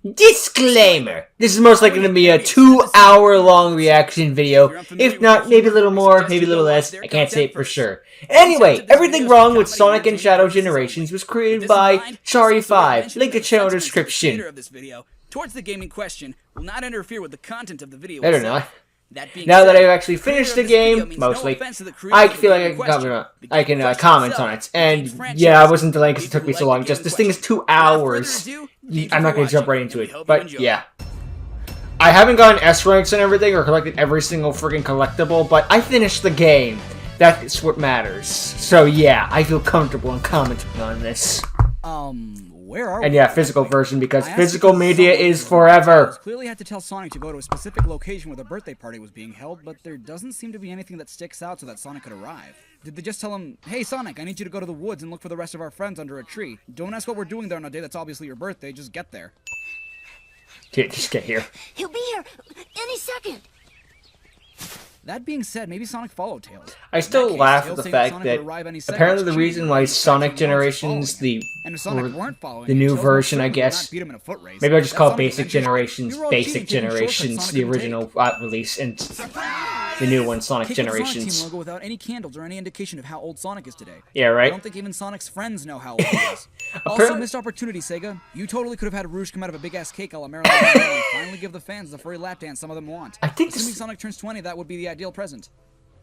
Disclaimer! This is most likely going to be a 2-hour-long reaction video. If not, maybe a little more, maybe a little less. I can't say it for sure. Anyway, everything wrong with Sonic and Shadow Generations was created by Siiiiins. Link to channel description. Towards the gaming question will not interfere with the content of the video. Better not. Now that I've actually finished the game, mostly, I feel like I can comment on it. And yeah, I wasn't delaying because it took me so long. Just this thing is 2 hours. I'm not going to jump right into it. But yeah. I haven't gotten S ranks and everything or collected every single freaking collectible, but I finished the game. That's what matters. So yeah, I feel comfortable in commenting on this. Where are we? And yeah, physical version, because physical media is forever. Clearly had to tell Sonic to go to a specific location where the birthday party was being held, but there doesn't seem to be anything that sticks out so that Sonic could arrive. Did they just tell him, hey Sonic, I need you to go to the woods and look for the rest of our friends under a tree. Don't ask what we're doing there on a day that's obviously your birthday, just get there. Yeah, just get here. He'll be here any second. That being said, maybe Sonic followed Tails. I still laugh at the fact that apparently the reason why Sonic Generations, the new version, I guess, maybe I'll just call Basic Generations, the original release, and the new one, Sonic Generations. Logo without any candles or any indication of how old Sonic is today. Yeah, right? I don't think even Sonic's friends know how old he is. Also, missed opportunity, Sega. You totally could have had Rouge come out of a big-ass cake a la Marilyn Monroe and finally give the fans the furry lap dance some of them want. I think Assuming Sonic turns 20, that would be the ideal present.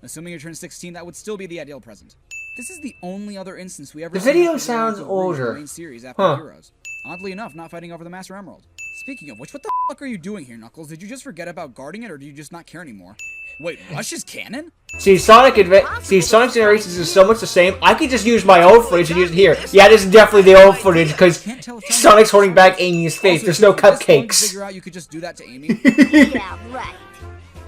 Assuming you turn 16, that would still be the ideal present. This is the only other instance we ever The video sounds older. Main series after Heroes. Oddly enough, not fighting over the Master Emerald. Speaking of which, what the fuck are you doing here, Knuckles? Did you just forget about guarding it, or do you just not care anymore? Wait, Rush is canon? See, Sonic Generations is so much the same. I could just use my old footage and use it here. Yeah, this is definitely the old footage because Sonic's holding back Amy's face. There's no cupcakes. Figure out you could just do that to Amy? Yeah, right.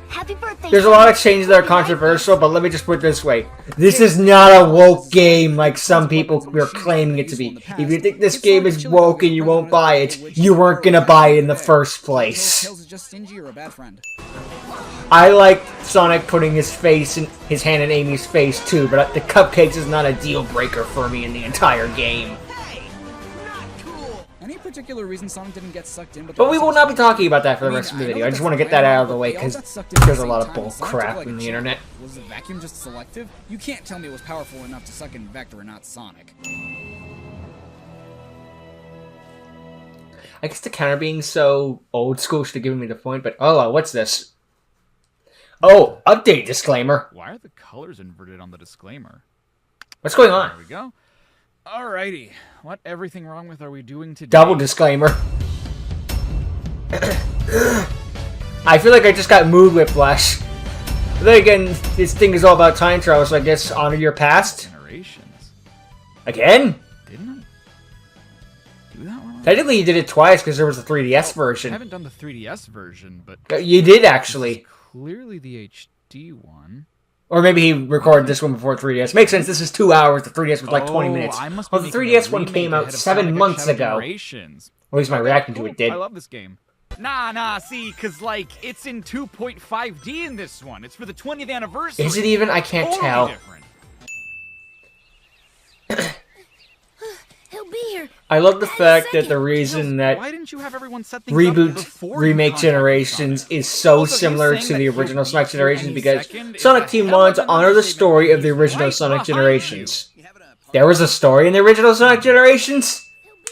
Happy birthday. There's a lot of changes that are controversial, but let me just put it this way. This is not a woke game like some people are claiming it to be. If you think this game is woke and you won't buy it, you weren't gonna buy it in the first place. Tails is just stingy or a bad friend. I like Sonic putting his hand in Amy's face too, but the cupcakes is not a deal breaker for me in the entire game. Any particular reason Sonic didn't get sucked in? But we will not be talking about that for the rest of the video. I just want to get that out of the way because there's a lot of bull crap in the internet. Was the vacuum just selective? You can't tell me it was powerful enough to suck in Vector and not Sonic. I guess the counter being so old school should have given me the point, but oh, what's this? Oh, update disclaimer. Why are the colors inverted on the disclaimer? What's going on? There we go. Alrighty. What everything wrong with are we doing today? Double disclaimer. I feel like I just got mood whiplash. But then again, this thing is all about time travel, so I guess honor your past. Generations. Again? Didn't I do that one? Technically, you did it twice because there was a 3DS version. I haven't done the 3DS version, but you did actually. Clearly the HD one. Or maybe he recorded this one before 3DS. Makes sense, this is 2 hours, the 3DS was like 20 minutes. Well, the 3DS one came out 7 months ago. At least my reaction to it did. I love this game. Nah, see, cause like, it's in 2.5D in this one. It's for the 20th anniversary. Is it even? I can't tell. He'll be here. I love the fact that the reason that remake Generations is so similar to the original Sonic Generations because Sonic Team wanted to honor the story of the original Sonic Generations. There was a story in the original Sonic Generations?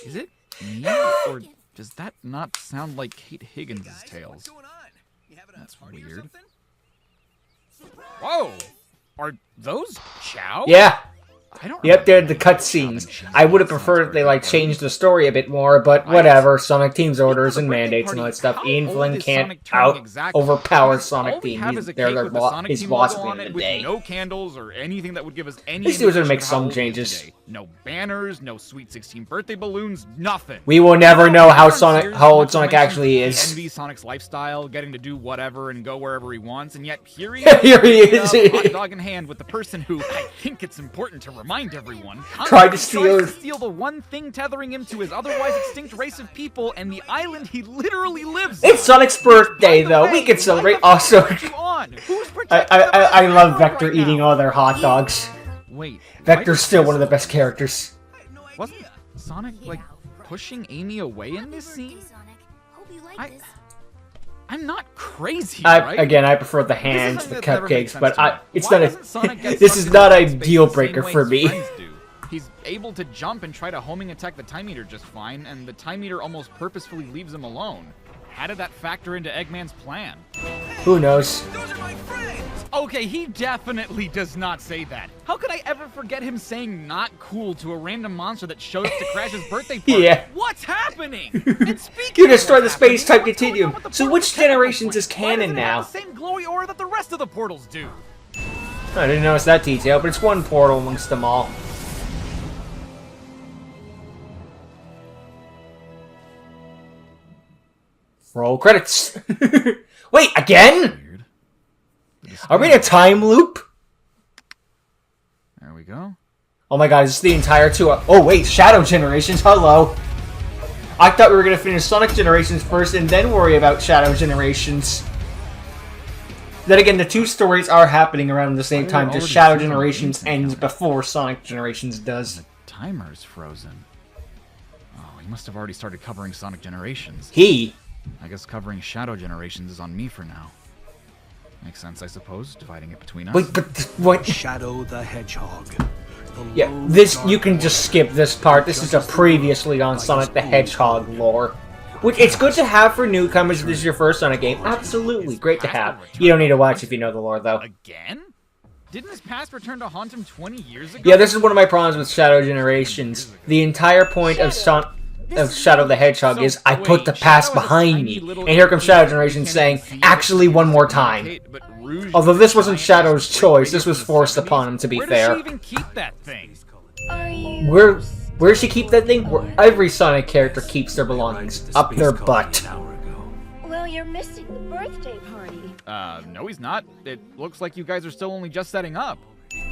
Is it me, or does that not sound like Kate Higgins' Tails? That's weird. Whoa! Are those Chow? Yeah. Yep, they're the cutscenes. I would have preferred if they like changed the story a bit more, but whatever. Sonic Team's orders and mandates and all that stuff. Ian Flynn can't overpower Sonic Team. They're his boss at the end of the day. No candles or anything that would give us any. At least he was gonna make some changes. No banners, no Sweet 16 birthday balloons, nothing. We will never know how old Sonic actually is. Envy Sonic's lifestyle, getting to do whatever and go wherever he wants, and yet here he is, hot dog in hand with the person who I think it's important to remind everyone tried to steal the one thing tethering him to his otherwise extinct race of people and the island he literally lives on. It's Sonic's birthday, though. We can celebrate. Also, I love Vector eating all their hot dogs. Wait, Vector's still one of the best characters. Wasn't Sonic like pushing Amy away in this scene? hope you like I- this. I'm not crazy, right? Again, I prefer the hands, the This is something that's never made cupcakes, sense but to me. it's Why not doesn't Sonic a. get This sucked is into not a outer space deal the same breaker way for his me. friends do? He's able to jump and try to homing attack the Time Eater just fine, and the Time Eater almost purposefully leaves him alone. How did that factor into Eggman's plan? Who knows? Those are my friends! Okay, he definitely does not say that. How could I ever forget him saying not cool to a random monster that shows up to Crash's birthday party? Yeah. What's happening? And speaking You of destroyed the what's happening, space-time what's going continuum. on with the So portal's which technical generations point? is canon Why doesn't it now? have the same glowy aura that the rest of the portals do? I didn't notice that detail, but it's one portal amongst them all. Roll credits. Wait, again? Weird. Are we in a time loop? There we go. Oh my god, is this the entire two? Oh wait, Shadow Generations, hello. I thought we were gonna finish Sonic Generations first and then worry about Shadow Generations. Then again, the two stories are happening around the same time, just already Shadow seeing Generations the ends before Sonic Generations does. The timer's frozen. Oh, he must have already started covering Sonic Generations. I guess covering Shadow Generations is on me for now. Makes sense, I suppose, dividing it between us. Wait, but what? Shadow the Hedgehog. Yeah, this, you can just skip this part. This is a previously on Sonic the Hedgehog lore. Which, it's good to have for newcomers if this is your first Sonic game. Absolutely, great to have. You don't need to watch if you know the lore, though. Again? Didn't his past return to haunt him 20 years ago? Yeah, this is one of my problems with Shadow Generations. The entire point of Shadow the Hedgehog is, I put the past behind me. And here comes Shadow Generations saying, actually one more time. Although this wasn't Shadow's choice, this was forced upon him, to be Where fair. does she even keep that thing? Are you... Where does she keep that thing? Where every Sonic character keeps their belongings. Up their butt. Well, you're missing the birthday party. No he's not. It looks like you guys are still only just setting up.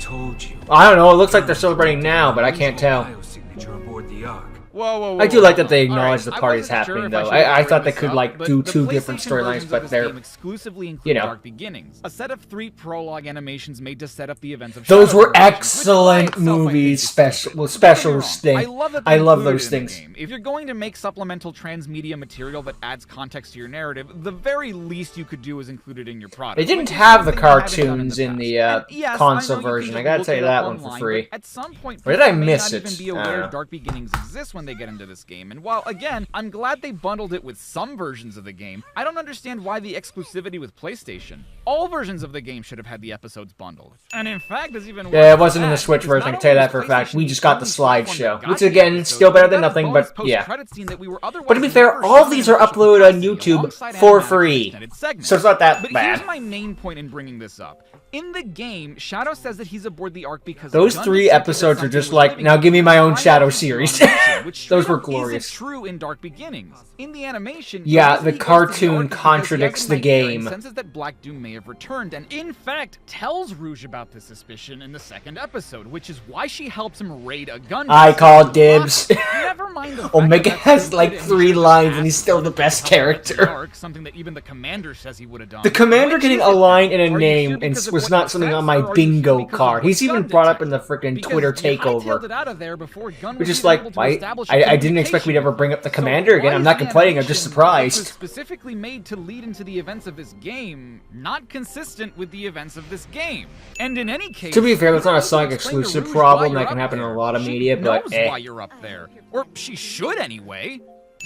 Told you. I don't know, it looks like they're celebrating now, but I can't tell. Signature aboard the Ark. Whoa, I do like that they acknowledge Alright, the I party's wasn't sure happening, if though. should I thought bring they this could, up, like, but do the two different PlayStation storylines, versions of but this they're... game exclusively include you know. Dark Beginnings, a set of 3 prologue animations made to set up the events of Those Shadow were Generations, which by excellent itself I think movies, is special stupid. specials Don't get me thing. wrong, I love, that I they love included those it in the things. game. If you're going to make supplemental transmedia material that adds context to your narrative, the very least you could do is include it in your product. They didn't which is have the something they haven't done in cartoons in past. the And yes, console I know you version. can I gotta look tell you it that up one for online, free. but at some point, Or did I people may miss not it? even be I don't aware know. Dark Beginnings exists when they get into this game. And while, again, I'm glad they bundled it with some versions of the game, I don't understand why the exclusivity with PlayStation. All versions of the game should have had the episodes bundled. And in fact, it's even worse. Yeah, it wasn't in the than Switch that, version, I because can tell you not that for a only fact. was We just got the PlayStation only slideshow, the one that which got again, the still better than episodes, nothing, but but bonus yeah. post-credit scene that we were otherwise But to be fair, never all shown these in are official uploaded on capacity YouTube alongside for animatic free. extended segments. So it's not that But bad. here's my main point in bringing this up. In the game, Shadow says that he's aboard the Ark because Those a gun 3 detected that episodes are something just was like, living now give me my own inside Shadow of him series. on mission, which Those straight were up glorious. isn't true in Dark Beginnings. In the animation, Yeah, reason the he goes to the cartoon Ark is because contradicts he the has a nightmare and game. senses that Black Doom may have returned, and in fact tells Rouge about this suspicion in the 2nd episode, which is why she helps him raid a gun. I call dibs. Never mind the fact Omega that has that's like stupid 3 and lines and he's asked still the to best help out the character. Ark, something that even the commander says he would have done. The commander Which getting is a it? line in a Are you name here and because of was what not it something says, on my or are you here bingo because of card. what He's even Gun brought up in the detected? freaking Because Twitter you hightailed takeover. it out of there before Gun Which was is even able like, to why? establish a I didn't expect me to ever communication bring up the with. commander again. why I'm is not the complaining, I'm just animation that was surprised. specifically made to lead into the events of this game, not consistent with the events of this game. And in any case, To be fair, that's you not a don't Sonic need to explain to exclusive Rouge problem why that you're can up happen in a there. lot of She media, but knows why you're up there. Or she should anyway.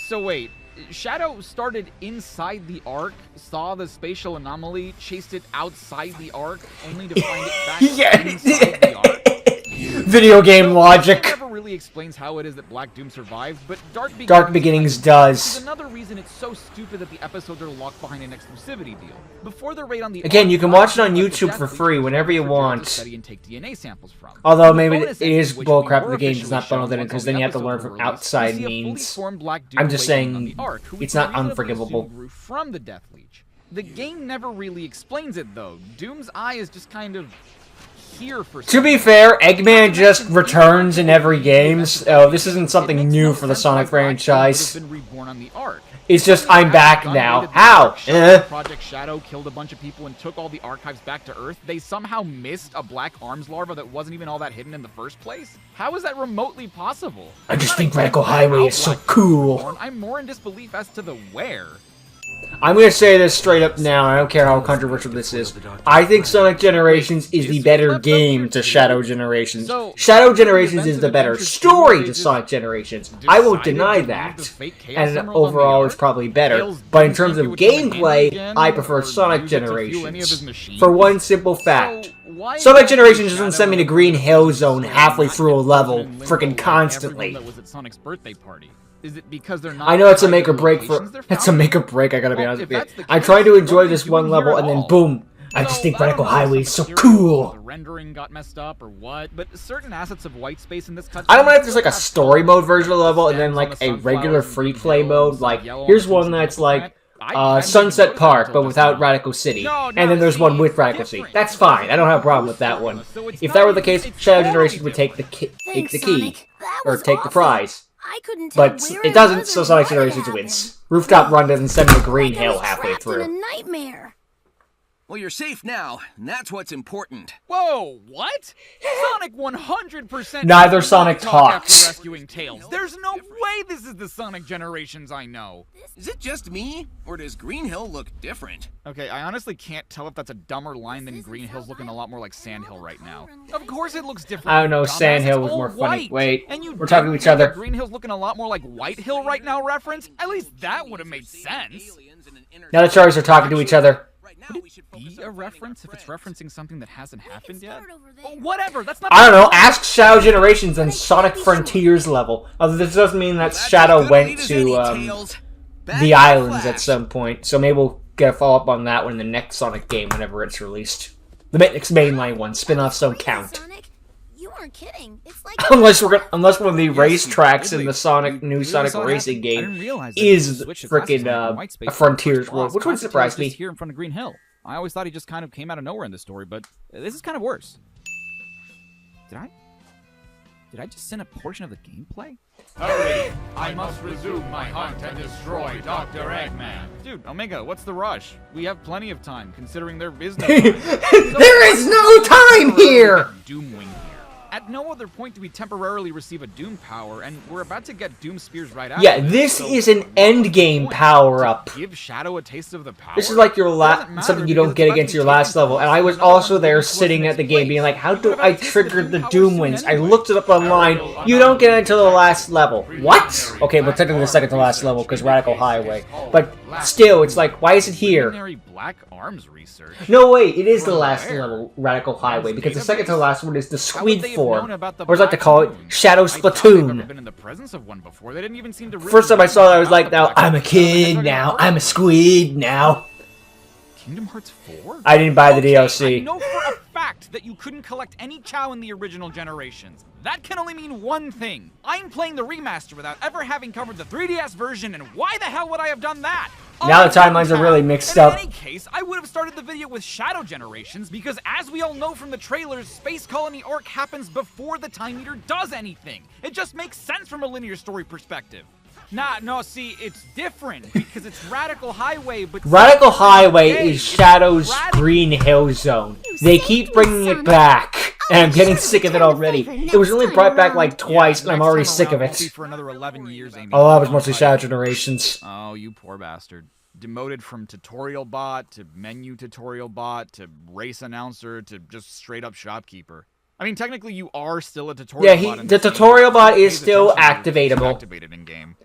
So wait, Shadow started inside the Ark, saw the spatial anomaly, chased it outside the Ark, only to find it back Yeah. inside the Ark? Video game So, logic. It never really explains how it is that Black Doom survived, but Dark Beginnings is does. another reason it's so stupid that the episodes are locked behind an exclusivity deal. Before the raid on the Again, Ark, you can Black watch it on Doom left the YouTube Death for Leech free whenever you for Jared to want. study and take DNA samples from. Although In the maybe bonus it is ending, which we bullcrap were the game does officially not bundle shown that in, once because all then the you have to learn episodes from were released, outside we see a fully means. formed Black Doom I'm just awakening on saying, the Ark, who we it's can not reasonably unforgivable. assume grew from the Death Leech. The game never really explains it though. Doom's eye is just kind of here for To be fair, Eggman just returns in every game, so this isn't something new for the Sonic franchise. Been reborn on the Ark. It's just, I'm back now. How? Project Shadow killed a bunch of people and took all the archives back to Earth. They somehow missed a black arms larva that wasn't even all that hidden in the first place? How is that remotely possible? I just think Radical Highway is so cool. I'm more in disbelief as to the where. I'm gonna say this straight up now, I don't care how controversial this is. I think Sonic Generations is the better game to Shadow Generations. Shadow Generations is the better story to Sonic Generations. I won't deny that. And overall, it's probably better. But in terms of gameplay, I prefer Sonic Generations. For one simple fact. Sonic Generations doesn't send me to Green Hill Zone halfway through a level, frickin' constantly. Is it because they're not? I know it's a make or break for. It's a make or break. I gotta be honest with you. I tried to enjoy this one level, and then boom! I just think Radical Highway is so cool. The rendering got messed up or what? But certain assets of white space in this cutscene. I don't know if there's like a story mode version of the level, and then like a regular free play mode. Like here's one that's like Sunset Park, but without Radical City, and then there's one with Radical City. That's fine. I don't have a problem with that one. If that were the case, Shadow Generation would take the key or take the prize. But it doesn't, so Sonic Generations wins. Rooftop Run doesn't send me to Green Hill halfway through. In a nightmare. Well, you're safe now, and that's what's important. Whoa, what? Sonic 100% Neither Sonic talks. After rescuing Tails. There's no way this is the Sonic Generations I know. Is it just me, or does Green Hill look different? Okay, I honestly can't tell if that's a dumber line than Green Hill's looking a lot more like Sand Hill right now. Of course it looks different. I don't know, Sand Hill was more funny. Wait, we're talking to each other. Green Hill's looking a lot more like White Hill right now reference? At least that would have made sense. Now the Charlies are talking to each other. Would it be a reference if it's referencing something that hasn't happened yet? Well, whatever, that's not. I don't know, ask Shadow Generations and Sonic Frontiers level. Although this doesn't mean that Shadow went to the islands at some point, so maybe we'll get a follow-up on that one in the next Sonic game whenever it's released. The next mainline one, spin-offs don't count. You aren't kidding. It's like unless one of the racetracks in the new Sonic Racing game is frickin' a Frontiers world, which would surprise me. Here in front of Green Hill. I always thought he just kind of came out of nowhere in the story, but this is kind of worse. Did I just send a portion of the gameplay? Hurry! I must resume my hunt and destroy Dr. Eggman. Dude, Omega, what's the rush? We have plenty of time, considering there is no time. There is no time here! Doomwing here. At no other point do we temporarily receive a Doom power, and we're about to get Doom Spears right after. Yeah, this is an endgame power-up. Give Shadow a taste of the power. This is like your something you don't get against your last level, and I was also there sitting at the game being like, how do I trigger the Doom wings? I looked it up online, you don't get it until the last level. What? Okay, but technically the second to last level, because Radical Highway. But still, it's like, why is it here? Black Arms research. No, wait, it is the last level, Radical Highway, because the second to last one is the Squid form, or as I like to call it, Shadow Splatoon. First time I saw that, I was like, now I'm a kid, now I'm a squid, now. Kingdom Hearts 4? I didn't buy the DLC. I know for a fact that you couldn't collect any Chao in the original generations. That can only mean one thing. I'm playing the remaster without ever having covered the 3DS version, and why the hell would I have done that? Now the timelines are really mixed up. In any case, I would have started the video with Shadow Generations, because as we all know from the trailers, Space Colony Orc happens before the Time Eater does anything. It just makes sense from a linear story perspective. No, see, it's different, because it's Radical Highway, but... Radical Highway is Shadow's Green Hill Zone. They keep bringing it back, and I'm getting sick of it already. It was only brought back like twice, and I'm already sick of it. For another 11 years, Amy. Oh, that was mostly Shadow Generations. Oh, you poor bastard. Demoted from tutorial bot, to menu tutorial bot, to race announcer, to just straight up shopkeeper. I mean, technically you are still a tutorial bot. Yeah, the tutorial bot is still activatable. Activated in game.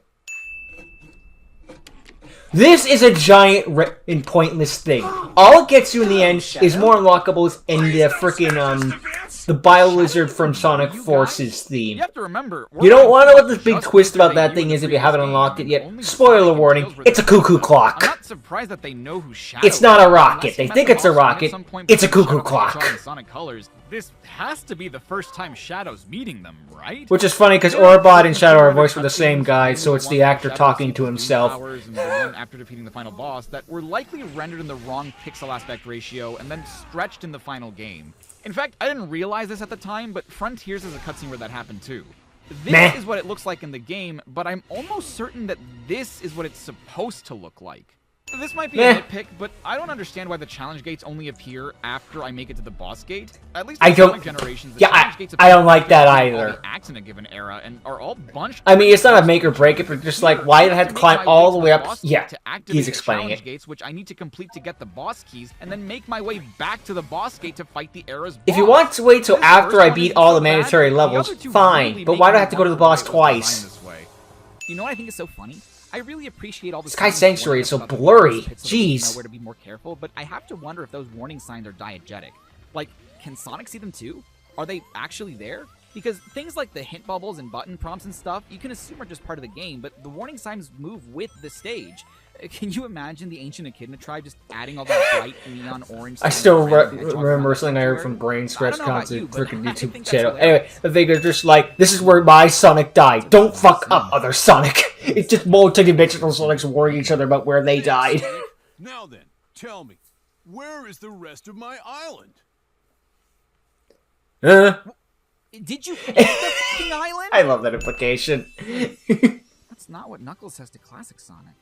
This is a giant and pointless thing. All it gets you in the end is more unlockables and the frickin' the Bio-Lizard from Sonic Forces theme. You have to remember, you don't want to know what the big twist about that thing is if you haven't unlocked it yet. Spoiler warning, it's a cuckoo clock. I'm not surprised that they know who Shadow It's not a rocket. They think it's a rocket. It's a cuckoo clock. Sonic Colors. This has to be the first time Shadow's meeting them, right? Which is funny because Orbot and Shadow are voiced by the same guy, so it's the actor talking to himself. After defeating the final boss that were likely rendered in the wrong pixel aspect ratio and then stretched in the final game. In fact, I didn't realize this at the time, but Frontiers is a cutscene where that happened too. This is what it looks like in the game, but I'm almost certain that this is what it's supposed to look like. This might be a nitpick, but I don't understand why the challenge gates only appear after I make it to the boss gate. At least in Sonic Generations, the challenge gates I don't like that either. Acts in a given era and are all bunched. I mean, it's not a make or break it, but just like, why did I have to climb all the way up? Yeah, he's explaining it. Gates, which I need to complete to get the boss keys, and then make my way back to the boss gate to fight the era's boss. If you want to wait till after I beat all the mandatory levels, fine. But why do I have to go to the boss twice? You know what I think is so funny? I really appreciate all the Sky Sanctuary is so blurry. Jeez. Where to be more careful, but I have to wonder if those warning signs are diegetic. Like, can Sonic see them too? Are they actually there? Because things like the hint bubbles and button prompts and stuff, you can assume are just part of the game, but the warning signs move with the stage. Can you imagine the ancient Echidna tribe just adding all that bright neon orange? I still remember something I heard from Brain Scratch Concert freaking YouTube channel. Anyway, the thing is just like, this is where my Sonic died. Don't fuck up other Sonic. It's just multi-dimensional Sonics warring each other about where they died. Now then, tell me, where is the rest of my island? Did you get the fucking island? I love that implication. That's not what Knuckles says to Classic Sonic.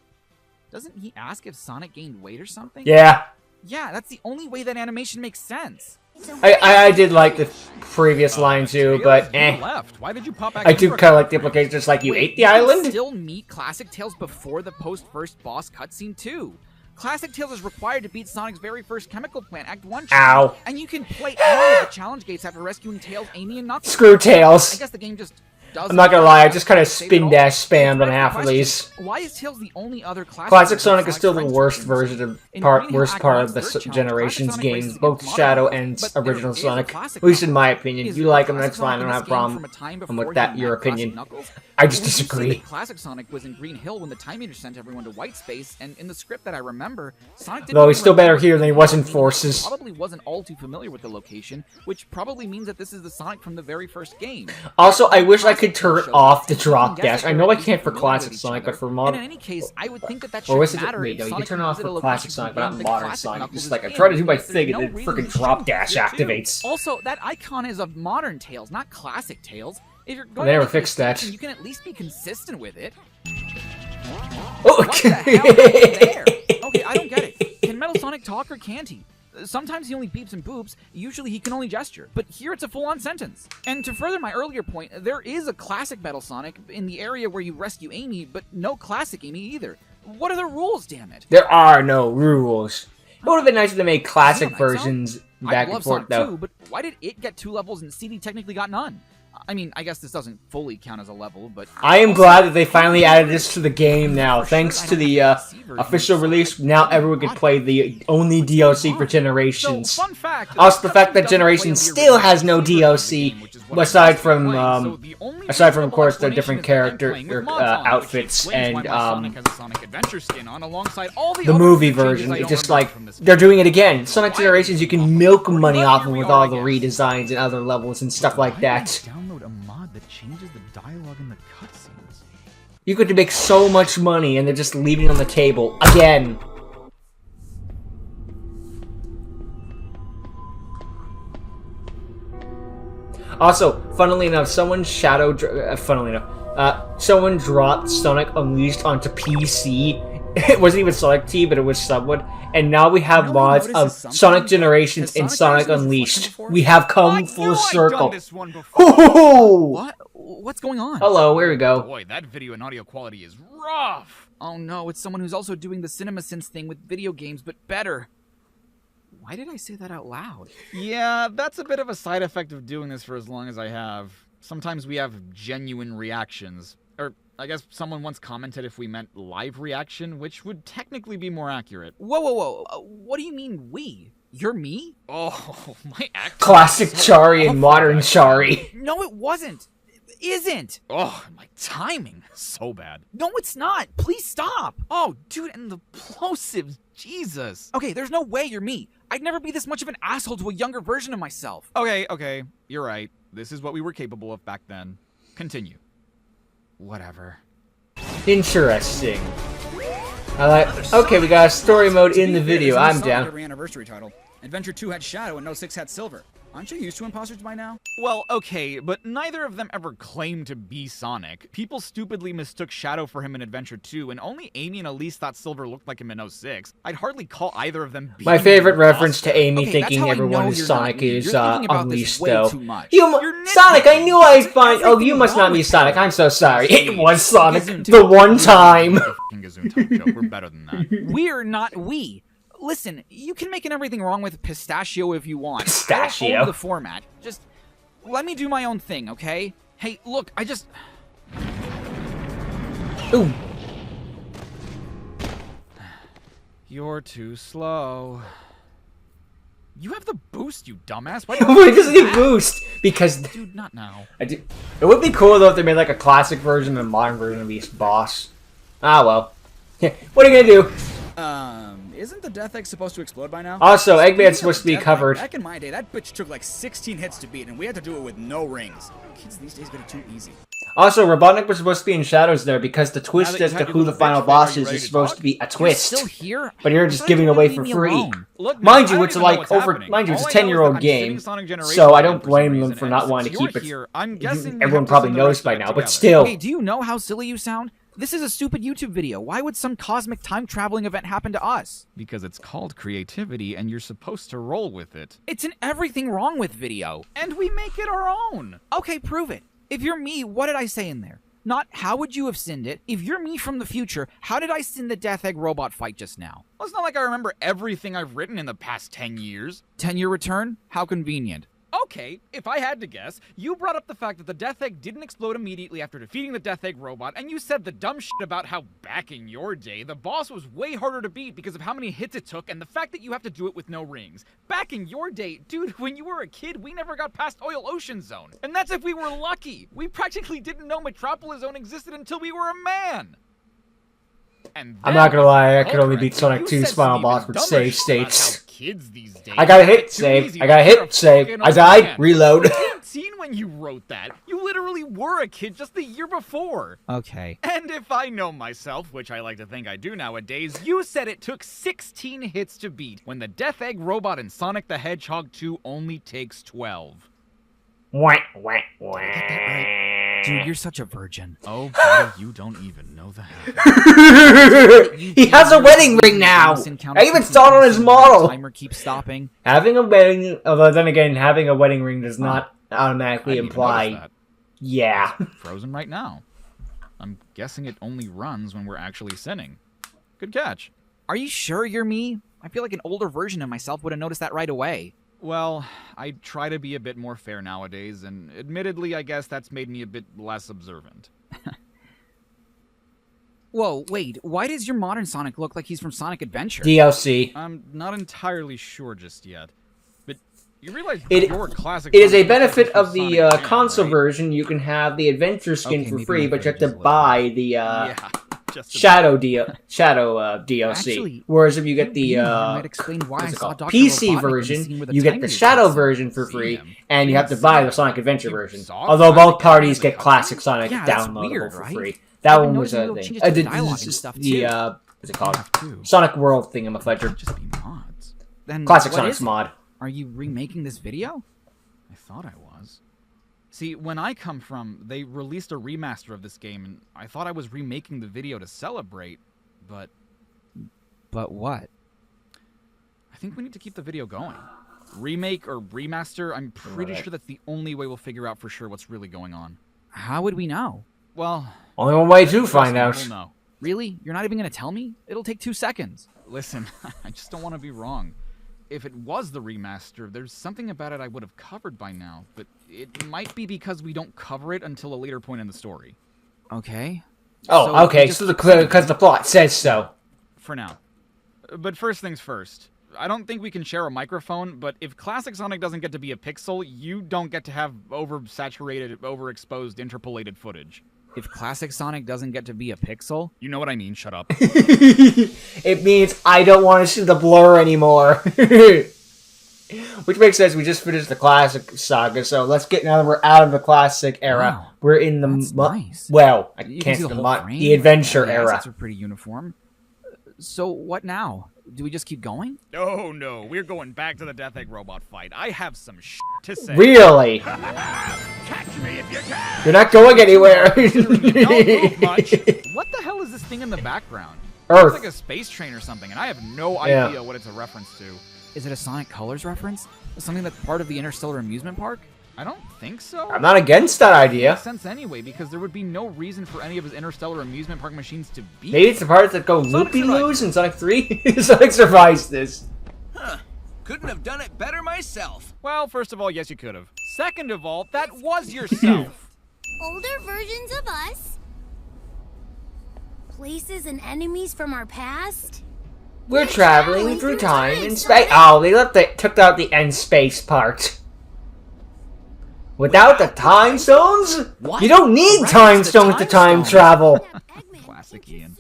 Doesn't he ask if Sonic gained weight or something? Yeah. Yeah, that's the only way that animation makes sense. I did like the previous line too, but Left. Why did you pop back I do kind of like the implication, just like you ate the island? Still meet Classic Tails before the post-first boss cutscene too. Classic Tails is required to beat Sonic's very first chemical plant, Act 1 challenge. Ow. And you can play any of the challenge gates after rescuing Tails, Amy, and Knuckles. Screw Tails. I guess the game just doesn't. I'm not gonna lie, I just kind of spin-dash spammed on half of these. Why is Tails the only other Classic Sonic is still the worst version of worst part of the Generations games, both Shadow and original Sonic. At least in my opinion. You like them, that's fine. I don't have a problem with that. Your opinion. I just disagree. Classic Sonic was in Green Hill when the Time Meter sent everyone to White Space, and in the script that I remember, Sonic didn't. Though he's still better here than he was in Forces. Probably wasn't all too familiar with the location, which probably means that this is the Sonic from the very first game. Also, I wish I could turn off the drop dash. I know I can't for Classic Sonic, but for modern. In any case, I would think that or was it me? No, you can turn off for Classic Sonic, but not modern Sonic. Just like I try to do my thing, and then freaking drop dash activates. Also, that icon is of modern Tails, not classic Tails. If you're going they never fixed that. You can at least be consistent with it. Oh, what the hell happened there? Okay, I don't get it. Can Metal Sonic talk or can't he? Sometimes he only beeps and boops, usually he can only gesture. But here it's a full-on sentence. And to further my earlier point, there is a classic Metal Sonic in the area where you rescue Amy, but no classic Amy either. What are the rules, damn it? There are no rules. It would have been nice if they made classic versions back and forth, though. Too, but why did it get 2 levels and CD technically got none? I mean, I guess this doesn't fully count as a level, but... I am glad that they finally added this to the game now. Thanks to the official release, now everyone can play the only DLC for Generations. So, fun fact, also, the fact that Generations still has no DLC, aside from, of course, the different character outfits and the movie version. It's just like, they're doing it again. Sonic Generations, you can milk money off them with all the redesigns and other levels and stuff like that. Download a mod that changes the dialogue in the cutscenes. You could make so much money, and they're just leaving it on the table again. Also, funnily enough, someone someone dropped Sonic Unleashed onto PC. It wasn't even Sonic T, but it was someone. And now we have mods of Sonic Generations and Sonic Unleashed. We have come full circle. What? What's going on? Hello, here we go. Boy, that video and audio quality is rough. Oh no, it's someone who's also doing the CinemaSins thing with video games, but better. Why did I say that out loud? Yeah, that's a bit of a side effect of doing this for as long as I have. Sometimes we have genuine reactions. Or, I guess someone once commented if we meant live reaction, which would technically be more accurate. Whoa. What do you mean we? You're me? Oh, my accent. Classic Chari and modern Chari. No, it wasn't. It isn't. Oh, my timing. So bad. No, it's not. Please stop. Oh, dude, and the plosives. Jesus. Okay, there's no way you're me. I'd never be this much of an asshole to a younger version of myself. Okay. You're right. This is what we were capable of back then. Continue. Whatever. Interesting. Okay, we got a story mode in the video. I'm down. Anniversary title. Adventure 2 had Shadow and No 6 had Silver. Aren't you used to imposters by now? Well, okay, but neither of them ever claimed to be Sonic. People stupidly mistook Shadow for him in Adventure 2, and only Amy and Elise thought Silver looked like him in 06. I'd hardly call either of them My favorite reference imposter. to Amy Okay, thinking that's how I everyone know is you're Sonic not me. is You're thinking about this Unleashed, way though. too much. You're Sonic, I knew I'd There's find. Oh, you everything must not wrong be with Sonic. you. I'm so sorry. It was Sonic Gazoon the too. one time. Gazoon type joke. We're better than that. We're not we. Listen, you can make everything wrong with pistachio if you want. Pistachio? I don't own the format. Just let me do my own thing, okay? Hey, look, I just... Ooh. You're too slow. You have the boost, you dumbass. Why Why doesn't it boost? Because Dude, not now. it would be cool though if they made like a classic version and a modern version of each boss. Ah well. What are you gonna do? Isn't the Death Egg supposed to explode by now? Also, Eggman's Speaking supposed of to be Death Egg, covered. Back in my day, that bitch took like 16 hits to beat, and we had to do it with no rings. Kids these days get it too easy. Also, Robotnik was supposed to be in shadows there because the Now twist that as you've to had who your the little final bitch boss fit, are you is ready is to supposed talk? to be a You're twist. still here? But you're I just thought giving you away would for leave me free. alone. Look, Mind man, you, I it's don't even know like what's over. happening. Mind you, it's All a I know is that 10-year-old I'm game, sitting Sonic Generations so I again don't for some blame them reason, for and not wanting since to keep you're it. here, I'm guessing you Everyone have to probably send the knows rest of by it now, but together. still. Hey, do you know how silly you sound? This is a stupid YouTube video. Why would some cosmic time-traveling event happen to us? Because it's called creativity, and you're supposed to roll with it. It's an everything wrong with video. And we make it our own. Okay, prove it. If you're me, what did I say in there? Not how would you have sinned it. If you're me from the future, how did I sin the Death Egg robot fight just now? Well, it's not like I remember everything I've written in the past 10 years. 10-year return? How convenient. Okay, if I had to guess, you brought up the fact that the Death Egg didn't explode immediately after defeating the Death Egg robot, and you said the dumb shit about how back in your day, the boss was way harder to beat because of how many hits it took and the fact that you have to do it with no rings. Back in your day, dude, when you were a kid, we never got past Oil Ocean Zone. And that's if we were lucky. We practically didn't know Metropolis Zone existed until we were a man. And I'm not gonna lie, I could only Ultra, beat Sonic you 2's said final some boss even with dumber save shit about states. how kids these days I gotta find it hit too save. easy I gotta to be a hit save. fucking I old died. man. Reload. You were 18 when you wrote that. You literally were a kid just the year before. Okay. And if I know myself, which I like to think I do nowadays, you said it took 16 hits to beat, when the Death Egg robot in Sonic the Hedgehog 2 only takes 12. Wah, wah, wah. Get that right? Dude, you're such a virgin. Oh, buddy, you don't even know the half. He has a wedding ring now. I even saw it on his model. Timer keeps stopping. Having a wedding, although then again, having a wedding ring does not automatically imply. Yeah. Frozen right now. I'm guessing it only runs when we're actually sinning. Good catch. Are you sure you're me? I feel like an older version of myself would have noticed that right away. Well, I try to be a bit more fair nowadays, and admittedly, I guess that's made me a bit less observant. Whoa, wait, why does your modern Sonic look like he's from Sonic Adventure? DLC. I'm not entirely sure just yet, but you realize It your classic. is a Sonic benefit from of the Sonic Jam, console right? version. You can have the adventure skin Okay, for maybe free, my but you have to fridge is buy the Yeah, just Shadow DLC. Actually, Whereas if you get the that might explain why I what's it saw called? Dr. PC Robotnik in the version, scene with a you get tiny the cutscene. Shadow version for See free, him. and you have to See buy him. the Sonic Adventure You version. saw Although Sonic both parties in the get classic cutscene? Sonic Yeah, that's downloadable weird, for right? free. That I've been one was noticing a little thing. changes to The dialogue and stuff, the too. what's it called? Too. Sonic World thingamafudger. Just be mods. Then Classic what Sonic's is it? mod. Are you remaking this video? I thought I was. See, when I come from, they released a remaster of this game, and I thought I was remaking the video to celebrate, but But what? I think we need to keep the video going. Remake or remaster, I'm pretty Right. sure that's the only way we'll figure out for sure what's really going on. How would we know? Well, Only one way to trust find me, out. we'll know. Really? You're not even going to tell me? It'll take 2 seconds. Listen, I just don't want to be wrong. If it was the remaster, there's something about it I would have covered by now, but it might be because we don't cover it until a later point in the story. Okay. Oh, So okay. we just So keep because the plot says so. For now. But first things first. I don't think we can share a microphone, but if Classic Sonic doesn't get to be a pixel, you don't get to have oversaturated, overexposed, interpolated footage. If Classic Sonic doesn't get to be a pixel, You know what I mean, shut up. It means I don't want to see the blur anymore. Which makes sense. We just finished the classic saga, so let's get now that we're out of the classic era. Wow, We're in the that's nice. well, I you can't can see say the the whole mod, frame. the adventure The era. assets are pretty uniform. So what now? do we just keep going? Oh no, we're going back to the Death Egg robot fight. I have some to say. Really? Catch me if you can! You're not going anywhere. Don't move much. What the hell is this thing in the background? Earth. It's like a space train or something, and I have no idea what it's a reference to. Is it a Sonic Colors reference? Something that's part of the Interstellar Amusement Park? I don't think so. I'm not against that idea. Makes sense anyway, because there would be no reason for any of his Interstellar Amusement Park machines to be. Maybe it's the parts that go loopy-loos in Sonic 3? Sonic survives this. Huh. Couldn't have done it better myself. Well, first of all, yes, you could have. Second of all, that was yourself. Older versions of us. Places and enemies from our past. We're traveling through time and space. Oh, they took out the end space part. Without the time stones? What? You don't need time stones to time travel. Classic Ian.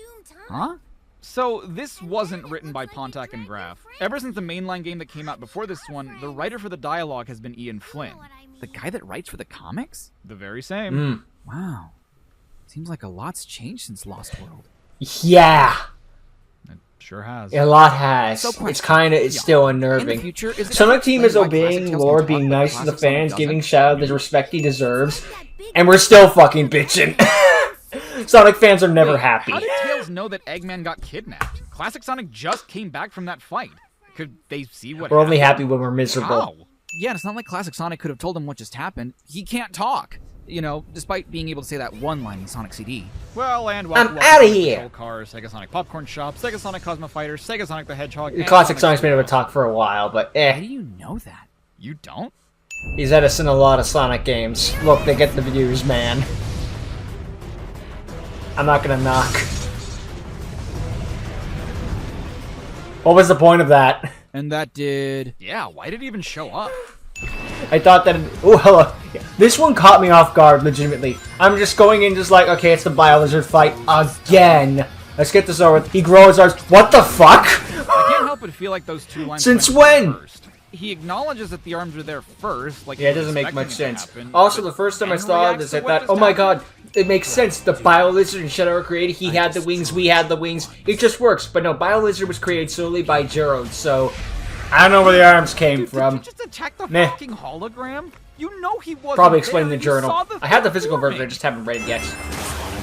Huh? So, this wasn't written by Pontac and Graff. Ever since the mainline game that came out before this one, the writer for the dialogue has been Ian Flynn. The guy that writes for the comics? The very same. Wow. Seems like a lot's changed since Lost World. Yeah. It sure has. A lot has. So It's still unnerving. Future, is it Sonic Team is why obeying Classic Tales lore, can being talk, nice but to the Classic Sonic fans, giving doesn't? Shadow the respect he deserves, and we're still fucking bitching. Sonic fans are never happy. How did Tails know that Eggman got kidnapped? Classic Sonic just came back from that fight. Could they see what We're only happened? happy when we're miserable. How? Yeah, and it's not like Classic Sonic could have told him what just happened. He can't talk. You know, despite being able to say that one line in Sonic CD. Well, and I'm welcome outta to here. Control Cars, Sega Sonic Popcorn Shop, Sega Sonic Cosmo Fighter, Sega Sonic the Hedgehog, and Classic Sonic's Sonic been able to talk for a while, but How do you know that? You don't? He's had us in a lot of Sonic games. Look, they get the views, man. I'm not gonna knock. What was the point of that? And that did... Yeah, why did it even show up? I thought that... Oh, hello. Yeah, this one caught me off guard, legitimately. I'm just going in just like, okay, it's the Bio-Lizard fight again. Let's get this over with. He grows ours. What the fuck? I can't help but feel like those two lines Since went when? first. He acknowledges that the arms are there first, like Yeah, it he was doesn't make much expecting it to sense. happen, Also, but the first time I then saw reacts this, to I what thought, just oh my happened. god, it makes sense. The Bio-Lizard and Shadow are created. He had the wings, we had the wings. It just works. But no, Bio-Lizard was created solely by Gerald, so I don't know where the arms came Dude, from. Did you just attack the Meh. fucking hologram? You know he wasn't Probably explain there. the You saw journal. the I have the thing physical version, I forming. just haven't read it yet.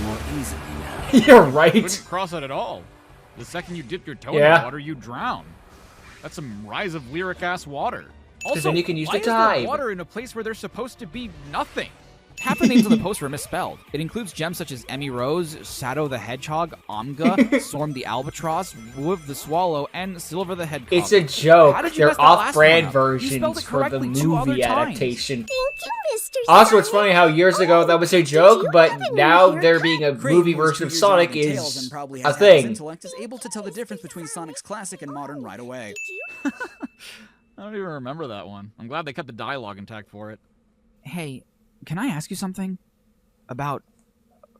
More easily now. You're right. Couldn't cross it at all. The second you dip your toe in Yeah. the water, you drown. That's some rise of lyric-ass water. 'Cause Also, then you can use why the is there dive. water in a place where there's supposed to be nothing? Half the names on the poster are misspelled. It includes gems such as Emmy Rose, Shadow the Hedgehog, Omga, Storm the Albatross, Woof the Swallow, and Silver the Hedgehog. It's a joke. How did you They're mess that last off-brand one up? You spelled versions it for the correctly 2 other movie times. adaptation. Thank you, Mr. Also, it's Sonic. funny how years ago that was a joke, you but have a new now haircut? there being a Craven movie was version of 2 years Sonic younger than is Tails and probably a has half his thing. intellect, is able to tell the difference between Sonic's classic and modern right away. I don't even remember that one. I'm glad they kept the dialogue intact for it. Hey, can I ask you something? About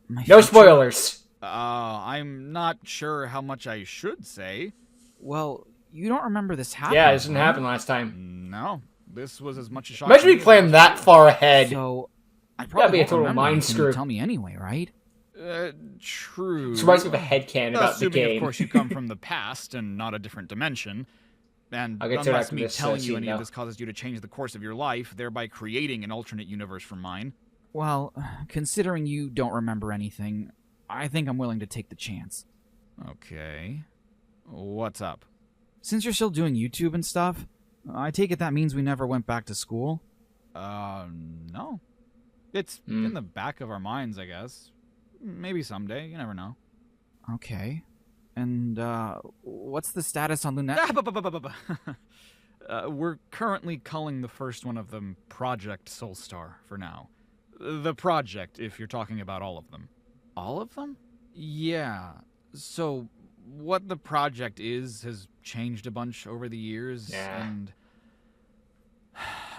my No future? spoilers. I'm not sure how much I should say. Well, you don't remember this happening. Yeah, this didn't right? happen last time. No, this was as much a shock. Imagine to me me as playing it was that to far ahead. So, I That'd probably be a won't total remember mind anything you screw. tell me anyway, right? True. This reminds me of a headcanon about the Assuming, game. of course, you come from the past and not a different dimension. And I'll get to it unless after me this, telling you scene, any though. of this causes you to change the course of your life, thereby creating an alternate universe from mine. Well, considering you don't remember anything, I think I'm willing to take the chance. Okay. What's up? Since you're still doing YouTube and stuff, I take it that means we never went back to school? No. It's in the back of our minds, I guess. Maybe someday, you never know. Okay. And, what's the status on Lunette? We're currently calling the first one of them Project Soulstar for now. The project, if you're talking about all of them. All of them? Yeah. So, what the project is has changed a bunch over the years, Yeah. and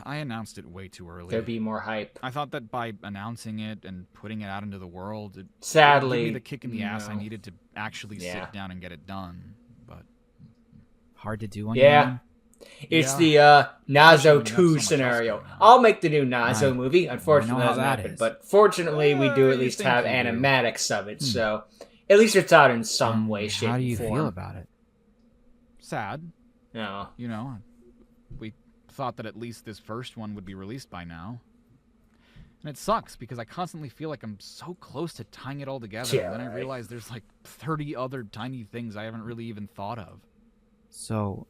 I announced it way too early. There'd be more hype. I thought that by announcing it and putting it out into the world, it would Sadly, give me the kick in the ass I no. needed to actually Yeah. sit down and get it done. But Hard to do on your Yeah. own? It's Yeah. the Nazo Especially when you have so 2 much else scenario. going on. I'll make the new Nazo Right. movie. Unfortunately, I know it how doesn't that happen. is. But fortunately, we do at you least think have you do. animatics of it. So at least it's out in some way, shape, How do you and form. feel about it? sad. No. You know, we thought that at least this first one would be released by now. And it sucks because I constantly feel like I'm so close to tying it all together, Yeah, and then I right. realize there's like 30 other tiny things I haven't really even thought of. So,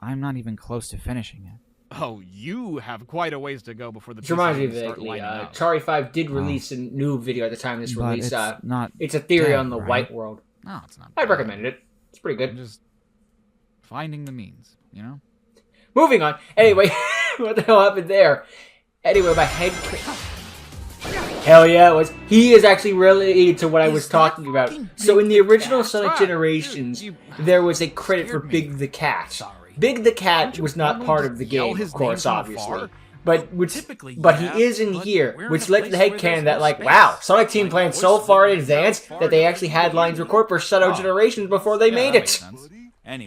I'm not even close to finishing it. Oh, you have quite a ways to go before the Which reminds me pieces start vaguely, lining up. Chari 5 did release a new video at the time this But released. it's not It's a theory dead, on the right? white world. No, it's not. I'd bad. recommend it. It's pretty I'm good. just finding the means, you know? Moving on. Anyway, what the hell happened there? Anyway, my head... Hell yeah, it was. He is actually related to what I was talking about. So in the original Sonic Generations, there was a credit for Big the Cat. Big the Cat was not part of the game, of course, obviously. But he is in here, which led to the headcanon that, like, wow, Sonic Team planned so far in advance that they actually had lines recorded for Shadow Generations before they made it.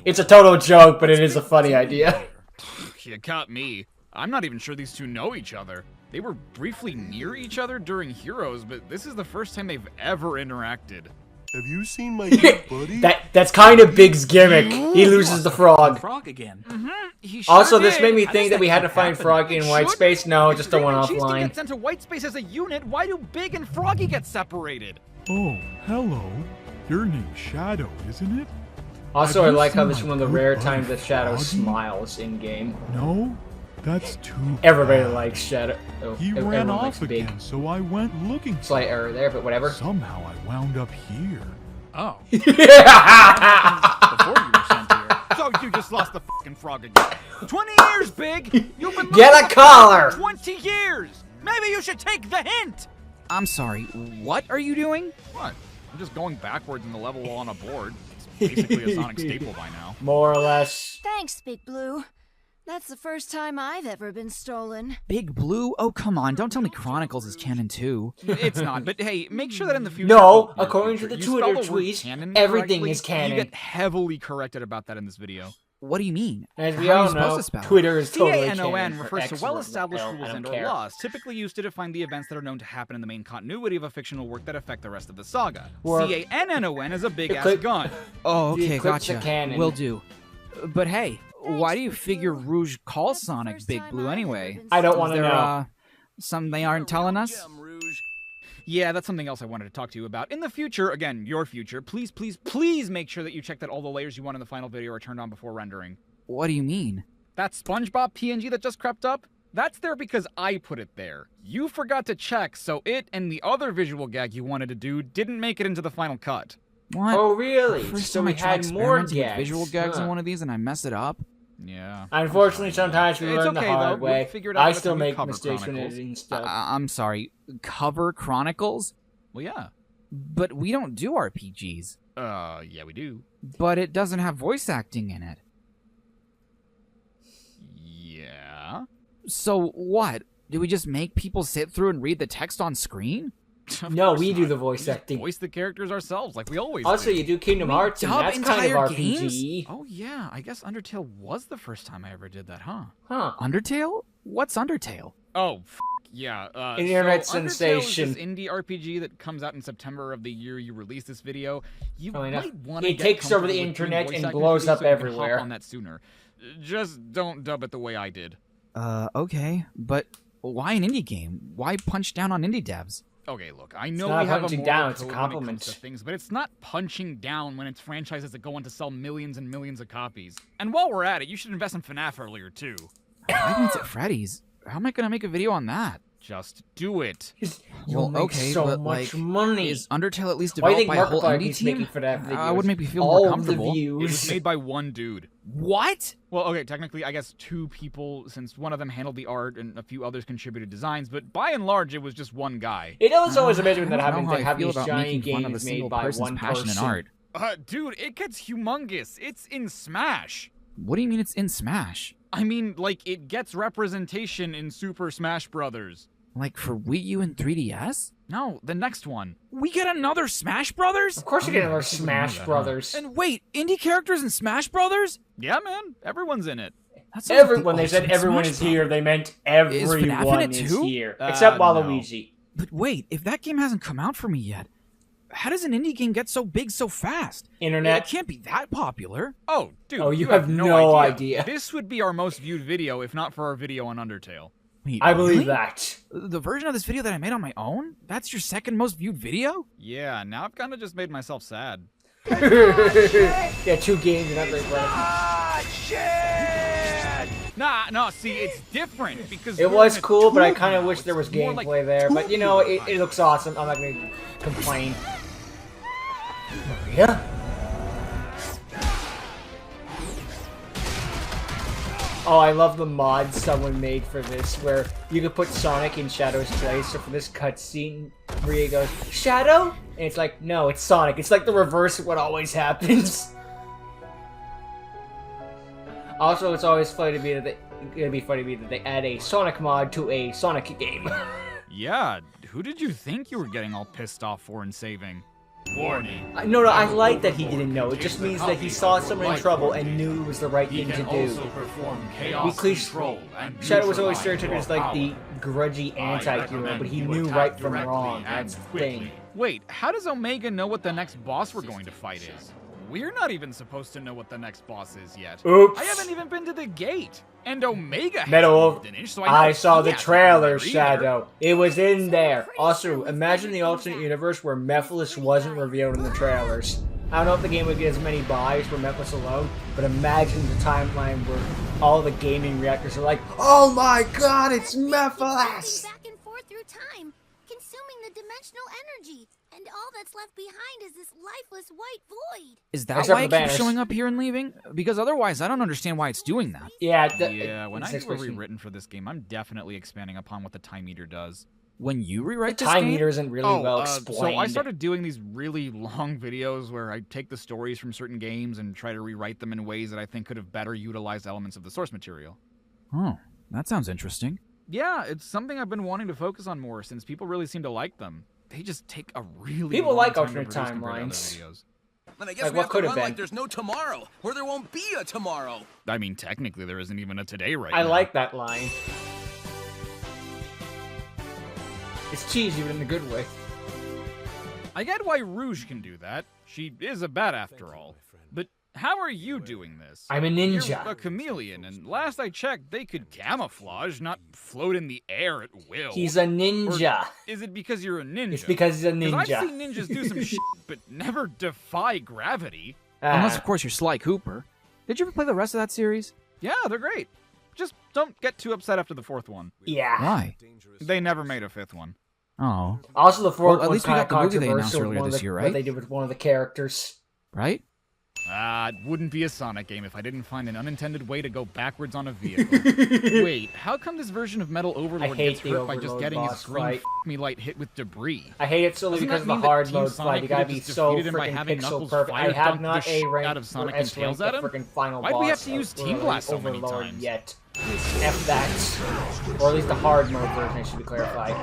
It's a total joke, but it is a funny idea. You got me. I'm not even sure these two know each other. They were briefly near each other during Heroes, but this is the first time they've ever interacted. Have you seen my new buddy? That's kind of Big's gimmick. He loses the frog. Frog again. He sure Also, this did. made me think that we had to find Froggy in White Space. No, just a If one-off Cheese line. gets sent to White Space as a unit, why do Big and Froggy get separated? Oh, hello. Your name's Shadow, isn't it? Also, I Have you like how seen this is my one of the good rare buddy times that Shadow Froggy? smiles in-game. No? That's too Everybody bad. likes Shadow. Oh, He everyone ran likes off Big. again, so I went looking. Slight error there, but whatever. Somehow I wound up here. Oh. Before you were sent here. So you just lost the fucking frog again. 20 years, Big! You've been Get looking a for collar! 20 years! Maybe you should take the hint! I'm sorry, what are you doing? What? I'm just going backwards in the level while on a board. It's basically a Sonic staple by now. More or less. Thanks, Big Blue. That's the first time I've ever been stolen. Big Blue? Oh, come on, don't tell me Chronicles is canon too. It's not, but hey, make sure that in the future... No, near according to future, the you spell Twitter the word tweets, canon everything correctly. is canon. You get heavily corrected about that in this video. What do you mean? As we How are all you supposed know, to spell it? Twitter is totally CANON canon. refers to well-established I rules don't and/or care. laws, typically used to define the events that are known to happen in the main continuity of a fictional work that affect the rest of the saga. Or- CANNON is a big-ass Eclipse- gun. Oh, The okay, Eclipse gotcha. of canon. Will do. But hey, why do you figure Rouge calls That's the Sonic first Big time Blue I've anyway? ever been I don't stolen. want Is to there, know. something they aren't telling us? Gem Rouge. Yeah, that's something else I wanted to talk to you about. In the future, again, your future, please, please, please make sure that you check that all the layers you want in the final video are turned on before rendering. What do you mean? That SpongeBob PNG that just crept up, that's there because I put it there. You forgot to check, so it and the other visual gag you wanted to do didn't make it into the final cut. What? Oh, really? First So time we I tried had more experimenting with gags. visual gags Huh. in one of these and I messed it up. Yeah. Unfortunately, sometimes we It's learn the okay, hard though. way. We'll figure it out I by the still time we make cover mistakes when Chronicles. editing stuff. I'm sorry. Cover Chronicles? Well, yeah. But we don't do RPGs. Yeah, we do. But it doesn't have voice acting in it. Yeah. So what? Do we just make people sit through and read the text on screen? Of No, course we do not. the voice We just acting. Voice the characters ourselves, like we always Also, do. you do Kingdom Hearts, and dub that's kind of entire RPG. Oh yeah, I guess Undertale was the first time I ever did that, huh? Huh. Undertale? What's Undertale? Oh, yeah. An internet so sensation. Undertale is this indie RPG that comes out in September of the year you release this video. You Funny enough, might want to it takes over the internet and blows up everywhere. On that sooner. Just don't dub it the way I did. Okay. But why an indie game? Why punch down on indie devs? Okay, look, I know not we have a punching moral down, it's a code when it compliment. comes to things, but it's not punching down when it's franchises that go on to sell millions and millions of copies. And while we're at it, you should invest in FNAF earlier too. Five Nights at Freddy's? How am I gonna make a video on that? Just do it. You'll make so but, much like, money. Is Undertale at least Why do you developed think by a whole Markiplier indie keeps team? making for that videos? Would make me feel All more the comfortable. views. It was made by one dude. What? Well, okay, technically, I guess two people, since one of them handled the art and a few others contributed designs, but by and large, it was just one guy. It is always amazing I that don't happens know how to I have feel these about giant making fun of a games made single by person's one passion person. in art. Dude, it gets humongous. It's in Smash. What do you mean it's in Smash? I mean, like, it gets representation in Super Smash Brothers. Like for Wii U and 3DS? No, the next one. We get another Smash Brothers? Of course you get another I didn't know Smash that, huh? Brothers. And wait, indie characters in Smash Brothers? Yeah, man. Everyone's in it. That sounds like the When they said ultimate everyone Smash is here, they meant FNAF in everyone it is too? here. Except No. Waluigi. But wait, if that game hasn't come out for me yet, how does an indie game get so big so fast? Internet. It can't be that popular. Oh, dude. Oh, you have no idea. This would be our most viewed video if not for our video on Undertale. Wait, I believe really? that. The version of this video that I made on my own? That's your second most viewed video? Yeah, now I've kind of just made myself sad. Yeah, 2 games and not very funny. Nah, no, see, it's different because It was cool, but I kind of wish there was gameplay there. But you know, it looks awesome. I'm not gonna complain. Maria? Oh, I love the mod someone made for this, where you could put Sonic in Shadow's place. So for this cutscene, Maria goes, "Shadow?" And it's like, no, it's Sonic. It's like the reverse of what always happens. Also, it's always funny to me that they add a Sonic mod to a Sonic game. Yeah, who did you think you were getting all pissed off for and saving? Warning. No, I like that he didn't know. It just means that he saw someone in trouble and knew it was the right thing to do. Shadow was always stereotyped as like the grudgy anti-hero, but he knew right from wrong. That's the thing. Wait, how does Omega know what the next boss we're going to fight is? We're not even supposed to know what the next boss is yet. Oops. I haven't even been to the gate. And Omega hasn't Metal, moved an inch, so I saw the he hasn't trailer, been there either. Shadow. It was in there. Also, imagine the alternate universe where Mephiles wasn't revealed in the trailers. I don't know if the game would get as many buys for Mephiles alone, but imagine the timeline where all the gaming reactors are like, "Oh my god, it's Mephiles!" Back and forth through time, consuming the dimensional energy. And all that's left behind is this lifeless white void. Is that Except why for it the keeps banners. showing up here and leaving? Because otherwise, I don't understand why it's doing that. Yeah, When I do a rewritten for this game, I'm definitely expanding upon what the time meter does. When you rewrite the this time game? meter isn't really well explained. So I started doing these really long videos where I take the stories from certain games and try to rewrite them in ways that I think could have better utilized elements of the source material. Oh, that sounds interesting. Yeah, it's something I've been wanting to focus on more since people really seem to like them. They just take a really People long like time to alternate produce compared to other timelines. videos. Then I guess Like, we what have could to have run been? like there's no tomorrow, or there won't be a tomorrow. I mean, technically, there isn't even a today right now. I like that line. It's cheesy, but in a good way. I get why Rouge can do that. She is a bat after all. But how are you doing this? I'm a ninja. You're a chameleon, and last I checked, they could camouflage, not float in the air at will. He's a ninja. Or is it because you're a ninja? It's because he's a 'Cause ninja. I've seen ninjas do some shit, but never defy gravity. Unless, of course, you're Sly Cooper. Did you ever play the rest of that series? Yeah, they're great. Just don't get too upset after the fourth one. Yeah. Why? They never made a fifth one. Oh. Also, the fourth Well, at one's least we kind of got the movie they announced controversial. earlier One of this the- year, What right? they did with one of the characters. Right? It wouldn't be a Sonic game if I didn't find an unintended way to go backwards on a vehicle. Wait, how come this version of Metal Overlord hate gets the hurt by just Overlord getting his boss green fight. f***me light hit with debris? I hate it solely Doesn't because that of the mean that hard Team mode Sonic fight. You could gotta have be just so defeated him by freaking having pixel Knuckles perfect. fire I have dunk not the A shit ranked out of Sonic or and S Tails ranked at the him? freaking final Why'd boss we have to use of Team Blast so many Overlord times? yet. F that. Or at least the hard mode version, it should be clarified.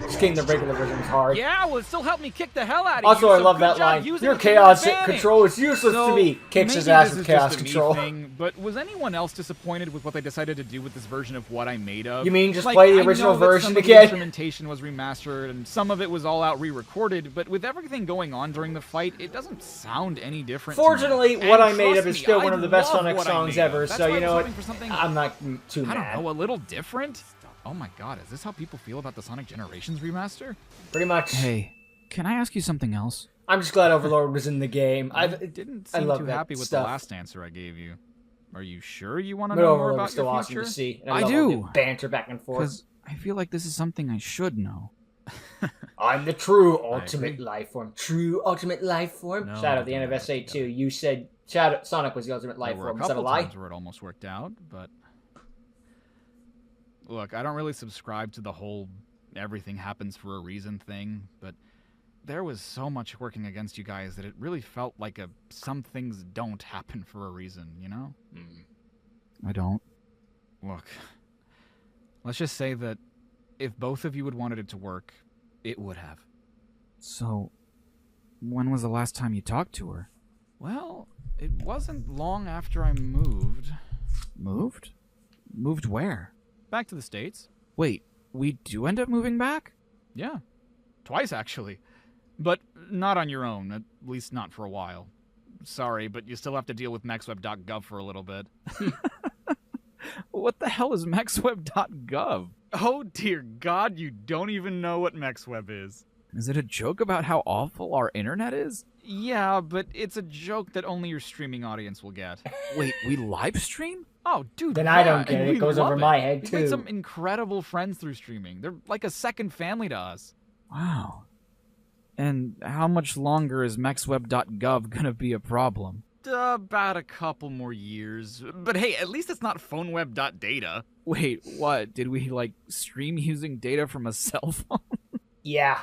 Just kidding, the regular version is hard. Yeah, well, it still helped me kick the hell out of Also, you. I so love good that job line. using Your it to your chaos advantage. control is useless So, to me. Kicks maybe his ass this with is chaos just a me control. thing, but was anyone else disappointed with what they decided to do with this version of what I made of? You mean just Like, play the I original know that version some of the again? instrumentation was remastered, and some of it was all out re-recorded, but with everything going on during the fight, it doesn't sound any different. Fortunately, to me. what And I made trust of is me, still I one of the best love Sonic what I songs made of. ever, That's so why you know I was what? hoping for something, I'm not too I mad. don't know, a little different. Oh my god, is this how people feel about the Sonic Generations remaster? Pretty much. Hey, can I ask you something else? I'm just glad Overlord was in the game. I didn't I seem love too that happy with stuff. the last answer I gave you. Are you sure you want to But know more Overlord about was still your awesome future? to see. And I love all do. the banter back and forth. Because I feel like this is something I should know. I'm the true ultimate agree. life form. True ultimate life form. No, Shout out at the end of don't have SA2. it together. You said Sonic was the ultimate life There were a form. Is that a couple lie? times where it almost worked out, but look, I don't really subscribe to the whole everything happens for a reason thing, but there was so much working against you guys that it really felt like some things don't happen for a reason, you know? I don't. Look, let's just say that if both of you had wanted it to work, it would have. So, when was the last time you talked to her? Well, it wasn't long after I moved. Moved? Moved where? Back to the States. Wait, we do end up moving back? Yeah. Twice, actually. But not on your own, at least not for a while. Sorry, but you still have to deal with mexweb.gov for a little bit. What the hell is mexweb.gov? Oh dear God, you don't even know what mexweb is. Is it a joke about how awful our internet is? Yeah, but it's a joke that only your streaming audience will get. Wait, we live stream? Oh, dude, Then yeah, I don't get and it. we It goes love over it. my head, We've made too. some incredible friends through streaming. They're like a second family to us. Wow. And how much longer is mexweb.gov gonna be a problem? About a couple more years. But hey, at least it's not phoneweb.data. Wait, what? Did we, like, stream using data from a cell phone? Yeah.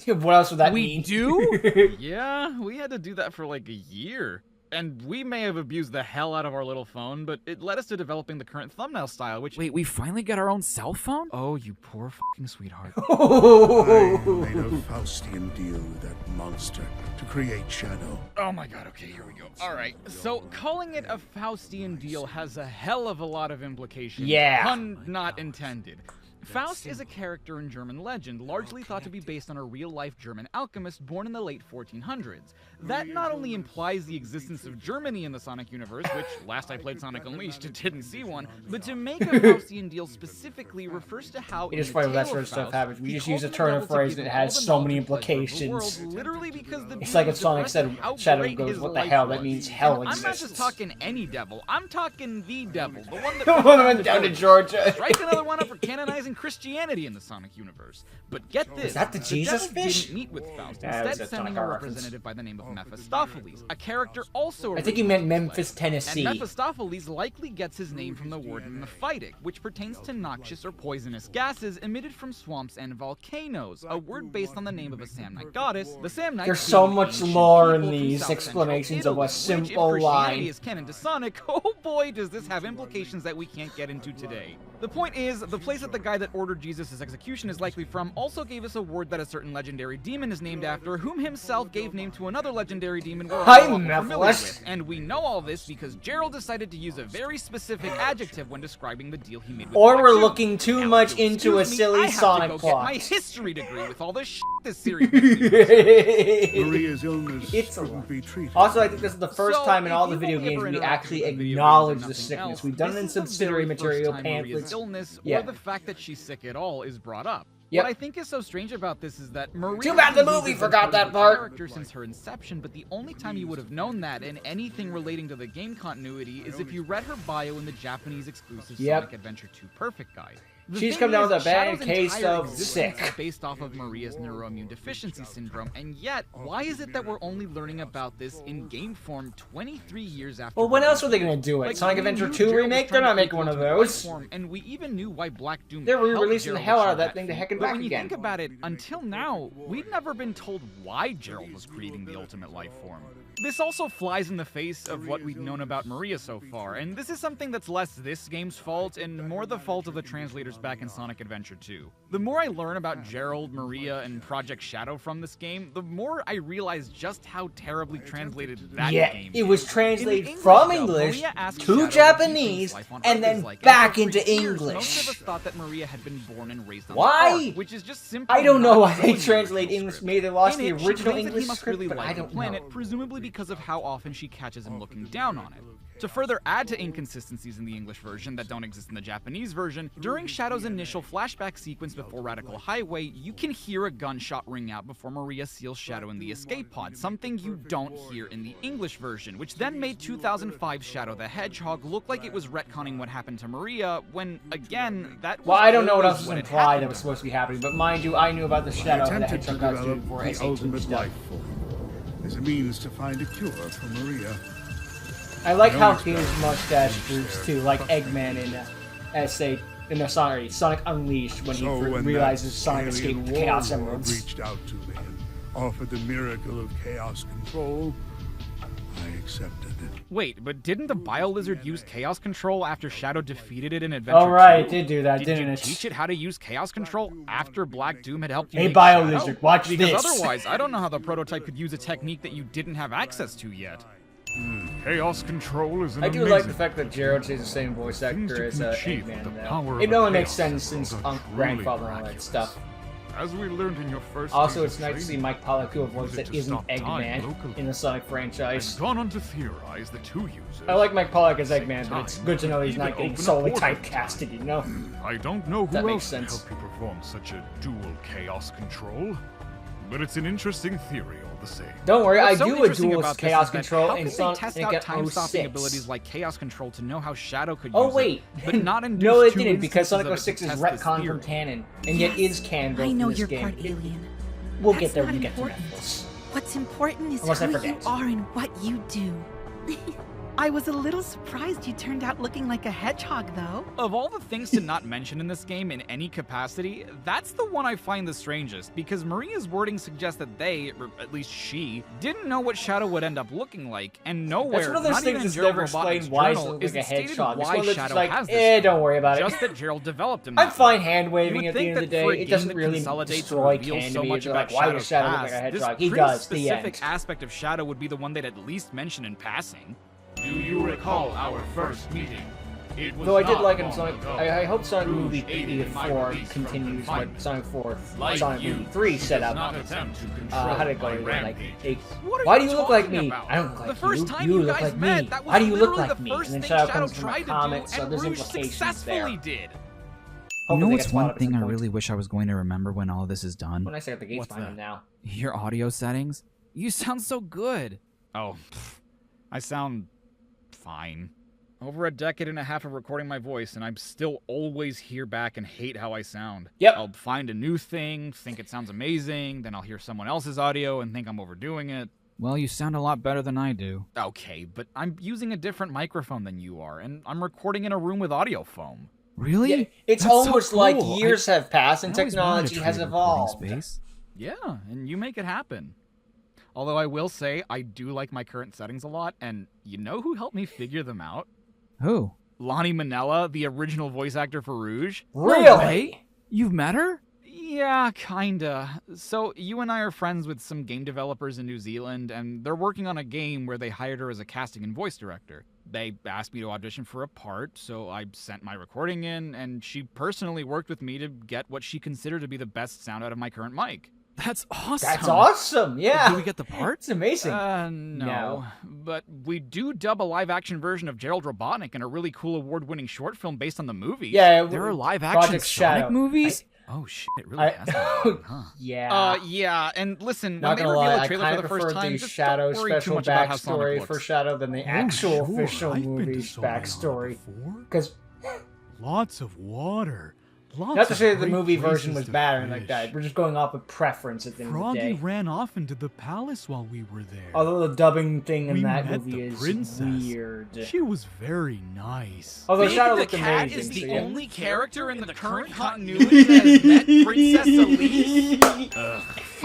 What else would that We mean? do? Yeah, we had to do that for like a year. And we may have abused the hell out of our little phone, but it led us to developing the current thumbnail style, which... Wait, we finally got our own cell phone? Oh, you poor fucking sweetheart. I made a Faustian deal with that monster to create Shadow. Oh my god, okay, here we go. Alright, so calling it a Faustian deal has a hell of a lot of implications. Yeah. Pun not intended. Faust is a character in German legend, largely thought to be based on a real-life German alchemist born in the late 1400s. That not only implies the existence of Germany in the Sonic universe, which, last I played Sonic Unleashed, didn't see one, but to make a Faustian deal specifically refers to how It is funny when that sort of stuff happens. We just use a turn of phrase and it has so many implications. Literally because the It's like if Sonic said Shadow goes, what the hell? That means hell I'm not exists. just talking any devil, I'm talking the devil, the one that The one that went down to Georgia. Strike another one up for canonizing Christianity in the Sonic universe. But get this, Is that the Jesus devil fish? didn't meet with Faust, Yeah, instead that's a sending Sonic a reference. representative by the name of Mephistopheles, a character also I think he meant originally Memphis, Tennessee. And Mephistopheles likely gets his name from the word mephitic, which pertains to noxious or poisonous gases emitted from swamps and volcanoes, a word based on the name of a Samnite goddess. The Samnites There's so being much ancient lore in people from these South explanations Central of a Italy, which, simple if line. Christianity is canon to Sonic, oh boy does this have implications that we can't get into today. The point is, the place that the guy that ordered Jesus' execution is likely from also gave us a word that a certain legendary demon is named after, whom himself gave name to another legendary demon we're all Hi, familiar Mephiles. with. And we know all this because Gerald decided to use a very specific adjective when describing the deal he made with Or Black we're Doom. looking too Now, much if you'll into a excuse me, silly I have Sonic to go plot. Get my history degree with all this shit this series makes me Maria's illness It's a couldn't lot. be treated. Also, I think this is the first So, time in if all the you've video only games ever we interacted actually with video acknowledge games and the nothing sickness. else, We've done it in this is the subsidiary very first material, time Maria's pamphlets. illness Yeah. or the fact that she's sick at all is brought up. Yep. What I think is so strange about this is that Maria Too bad the has movie been forgot that a part. character since her inception, but the only time you would have known that in anything relating to the game continuity is if you read her bio in the Japanese exclusive Yep. Sonic Adventure 2 Perfect Guide. The She's thing come down is, with a bad Shadow's case entire of existence sick. is based off of Maria's neuroimmune deficiency syndrome, and yet, why is it that we're only learning about this in game form 23 years after? Well, when release? else were they gonna do it? Like, Sonic we Adventure knew 2 Gerald was remake? trying They're not to making one of take Ultimate those. Life Form, and we even knew why Black Doom They're helped re-releasing the Gerald hell out of achieve that thing to heck and But back when you again. think about it, until now, we'd never been told why Gerald was creating the Ultimate Life Form. This also flies in the face of what we've known about Maria so far, and this is something that's less this game's fault and more the fault of the translators back in Sonic Adventure 2. The more I learn about Gerald, Maria, and Project Shadow from this game, the more I realize just how terribly translated that Yeah, game it was is. translated In the from dub, English Maria asked to Shadow what he Japanese thinks life on and Earth then is like, back for into 3 years, English. Most of us thought that Maria had been born and raised on Why? Earth, which is just simply I don't know not why they true in the translate original English. script. Maybe they lost In the it, she original claims that English he must script, really but like I the don't planet, know. presumably because of how often she catches him looking down on it. To further add to inconsistencies in the English version that don't exist in the Japanese version, during Shadow's initial flashback sequence before Radical Highway, you can hear a gunshot ring out before Maria seals Shadow in the escape pod, something you don't hear in the English version, which then made 2005 Shadow the Hedgehog look like it was retconning what happened to Maria, when, again, that was Well, I don't know what always else was what had implied happened that to was her. supposed to be happening, but mind you, I knew about the I Shadow and the attempted to Hedgehog costume develop before the SAT ultimate stuff. life form as a means to find a cure for Maria. I like how always his got mustache it. droops too, like Eggman in Sonic Unleashed when he when realizes that Sonic alien escaped the warlord Chaos Emeralds. reached out to me and offered the miracle of chaos control, I accepted it. Wait, but didn't the Bio-Lizard use Chaos Control after Shadow defeated it in Adventure Oh right, 2? it did do that, Did didn't you it? teach it how to use Chaos Control after Black Doom had helped you Hey, make Bio-Lizard, Shadow? watch because this. otherwise, I don't know how the prototype could use a technique that you didn't have access to yet. Chaos control is an I do amazing like the fact that Gerald is the same voice actor Things you as can achieve Eggman. with the though. power It of only a makes chaos sense symbol since are Unc truly Grandfather and all that miraculous. stuff. As we learned in your first Also, days it's of nice to see training, Mike Pollock do a voice use it that to isn't stop time Eggman locally. in the Sonic franchise. I've gone on to theorize the two users. I like Mike Pollock as at the Eggman, same but it's time good to know he's could not getting open a solely portal. typecasted, you know? I don't know who That makes else sense. can help you perform such a dual chaos control, but it's an interesting theory all the same. Don't worry, What's I so do a interesting dual about this chaos is that control how in could they Sonic test out time-stopping 06. abilities like chaos control to know how Shadow could Oh use wait, it, but not induce no, it two didn't because instances Sonic of it to 06 is test this retconned from theory. canon, and yet is canon I in know this you're game. part alien. We'll That's get there not when we get to important. Memphis. What's important is Unless I who you forget. are and what you do. I was a little surprised you turned out looking like a hedgehog, though. Of all the things to not mention in this game in any capacity, that's the one I find the strangest, because Maria's wording suggests that they, or at least she, didn't know what Shadow would end up looking like, and nowhere, That's one of those not things even in that's Gerald never Robotnik's explained why he journal, looks is like a it stated hedgehog. It's why one of those Shadow like, has this don't worry about it. just that Gerald developed him I'm that fine way. hand You waving would at the think end of the that day. for a It game doesn't that really consolidates and destroy reveals canon so to me. much It's about like, why does Shadow's Shadow look like a past, hedgehog? this He pretty does. The specific end. aspect of Shadow would be the one they'd at least mention in passing. Do you recall our first meeting? It was Though I did not like in long Sonic, ago. I hope Sonic Rouge Movie aided in my 4 release from continues what confinement. Sonic 4, Like Sonic you, Movie 3 he set does up. not attempt to control How did it go? my Like, rampage. why do you look like talking me? about? I don't look The like first you. time You you look guys like met, me. that was Why do you look literally like the me? first And then thing Shadow Shadow comes from tried a to do, comic, so and there's Rouge implications successfully there. did. You know Hopefully what's that's one brought up at thing some I point. really wish I was going to remember when all of this is done? When I say the gates What's behind that? him now. Your audio settings? You sound so good. Oh, I sound fine. Over a decade and a half of recording my voice, and I'm still always hear back and hate how I sound. Yep. I'll find a new thing, think it sounds amazing, then I'll hear someone else's audio and think I'm overdoing it. Well, you sound a lot better than I do. Okay, but I'm using a different microphone than you are, and I'm recording in a room with audio foam. Really? Yeah, it's That's so almost like cool. years have passed and I always wanted technology a has tree recording evolved. space. Yeah, and you make it happen. Although I will say, I do like my current settings a lot, and you know who helped me figure them out? Who? Lonnie Manella, the original voice actor for Rouge. Really? You've met her? Yeah, kinda. So, you and I are friends with some game developers in New Zealand, and they're working on a game where they hired her as a casting and voice director. They asked me to audition for a part, so I sent my recording in, and she personally worked with me to get what she considered to be the best sound out of my current mic. That's awesome. That's awesome, yeah. Did we get the part? It's amazing. No. But we do dub a live-action version of Gerald Robotnik in a really cool award-winning short film based on the movie. Yeah, There are live-action Project Sonic Shadow. movies? Oh, shit, it really has that one, huh? Yeah. Yeah, and listen, Not when they gonna reveal lie, a I trailer kind for of the first prefer time, the just Shadow don't worry too special much about how Sonic backstory looks. for Shadow than the actual sure, official I've been to movie's Soul Island backstory. before. Because Lots of water. Lots not to of say that the great movie version places was to bad or anything like fish. that. We're just going off of preference at the end of the Froggy day. ran off into the palace while we were there. Although the dubbing thing in We that met movie the is princess. weird. She was very nice. Although Maybe Shadow the looked cat amazing. is the so yeah. only character in the current continuity that has met Princess Elise.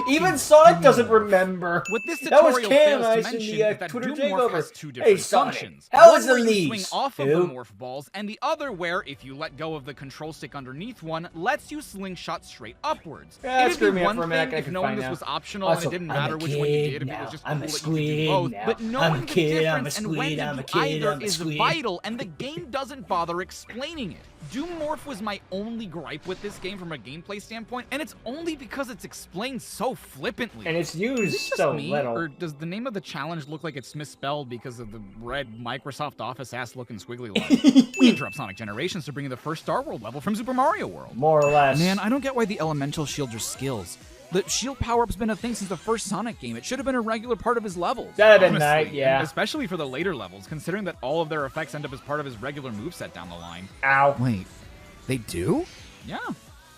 Even Sonic doesn't remember. What this That was tutorial fails to canonized in mention the is that Twitter Doom Morph takeover. has two Hey, different Sonic, functions. how One is where you Elise? swing off of the Who? morph balls, and the other where, if you let go of the control stick underneath one, lets you slingshot straight upwards. Yeah, It'd screw be me up one for a minute, thing I if can knowing find this now. was optional Also, and it didn't I'm a matter which one you kid did, if it now. was just I'm cool a that you could do squid both. now. But I'm knowing a the kid, I'm a difference and when squid, to I'm a do kid, either I'm a is squid. vital, and the game doesn't bother explaining it. Doom Morph was my only gripe with this game from a gameplay standpoint, and it's only because it's explained so flippantly. And it's used Is it just so me, little. or does the name of the challenge look like it's misspelled because of the red Microsoft Office ass-looking squiggly line? We interrupt Sonic Generations to bring you the first Star World level from Super Mario World. More or less. Man, I don't get why the elemental shields are skills. The shield power-up's been a thing since the first Sonic game. It should have been a regular part of his levels. That'd have been Honestly, nice, yeah. and especially for the later levels, considering that all of their effects end up as part of his regular moveset down the line. Ow. Wait, they do? Yeah.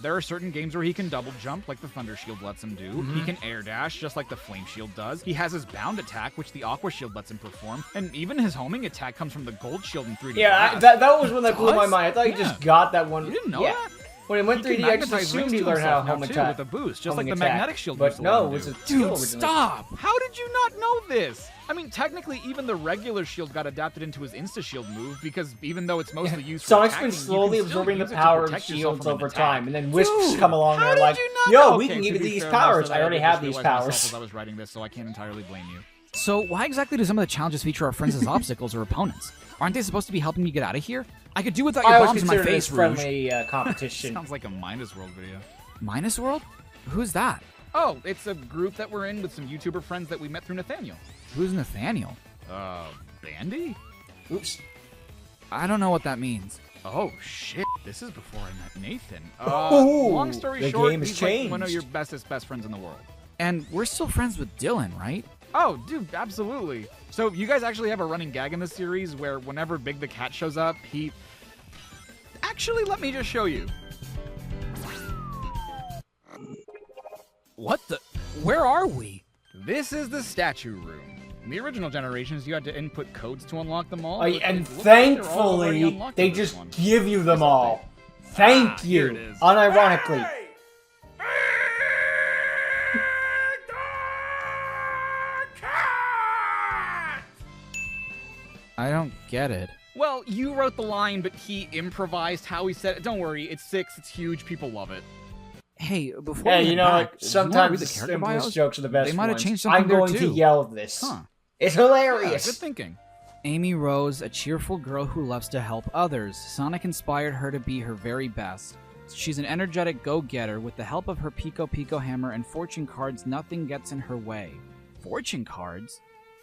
There are certain games where he can double jump, like the Thunder Shield lets him do. He can air dash, just like the Flame Shield does. He has his bound attack, which the Aqua Shield lets him perform. And even his homing attack comes from the Gold Shield in 3D. Yeah, Blast. that was one that blew my Does? mind. I thought he Yeah. just got that one. You didn't know yeah. that? When it went He 3D, can I just magnetize assumed rings he to learned how himself to now, home too, attack. with a boost, just homing like the attack. Magnetic Shield But used to no, let it him was do. a skill Dude, originally. stop! How did you not know this? I mean, technically, even the regular shield got adapted into his Insta-Shield move, because even though it's mostly used for Sonic's attacking, been you slowly can still absorbing the use it to power of protect yourself shields from an over attack. time, and then Wisps Dude, come along and how are did like, you not yo, know? we Okay, can to give you be these fair, most powers. of I that already did have just these realize myself powers. as I was writing this, so I can't entirely blame you. So why exactly do some of the challenges feature our friends as obstacles or opponents? Aren't they supposed to be helping me get out of here? I could do without your I always bombs in my consider it face, as Rouge. friendly competition. Sounds like a Minus World video. Minus World? Who's that? Oh, it's a group that we're in with some YouTuber friends that we met through Nathaniel. Who's Nathaniel? Bandy? Oops. I don't know what that means. Oh, shit. This is before I met Nathan. Oh, long story the short, game has he's like changed. one of your best friends in the world. And we're still friends with Dylan, right? Oh, dude, absolutely. So you guys actually have a running gag in this series where whenever Big the Cat shows up, he... Actually, let me just show you. What the? Where are we? This is the statue room. In the original generations, you had to input codes to unlock them all. And thankfully, they just give you them all. Thank you. Here it is. Unironically. I don't get it. Well, you wrote the line, but he improvised how he said it. Don't worry, it's 6, it's huge, people love it. Hey, before Yeah, we you head know, back, like, do you wanna read sometimes the the character simplest bios? jokes are the best They might have ones. changed something I'm there, going to too. yell this. Huh. It's Yeah, hilarious. good thinking. Amy Rose, a cheerful girl who loves to help others. Sonic inspired her to be her very best. She's an energetic go-getter. With the help of her Pico Pico hammer and fortune cards, nothing gets in her way. Fortune cards?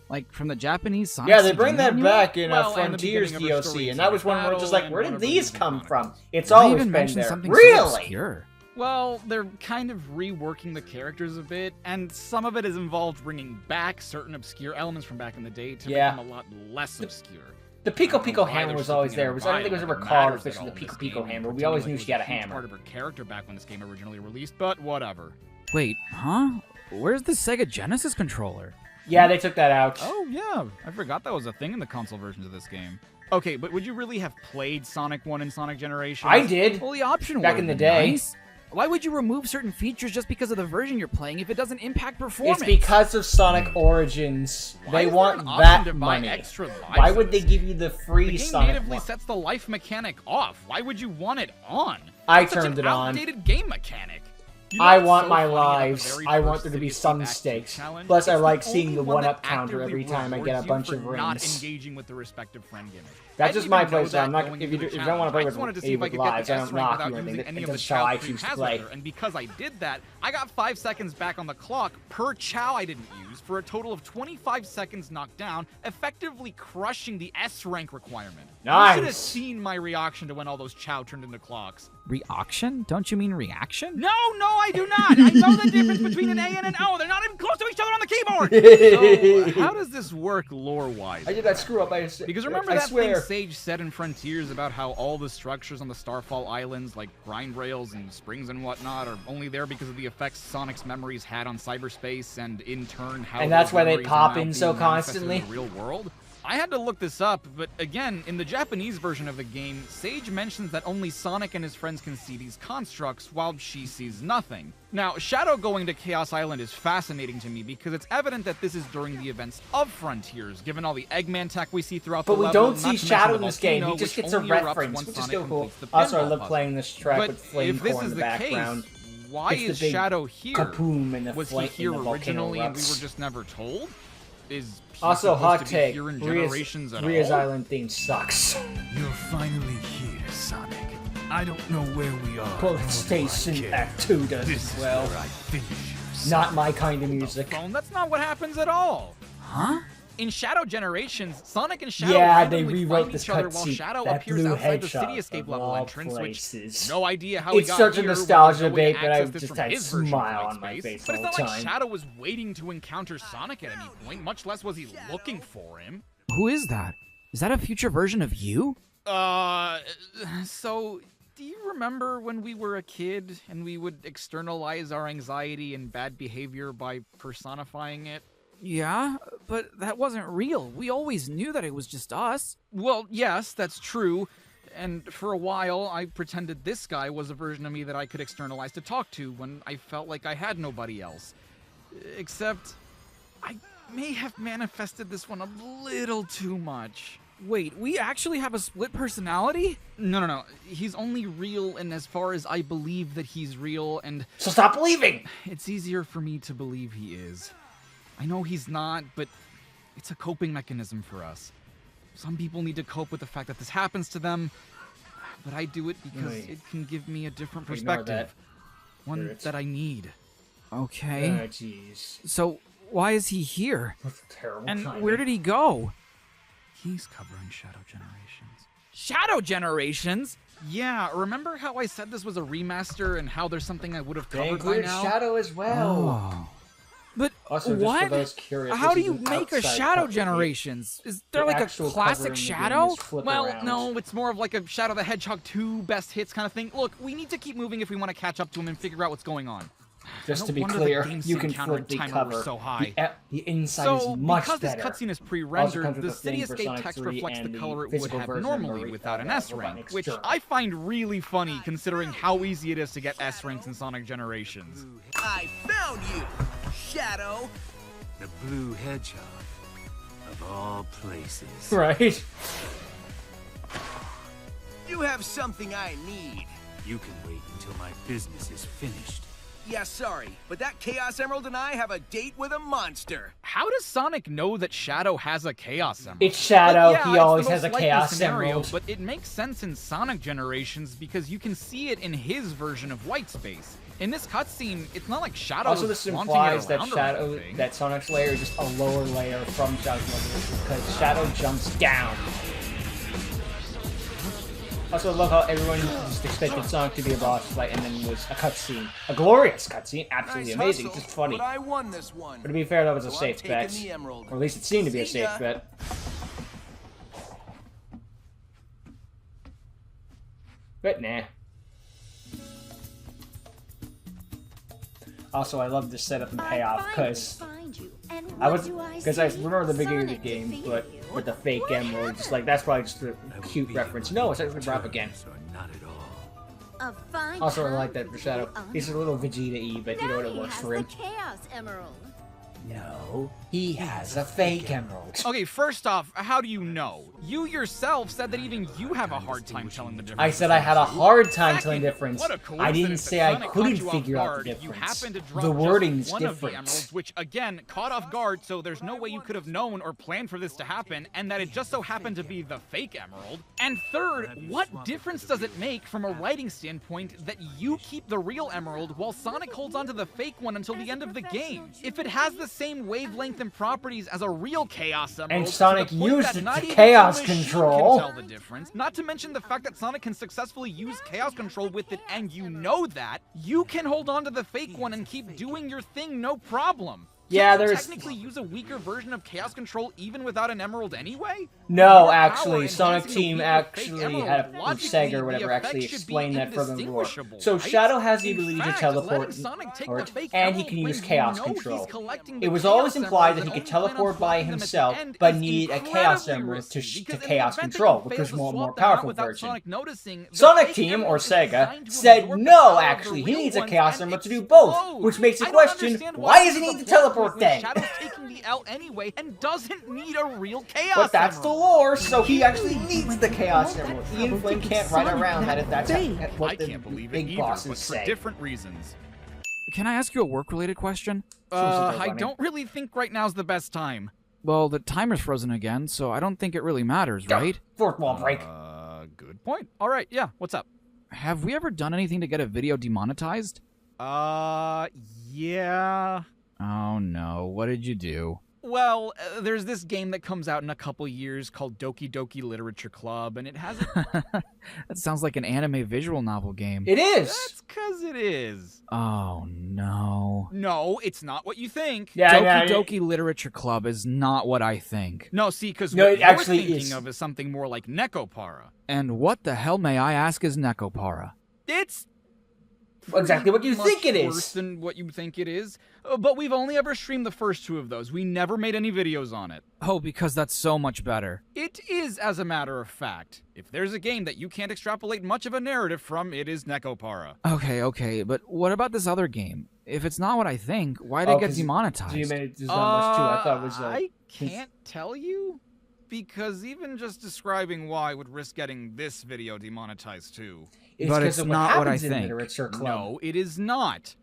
Like from the Japanese Sonic Yeah, they CD bring that manual? back in Well, and the Frontiers beginning of her DLC, story and that was one where battle it's just like, and where one did of her these losing come comics. from? It's Why always even been mention there. something so Really? obscure? Well, they're kind of reworking the characters a bit, and some of it is involved bringing back certain obscure elements from back in the day to make them a lot less obscure. The Pico I don't Pico know why hammer they're was always sticking there. in I her don't think it was bio ever like called matters at officially all the in Pico this Pico game, hammer. We pretending always like knew it she had a was huge hammer. part of her character back when this game originally released, but whatever. Wait, huh? Where's the Sega Genesis controller? Yeah, they took that out. Oh, yeah. I forgot that was a thing in the console versions of this game. Okay, but would you really have played Sonic 1 and Sonic Generations? I did. Well, the option Back would've in the been day. nice. Why would you remove certain features just because of the version you're playing if it doesn't impact performance? It's because of Sonic Origins. Why They is there want an option that to buy money. extra lives Why in would they this give you the free The game Sonic natively one? sets the life mechanic off. Why would you want it on? I That's such turned an it on. outdated game mechanic. You know I what's want so my funny about the lives. very I want first there to be City some Escape Act stakes. challenge? Plus, I It's like the seeing only the one that one-up counter actively every time I get a rewards bunch you of for not rings. engaging with the respective friend gimmick. That's I just didn't my even know play style. that I'm not. going If into you the don't want to challenge. play I with just wanted to see me if I with could get lives, the I S don't rank knock you without or using anything. any of the That's how Chow I cream choose to has play. with her. And because I did that, I got 5 seconds back on the clock per Chow I didn't use for a total of 25 seconds knocked down, effectively crushing the S rank requirement. You should have Nice. seen my reaction to when all those Chow turned into clocks. Reaction? Don't you mean reaction? No, I do not. I know the difference between an A and an O. They're not even close to each other on the keyboard. So, how does this work lore-wise? I did that screw up. Because remember I that swear. thing Sage said in Frontiers about how all the structures on the Starfall Islands, like grind rails and springs and whatnot, are only there because of the effects Sonic's memories had on cyberspace, and in turn how And that's those why they memories pop are now in so being manifested constantly? in the real world? I had to look this up, but again, in the Japanese version of the game, Sage mentions that only Sonic and his friends can see these constructs, while she sees nothing. Now, Shadow going to Chaos Island is fascinating to me because it's evident that this is during the events of Frontiers, given all the Eggman tech we see throughout But the we level, don't not see to mention Shadow the in this game. He volcano, just which gets a only erupts reference, once which is Sonic still cool. completes the Also, I pinball love puzzle. playing this track But with Flame if this Core in is the the background. case, why It's the is big Shadow here? kaboom and the Was he flame here and the volcano originally and we were erupts. just never told? Is he Also, supposed hot to be take. here in Generations at Ria's all? Island theme sucks. You're finally here, Sonic. I don't know where we are. Bullet Station Act 2 does This as is well. where I finish you, Sonic. Not my kind of music. Phone, that's not what happens at all. Huh? In Shadow Generations, Sonic and Shadow Yeah, they randomly rewrote find this each other while cutscene. Shadow That appears blue outside the headshot City Escape of level all entrance, places. which no idea how It's he got such a here, nostalgia whether there's bait, no way but to I access this just from had his version of smile White on my Space. face But the it's not whole like time. Shadow was waiting to encounter Sonic at any point, much less was he looking for him. Who is that? Is that a future version of you? So, do you remember when we were a kid and we would externalize our anxiety and bad behavior by personifying it? Yeah, but that wasn't real. We always knew that it was just us. Well, yes, that's true. And for a while, I pretended this guy was a version of me that I could externalize to talk to when I felt like I had nobody else. Except, I may have manifested this one a little too much. Wait, we actually have a split personality? No. He's only real in as far as I believe that he's real, and... So stop believing! It's easier for me to believe he is. I know he's not, but it's a coping mechanism for us. Some people need to cope with the fact that this happens to them, but I do it because it can give me a different Ignore perspective. that. One that I need. Okay. Jeez. So, why is he here? That's terrible. And timing. where did he go? He's covering Shadow Generations. Shadow Generations? Yeah, remember how I said this was a remaster and how there's something I would have They covered by included now? Shadow as well. Oh. But Also, just what? for those curious, How do this you is an make a outside Shadow cover. Generations? Is there The like a actual cover classic in the game Shadow? is flip Well, around. no, it's more of like a Shadow the Hedgehog 2 best hits kind of thing. Look, we need to keep moving if we want to catch up to him and figure out what's going on. Just No to be wonder the clear, game you sync can counter flip and the timer cover. were so high. The inside So, is much because better. this cutscene is Also pre-rendered, comes the with a City thing for Escape Sonic text 3 reflects the and color it would physical have version normally of without an Robotnik's S rank, which journal. I find really funny considering how easy it is to get S ranks in Sonic Generations. I found you, Shadow. The blue hedgehog. Of all places. Right? You have something I need. You can wait until my business is finished. Yeah, sorry, but that Chaos Emerald and I have a date with a monster. How does Sonic know that Shadow has a Chaos Emerald? It's Shadow, Like, yeah, he it's always the has a most likely Chaos scenario, Emerald. But it makes sense in Sonic Generations because you can see it in his version of White Space. In this cutscene, it's not like Shadow Also, is this flaunting implies it that around or Shadow, anything. that Sonic's layer is just a lower layer from Shadow's layer because Shadow jumps down. Also, I love how everyone just expected Sonic to be a boss fight, and then was a cutscene, a glorious cutscene, absolutely Nice amazing, hustle, just funny. But I won this one. But to be fair, that was a So I'm safe taking bet, the emerald. or at least it seemed to be a See safe ya. bet. But nah. Also, I love the setup and payoff because I remember the beginning of the game, but with the fake emerald, just like that's probably just a cute reference. No, it's actually Rob again. Not at all. Also, I like that for Shadow. He's a little Vegeta-y, but you know what? It works for him. Chaos Emerald. No, he has a fake emerald. Okay, first off, how do you know? You yourself said that even you have a hard time telling the difference. I said I had a hard time telling the Second, difference. what a I didn't coincidence say that I Sonic couldn't caught you off figure out guard. the You difference. happened to drop The just wording's one of the different. emeralds, which again caught off guard, so there's no way you could have known or planned for this to happen, and that it just so happened to be the fake emerald. And third, what difference does it make from a writing standpoint that you keep the real emerald while Sonic holds onto the fake one until the end of the game? If it has the same wavelength and properties as a real Chaos Emerald, And to Sonic the point used that it not to even Chaos a machine Control. can tell the difference. Not to mention the fact that Sonic can successfully use Chaos Control with it, and you know that, you can hold on to the fake one and keep doing your thing no problem. Yeah, Can't you there's- technically use a weaker version of Chaos Control even without an emerald anyway? No, Your power actually, Sonic enhancing a Team weaker actually fake emerald, had logically, Sega or the whatever effect actually should be explained that further in the lore. indistinguishable, So right? Shadow has the In ability fact, to teleport, letting Sonic take the fake and he emerald can use when Chaos you know he's Control. collecting the It was Chaos always implied emeralds that he and could only plan on teleport by swapping them at the himself, end but is needed a Chaos incredibly Emerald risky, to because in the Chaos event that you Control, fail because to more swap them out powerful without version. Sonic noticing, the Sonic fake Team, or emerald is Sega, designed to said absorb the no, power of the actually, he real needs a ones Chaos and Emerald to do both, explode. which makes you I don't question, understand why this does he is need a to plot teleport point when then? Shadow's taking the L anyway and doesn't need a real Chaos But that's the Emerald. lore, so he actually needs the Chaos Emerald. Ian Flynn can't write around that if that's I what the can't believe it big either, bosses but for say. different reasons. Can I ask you a work-related question? I don't really think right now's the best time. Well, the timer's frozen again, so I don't think it really matters, right? Fourth wall break. Good point. All right, yeah, what's up? Have we ever done anything to get a video demonetized? Yeah. Oh no, what did you do? Well, there's this game that comes out in a couple years called Doki Doki Literature Club, and it has That sounds like an anime visual novel game. It is! That's 'cause it is. Oh no. No, it's not what you think. Doki Doki Literature Club is not what I think. No, see, because No, what it you're actually thinking is. of is something more like Nekopara. And what the hell, may I ask, is Nekopara? It's Exactly what you much think it worse is. than what you think it is. But we've only ever streamed the first two of those. We never made any videos on it. Oh, because that's so much better. It is, as a matter of fact. If there's a game that you can't extrapolate much of a narrative from, it is Nekopara. Okay, but what about this other game? If it's not what I think, why did it get demonetized? There's not much to it. I thought it was I can't tell you, because even just describing why would risk getting this video demonetized too. But it's not what I think. No, it is not.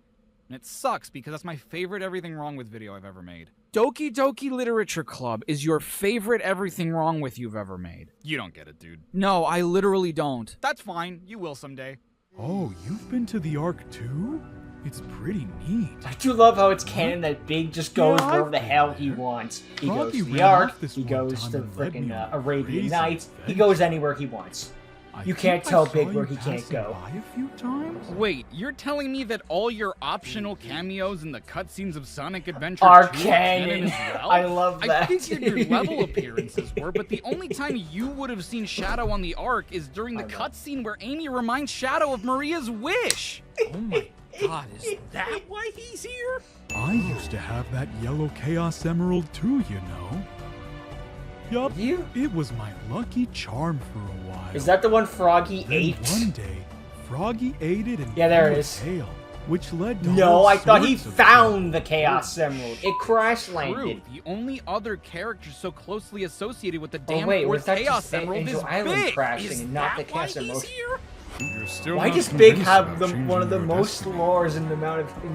And it sucks because that's my favorite Everything Wrong With video I've ever made. Doki Doki Literature Club is your favorite Everything Wrong With you've ever made. You don't get it, dude. No, I literally don't. That's fine. You will someday. Oh, you've been to the Ark too? It's pretty neat. I do love how it's canon that Big just goes Yeah, wherever the I've hell been he there. wants. He Froggy goes to the ran Ark, off this he one goes time to and led me frickin' on a Arabian crazy Nights, he adventure. goes anywhere he wants. I You think can't I tell saw Big you where he can't passing go. by a few times. Wait, you're telling me that all your optional cameos in the cutscenes of Sonic Adventure Are 2 canon. as well? I love that. I figured your level appearances were, but the only time you would have seen Shadow on the Ark is during the cutscene where Amy reminds Shadow of Maria's wish. Oh my god, is that why he's here? I used to have that yellow Chaos Emerald too, you know. Yup, it was my lucky charm for a while. Is that the one Froggy Then ate? one day, Froggy ate it and Yeah, there grew it a is. tail, which led to No, all I thought he sorts of found the bad Chaos things. Emerald. It crash True, landed. the only other character so closely associated with the Oh damn wait, was fourth that Chaos just Emerald Angel is Island Big. crashing Is and not the that why Chaos he's Emerald? here? You're still Why not does Big convinced have about the changing one of the your most destiny. lores in the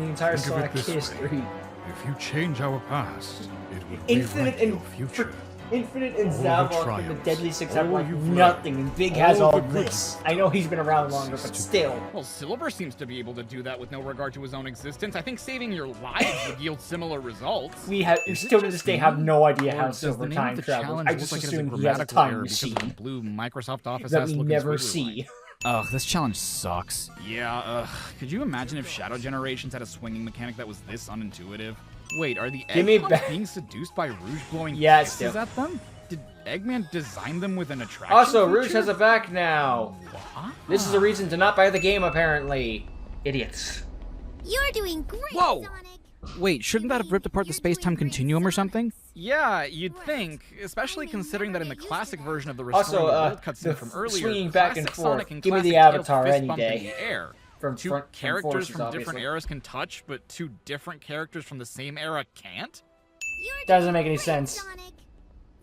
entire Think of Sonic it this way. history? If you change our past, it would Infinite rewrite your and future. Infinite and All the Zavok and the triumphs, Deadly Six have all like you've learned, nothing, and Big all has all the good this. I know he's been around longer, but still. Well, Silver seems to be able to do that with no regard to his own existence. I think saving your lives would yield similar results. We Is it still to just this day me? have no idea Or how does Silver the name time of the travels. challenge I look just like it has assume a he has a grammatical time error because machine of the blue Microsoft Office that S we looking never squiggly see. line. Ugh, this challenge sucks. Yeah, could you imagine if Shadow Generations had a swinging mechanic that was this unintuitive? Wait, are the Give me Eggmans back- being seduced by Rouge blowing Yes, kisses Dip. at them? Did Eggman design them with an attraction Also, Rouge feature? has a back now. What? This is a reason to not buy the game, apparently. Idiots. You're doing great, Whoa! Sonic. Wait, shouldn't that have ripped apart the space-time continuum or something? Yeah, you'd think, especially considering that in the classic version of the Also, Restoring the World the cutscene from earlier, swinging back and classic forth. Sonic and Give me the classic Tails Avatar fist any bump in day. the air. From Two front- from characters Forces, from different obviously. eras can touch, but two different characters from the same era can't? Doesn't make any sense. Sonic.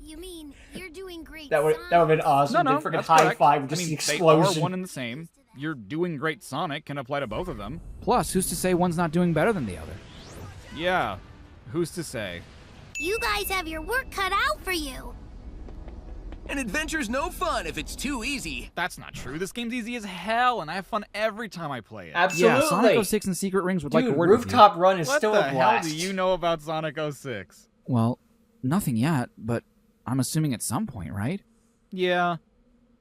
You mean you're doing great, That would have been awesome. No, They freaking that's high correct. five I just mean, the they are explosion. one and the same. You're doing great Sonic can apply to both of them. Plus, who's to say one's not doing better than the other? Yeah, who's to say? You guys have your work cut out for you. An adventure's no fun if it's too easy. That's not true. This game's easy as hell, and I have fun every time I play it. Absolutely. Yeah, Sonic 06 and Secret Rings would like Dude, a word with you. Rooftop Run is What still the a hell blast. do you know about Sonic 06? Well, nothing yet, but I'm assuming at some point, right? Yeah.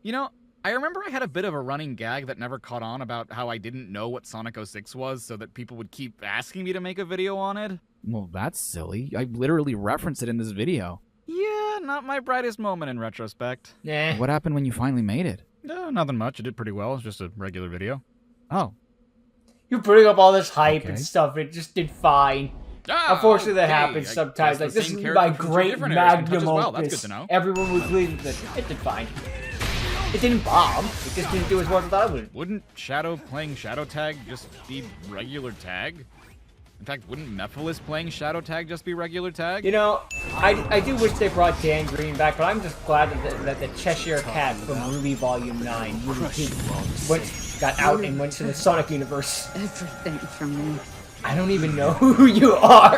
You know, I remember I had a bit of a running gag that never caught on about how I didn't know what Sonic 06 was, so that people would keep asking me to make a video on it. Well, that's silly. I literally referenced it in this video. Yeah, not my brightest moment in retrospect. Nah. What happened when you finally made it? No, nothing much. It did pretty well. It's just a regular video. Oh, You're putting up all this hype Okay. and stuff. It just did fine. Ah, Unfortunately, that okay. happens I sometimes. guess Like, the this same is character my from two great different eras can touch magnum as well. That's opus. good to know. Everyone would believe that it did fine. It didn't bomb. It just didn't do as well as I thought it would. Wouldn't Shadow playing Shadow Tag just be regular tag? In fact, wouldn't Mephiles playing Shadow Tag just be regular tag? You know, I do wish they brought Dan Green back, but I'm just glad that the Cheshire Cat from Ruby Volume 9 got out and went to the Sonic universe. Everything from me. I don't even know who you are.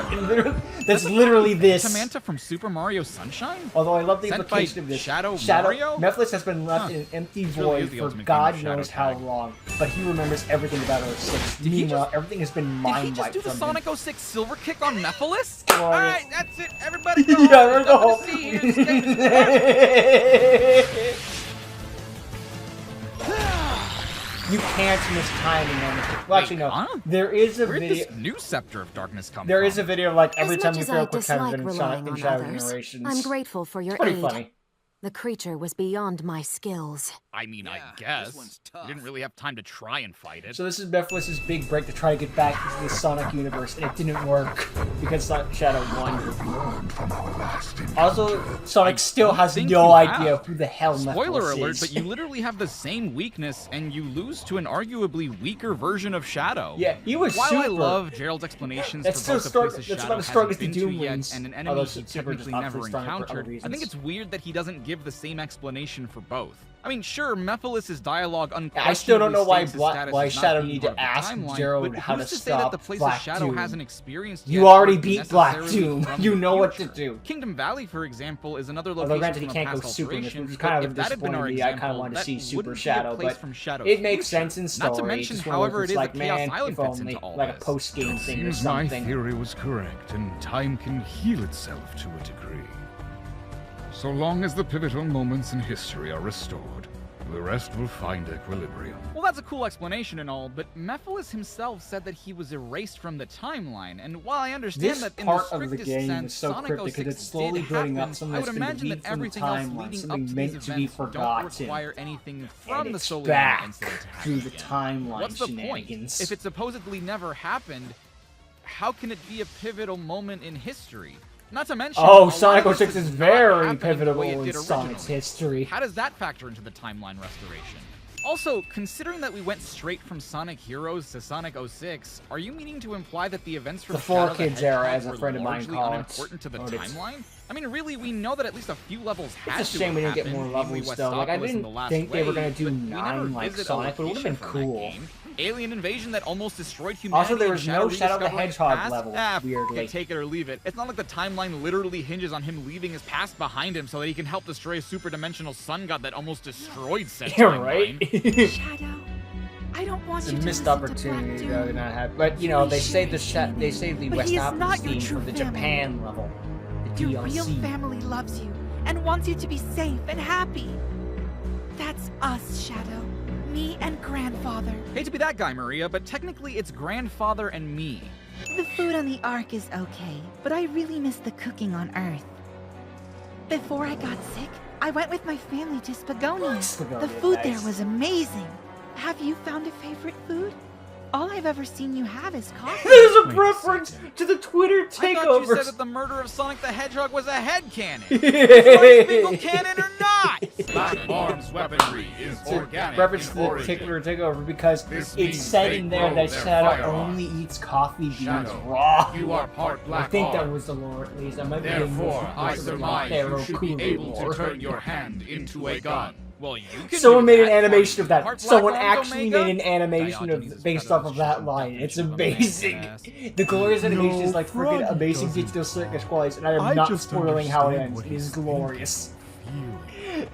That's literally this. Samantha from Super Mario Sunshine? Although I love the Sent implication by of this. Shadow Mario? Mephiles has been left in an empty This really void is the for ultimate game God of Shadow knows how Tag. long, but he remembers everything about 06. Meanwhile, everything has been Did he mind just wiped do the from Sonic 06 silver kick on Mephiles? Glorious. Alright, that's it. Everybody go Yeah, home. we're go home. You can't miss timing on this. Well, actually, no. huh? There is a Where'd video. this new Scepter of Darkness come There from? is a video of, like every As time much you as fail I quick time dislike in relying Sonic on and Shadow others, Generations. I'm grateful for your It's pretty aid. funny. The creature was beyond my skills. I mean, I Yeah, guess. this one's tough. You didn't really have time to try and fight it. So this is Mephiles' big break to try to get back into the Sonic universe, and it didn't work because Sonic Shadow won. Also, Sonic still has think no you idea have. who the hell Spoiler Mephiles alert, is. but you literally have the same weakness, and you lose to an arguably weaker version of Shadow. Yeah, he was While super. I love Gerald's explanations That's for still both the strong- places that's Shadow about as strong as hasn't the been to Doom yet, wings, and an although enemy he Super just technically never obviously stronger for other encountered, I think reasons. it's weird that he doesn't give the same explanation for both. I mean, sure, Mephiles' dialogue unquestionably I still don't know why states his status why as not Shadow being need part to of the ask timeline, Gerald but how to who's to say that stop the places Black Shadow Doom. hasn't experienced You yet already aren't beat Black necessarily Doom. from You the know what to future. do. Kingdom Valley, for example, is another Although location granted, from he a can't go past super in this alteration, movie. It's but kind if of that had been our disappointing me. I kind of example, wanted to that see Super wouldn't be a Shadow, place but from Shadow's it makes future. sense in story. Not to mention, Just however, it it's is like, that Chaos man, Island if fits only into all like a this. post-game thing or Seems my something. theory was correct, and time can heal itself to a degree. So long as the pivotal moments in history are restored, the rest will find equilibrium. Well, that's a cool explanation and all, but Mephiles himself said that he was erased from the timeline, and while I understand This that in part the of the strictest game sense, is so Sonic cryptic 06 because it's slowly did building up happen, something I that's would been imagine that deleted from the everything else timeline, leading up something to meant these to be events don't forgotten. require anything from And the it's Soliana back incident to happen through the again. timeline What's the point? shenanigans. If it supposedly never happened, how can it be a pivotal moment in history? Not to mention, Oh, a Sonic lot of 06 this is not very happening the pivotal way it in did Sonic's originally. history. How does that factor into the timeline restoration? Also, considering that we went straight from Sonic Heroes to Sonic 06, are you meaning to imply that the events from The Four Shadow the Kids era, Hedgehog as a were friend of mine largely calls it. unimportant to the Oh, it's- timeline? I mean, really, we know that at least a few levels had It's a to shame we have didn't get happened, more namely levels though. Like I Westopolis and didn't the Last think they were gonna Wave, do but we never 9 like visit a Sonic, but it would have been location from that cool. game. Alien invasion that almost destroyed humanity. Also, there and was no Shadow the rediscovering Hedgehog past? level, Weirdly. weirdly. Take it or leave it. It's not like the timeline literally hinges on him leaving his past behind him so that he can help destroy a super-dimensional sun god that almost destroyed said You're timeline. right. Shadow, I don't want It's you a to missed listen to opportunity Black though to Doom. not have. But you know, they Please saved the share it, they saved the but he is Westopolis not your theme true from the family. Japan level, the Your real DLC. family loves you and wants you to be safe and happy. That's us, Shadow. Me and Grandfather. Hate to be that guy, Maria, but technically it's grandfather and me. The food on the Ark is okay, but I really miss the cooking on Earth. Before I got sick, I went with my family to Spagonia. Spagonia, The food there nice. was amazing. Have you found a favorite food? All I've ever seen you have is coffee. There's a reference to the Twitter I thought you takeovers. said that the murder of Sonic the Hedgehog was a headcanon. Is Fingal canon or not? Black Arm's weaponry is It's a organic reference in to the origin. Twitter takeover because This it's means said they in there grow that their Shadow firearms. only eats coffee beans Shadow, raw. you are part I Black think that Arm. was the lore at least. I might be Therefore, I getting surmise you should be Kulu able to lore. turn your hand into a gun. Well, you can Someone do made an that. animation of that. Part Someone Black Armed actually Omega? made an animation Diogenes of is based better off than of that Shadow line. It's definition of a amazing. badass. The glorious animation is like Froggy freaking amazing doesn't. digital circus qualities, and I am I not just spoiling how it understand ends. what It is he's glorious. feeling.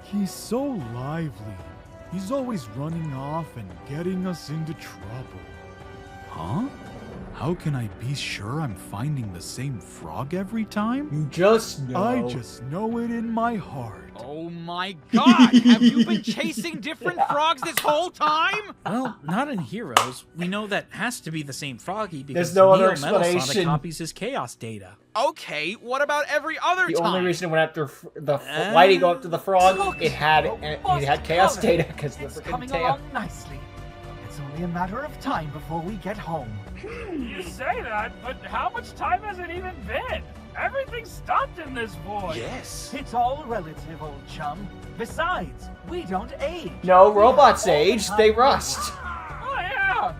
He's so lively. He's always running off and getting us into trouble. Huh? How can I be sure I'm finding the same frog every time? You just know. I just know it in my heart. Oh my god! Have you been chasing different frogs this whole time? Well, not in Heroes. We know that has to be the same Froggy because There's no other Neo Metal Sonic explanation. copies his Chaos data. Okay, what about every other The time? only reason it went after why did he go after the frog? It had chaos data because of the freaking Coming tail. along nicely. It's only a matter of time before we get home. You say that, but how much time has it even been? Everything stopped in this void. Yes. It's all relative, old chum. Besides, we don't age. No, robots age, they rust. Oh yeah.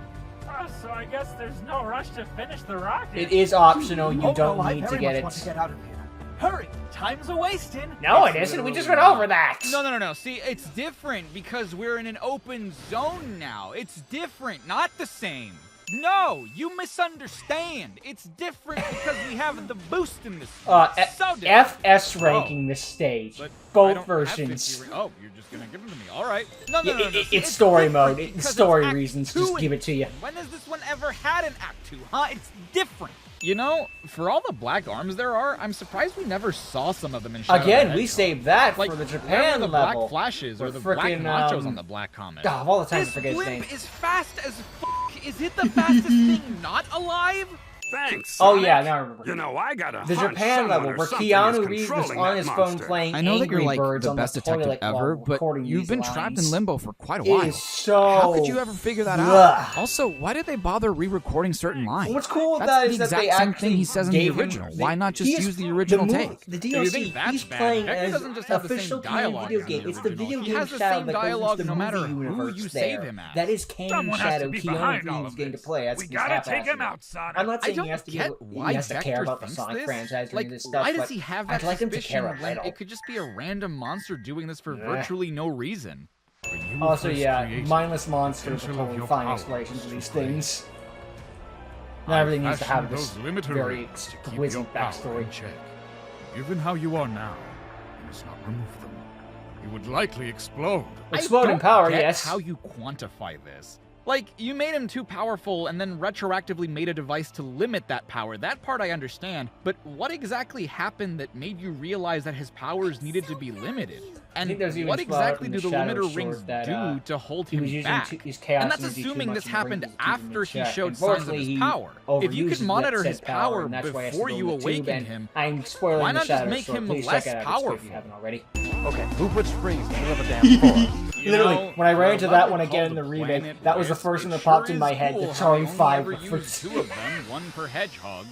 So I guess there's no rush to finish the rocket. It is optional. You Oh, don't no, I need to very get much it. want to get out of here. Hurry! Time's a wasting. No, it isn't. We just went over that. No. See, it's different because we're in an open zone now. It's different, not the same. No, you misunderstand. It's different because we have the boost in this. So different. FS ranking this stage. But I Both don't have versions. 50 Oh, you're just gonna give them to me. All right. No. It's story mode. different It's because story Act reasons. 2 Just give in it to you. When has this one ever had an Act 2, huh? It's different. You know, for all the black arms there are, I'm surprised we never saw some of them in Shadow Again, the we Hedgehog. saved that Like, for the where are Japan the level. black flashes or Or the black frickin', nachos on the black comet. God, of all the times I This forget his blimp name. is fast as fuck. Is it the fastest thing not alive? Thanks. Oh Sonic. yeah, now I remember. You know, I got a The hunch Japan someone level or where something Keanu is Reeves was controlling on that his phone monster. playing I know that you're Angry like Birds the on best the detective toilet ever, while but recording you've these been trapped in lines. limbo for quite a It while. is so. How could you ever figure that Ugh. out? Also, why did they bother re-recording certain lines? What's cool That's about the it is that exact they same actually thing he says in the gave him- original. Why not just he is- use the original take? The If you DLC, think that's he's bad, playing Vector as doesn't just have the same official canon dialogue video as in game. the It's the original. video He game has the Shadow same that goes dialogue into the no matter movie who universe you there. save him as. That is canon Someone has Shadow to be Keanu behind all Reeves of getting to this. play. That's We just gotta take half-assed. him out, Sonic. I'm not saying he has to get why he has to Vector care about the thinks Sonic this. franchise Like, doing this stuff. why does but he have that I'd like him to suspicion care a when little. it could just be a random monster doing this for virtually no reason? Also, yeah, mindless monsters are totally fine explanations of these things. Not everything needs to have this very exquisite backstory. Given how you are now, you must not remove them. You would likely explode. Exploding power, get yes. How you quantify this? Like, you made him too powerful and then retroactively made a device to limit that power. That part I understand. But what exactly happened that made you realize that his powers needed to be limited? And what exactly do the limiter rings do to hold him back? And that's assuming this happened after he showed signs of his power. If you could monitor his power before you awakened him, why not just make him less powerful? Okay, who put springs in the middle of a damn floor? Literally, when I ran into that one again in the remake, that was the first one that popped in my head. The Charlie 5 reference. Two of them, one per hedgehog.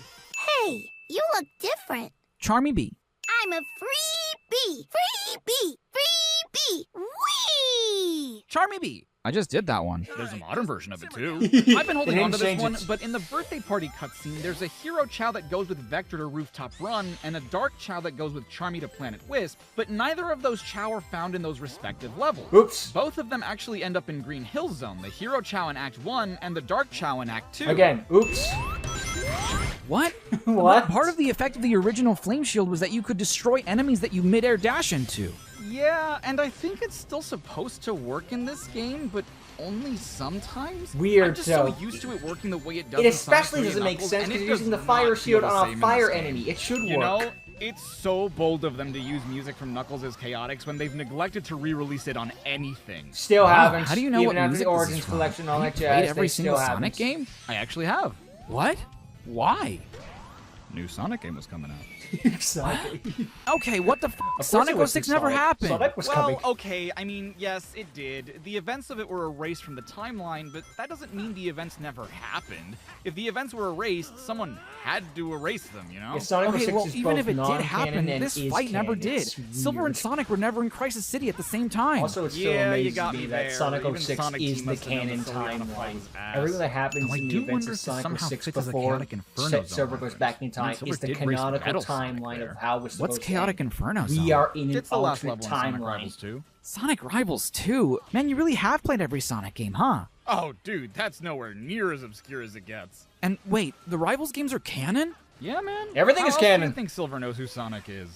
Hey, you look different. Charmy Bee. I'm a free bee. Free bee. Free bee. Whee! Charmy Bee. I just did that one. There's a modern version of it too. I've been holding on to this one, but in the birthday party cutscene, there's a hero chow that goes with Vector to Rooftop Run, and a dark chow that goes with Charmy to Planet Wisp, but neither of those chow are found in those respective levels. Oops. Both of them actually end up in Green Hill Zone, the hero chow in Act 1 and the dark chow in Act 2. Again, oops. What? What? Part of the effect of the original Flame Shield was that you could destroy enemies that you mid-air dash into. Yeah, and I think it's still supposed to work in this game, but only sometimes? Weird, I'm just so used to it working the way it does. It especially doesn't make sense because you're using the fire shield on a fire enemy. It should work. You know, it's so bold of them to use music from Knuckles as Chaotix when they've neglected to re-release it on anything. Still haven't. How do you know even what after music the this Origins is from? collection and all that You jazz, played every they single still Sonic haven't. game? I actually have. What? Why? New Sonic game was coming out. Exactly. Okay, what the f? course Sonic it was 06 new never Sonic. happened. Sonic was Well, coming. okay, I mean, yes, it did. The events of it were erased from the timeline, but that doesn't mean the events never happened. If the events were erased, someone had to erase them, you know? Yeah, Sonic Okay, 06 well, is even both if it did non-canon happen, and this is fight never canon. did. It's Silver and weird. Sonic were never in Crisis City at the same time. Also, it still Yeah, you amazes got me me that there. Sonic Even 06 Sonic is Team the must have known canon that Silver Sonic timeline. was ass. Everything that happens Though I in the do events wonder of if this Sonic somehow 06 fits as a before Chaotic Inferno zone Silver goes back in time Silver is the did race canonical Metal Sonic timeline there. of how we're supposed What's Chaotic Inferno We zone? are in an It's the last alternate level in Sonic timeline. Rivals 2. Sonic Rivals 2? Man, you really have played every Sonic game, huh? Oh, dude, that's nowhere near as obscure as it gets. And wait, the Rivals games are canon? Yeah, man. Everything How is else do canon. you think Silver knows who Sonic is?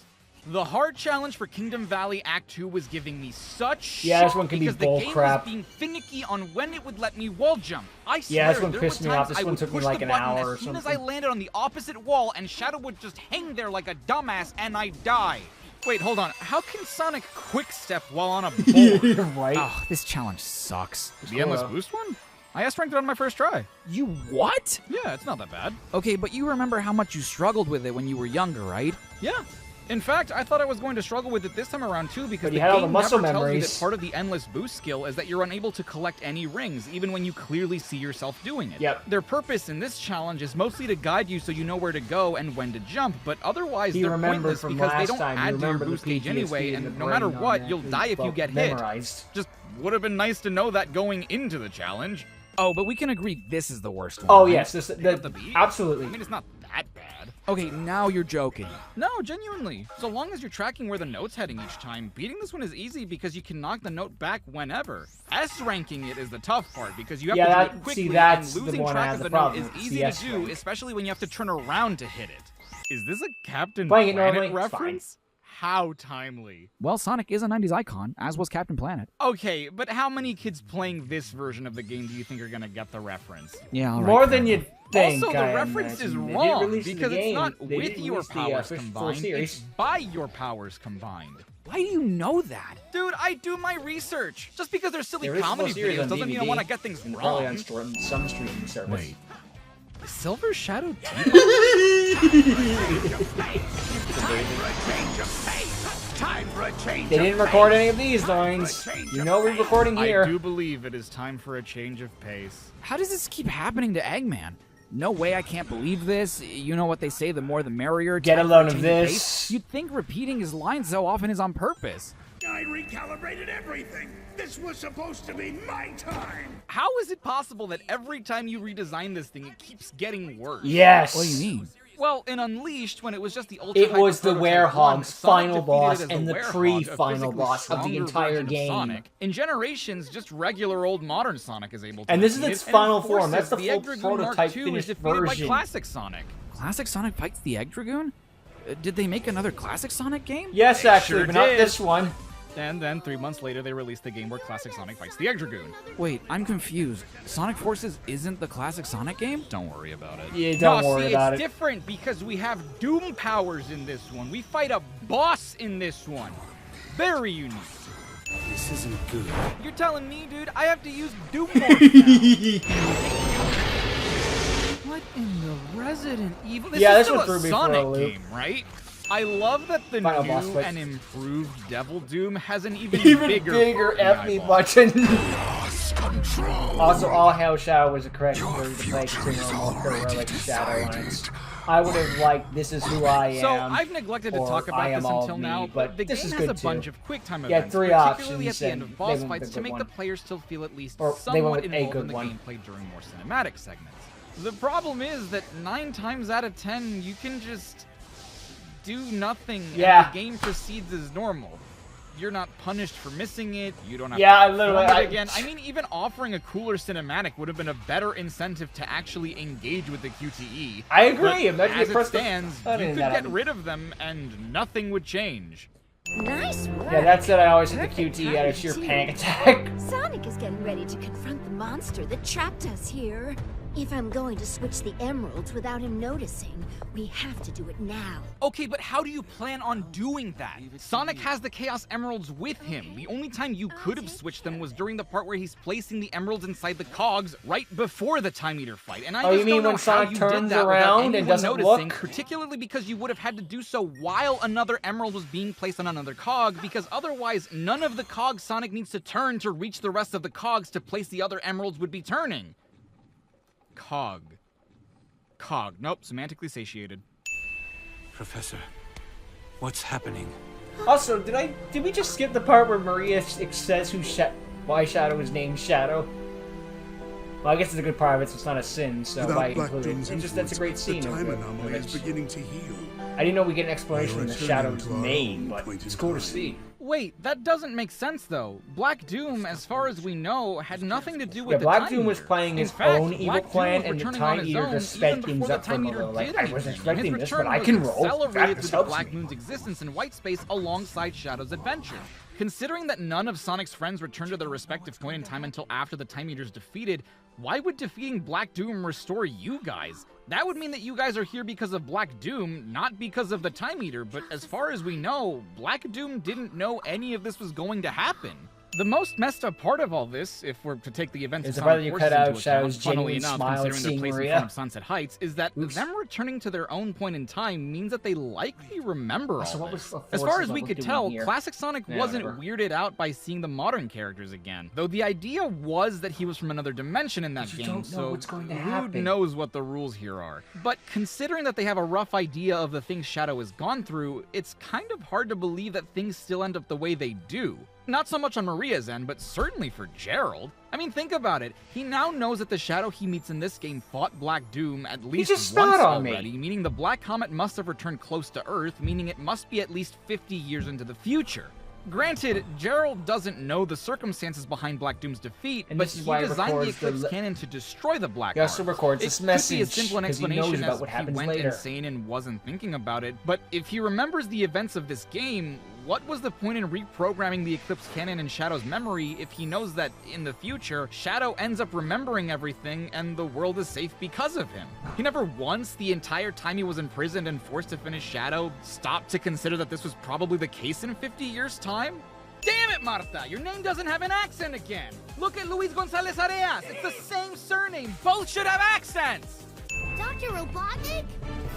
The hard challenge for Kingdom Valley Act 2 was giving me such Yeah, this one can be because the bull game crap. was being finicky on when it would let me wall jump. I swear, Yeah, this one there pissed were me off. times This I one would took me push like the an button hour or as soon as I something. landed on the opposite wall, and Shadow would just hang there like a dumbass, and I'd die. Wait, hold on. How can Sonic quick step while on a board? Right? Oh, this challenge sucks. The Endless Boost one? I S-ranked it on my first try. You what? Yeah, it's not that bad. Okay, but you remember how much you struggled with it when you were younger, right? Yeah. In fact, I thought I was going to struggle with it this time around too because But the you had all the game muscle never tells you memories. that part of the endless boost skill is that you're unable to collect any rings, even when you clearly see yourself doing it. Yep. Their purpose in this challenge is mostly to guide you so you know where to go and when to jump, but otherwise He they're remembered pointless from because they last don't time. You add to your remember the boost gauge PTSD anyway, in the and no matter brain on what, that you'll is die if you well get hit. memorized. Just would have been nice to know that going into the challenge. Oh, but we can agree this is the worst one. Oh right? yes, absolutely. I mean, it's not that bad. Okay, now you're joking. No, genuinely. So long as you're tracking where the note's heading each time, beating this one is easy because you can knock the note back whenever. S-ranking it is the tough part because you have to do it quickly, that's and the losing one I track have of the the note problem is with, easy the to S do, rank. especially when you have to turn around to hit it. Is this a Captain Playing it Planet normally, it's reference? How timely. Well, Sonic is a 90s icon, as was Captain Planet. Okay, but how many kids playing this version of the game do you think are gonna get the reference? Yeah, all right. More than you'd think. Also, the I reference is imagine. They didn't wrong release the because it's game. not They with didn't your release the, powers full combined, series. it's by your powers combined. Why do you know that? Dude, I do my research. Just because they're silly There is a full comedy series videos on doesn't mean I DVD, want to get things and probably wrong. on some streaming service. Wait. Is Silver Shadow They didn't record any of these lines. You know we're recording here. I do believe it is time for a change of pace. How does this keep happening to Eggman? No way, I can't believe this. You know what they say, the more the merrier. Get a Time for load of change this. pace. You'd think repeating his lines so often is on purpose. I recalibrated everything. This was supposed to be my time. How is it possible that every time you redesign this thing, it keeps getting worse? Yes. What do you mean? Well, in Unleashed, when it was just the ultra It was the Werehog's final boss and and the pre-final boss of the entire game. Sonic. In Generations, just regular old modern Sonic is able to And this is defeat its it, final and in form. That's the Forces, full Egg Dragoon prototype Mark II finished is defeated version. by Classic Sonic. Classic Sonic fights the Egg Dragoon? Did they make another Classic Sonic game? Yes, They actually, sure but not did. this one. And then 3 months later, they released the game where Classic Sonic fights the Egg Dragoon. Wait, I'm confused. Sonic Forces isn't the Classic Sonic game? Don't worry about it. Yeah, don't worry about it's it. different because we have Doom powers in this one. We fight a boss in this one. Very unique. This isn't good. You're telling me, dude, I have to use Doom Morph now. What in the Resident Evil? This Yeah, is this one still threw a me for a Sonic loop. game, right? I love that the Final boss new fight. and improved Devil Doom has an even bigger F me button. Also, all hail Shadow was the correct word to play considering more heroic Shadow on it. I would have liked This Is Who I Am. So I've neglected to or talk I about Am this All until Me, now, but the this game is has good a bunch too. of quick time Yeah, events, 3 particularly options, at the end and of they boss went with fights the to good make one. the player still feel at least Or they went somewhat with a involved good in the one. gameplay during more cinematic segments. The problem is that 9 times out of 10, you can just do nothing Yeah. and the game proceeds as normal. You're not punished for missing it. You don't have Yeah, to literally, perform it again. I mean, even offering a cooler cinematic would have been a better incentive to actually engage with the QTE. I agree. But Imagine as you it press the stands, button you and could that get happened. rid of them and nothing would change. Nice work. Yeah, that's it. I always hit the Perfect QT out of sheer timing, panic too. attack. Sonic is getting ready to confront the monster that trapped us here. If I'm going to switch the emeralds without him noticing, we have to do it now. Okay, but how do you plan on doing that? Sonic has the Chaos Emeralds with him. The only time you could have switched them was during the part where he's placing the emeralds inside the cogs right before the Time Eater fight. And I Oh, just you mean don't know when how Sonic you turns did that around without and anyone doesn't noticing, look? particularly because you would have had to do so while another emerald was being placed on another cog, because otherwise none of the cogs Sonic needs to turn to reach the rest of the cogs to place the other emeralds would be turning. Cog. Nope, semantically satiated. Professor, what's happening? Also, did we just skip the part where Maria says why Shadow is named Shadow? Well, I guess it's a good part of it, so it's not a sin. So Without by Black including Doom's it, that's a great scene. the of time it. anomaly is beginning to heal. I didn't know we get an explanation of the Returning Shadow's to our name, own but point it's in cool to time. see. Wait, that doesn't make sense though. Black Doom, as far as we know, had nothing to do with Yeah, the Black Time Doom was Eater. playing In his fact, own evil Black Doom plan, was and the returning Time on his Eater own just even sped before things the up for Time a Eater little. Like, did I anything, wasn't and expecting his this, but return I was can roll. accelerated This through the helps Black me. Moon's existence in White Space alongside Shadow's adventure. Considering that none of Sonic's friends returned to their respective point in time until after the Time Eater's defeated, why would defeating Black Doom restore you guys? That would mean that you guys are here because of Black Doom, not because of the Time Eater, but as far as we know, Black Doom didn't know any of this was going to happen. The most messed up part of all this, if we're to take the events Is of the part Sonic that you Forces cut out into Shadow's account, funnily genuine enough, smile at considering seeing their place in Maria. front of Sunset Heights, is that Oops. them returning to their own point in time means that they likely remember all So what was this. the As far Forces as we level could doing tell, here? Classic Sonic Yeah, wasn't whatever. weirded out by seeing the modern characters again, though the idea was that he was from another dimension in that But you game, don't know so what's going to who happen. knows what the rules here are. But considering that they have a rough idea of the things Shadow has gone through, it's kind of hard to believe that things still end up the way they do. Not so much on Maria's end, but certainly for Gerald. I mean, think about it. He now knows that the Shadow he meets in this game fought Black Doom at least just once spat on me. already, meaning the Black Comet must have returned close to Earth, meaning it must be at least 50 years into the future. Granted, Gerald doesn't know the circumstances behind Black Doom's defeat, And but this is he why he designed the records the Eclipse Cannon to destroy the Black He also Heart. records It this could be as message, simple an 'cause he knows explanation about as what he happens went later. insane and wasn't thinking about it, but if he remembers the events of this game, what was the point in reprogramming the Eclipse Cannon in Shadow's memory if he knows that, in the future, Shadow ends up remembering everything and the world is safe because of him? He never once, the entire time he was imprisoned and forced to finish Shadow, stopped to consider that this was probably the case in 50 years' time? Damn it, Marta! Your name doesn't have an accent again! Look at Luis Gonzalez Areas! It's the same surname! Both should have accents! Dr. Robotnik?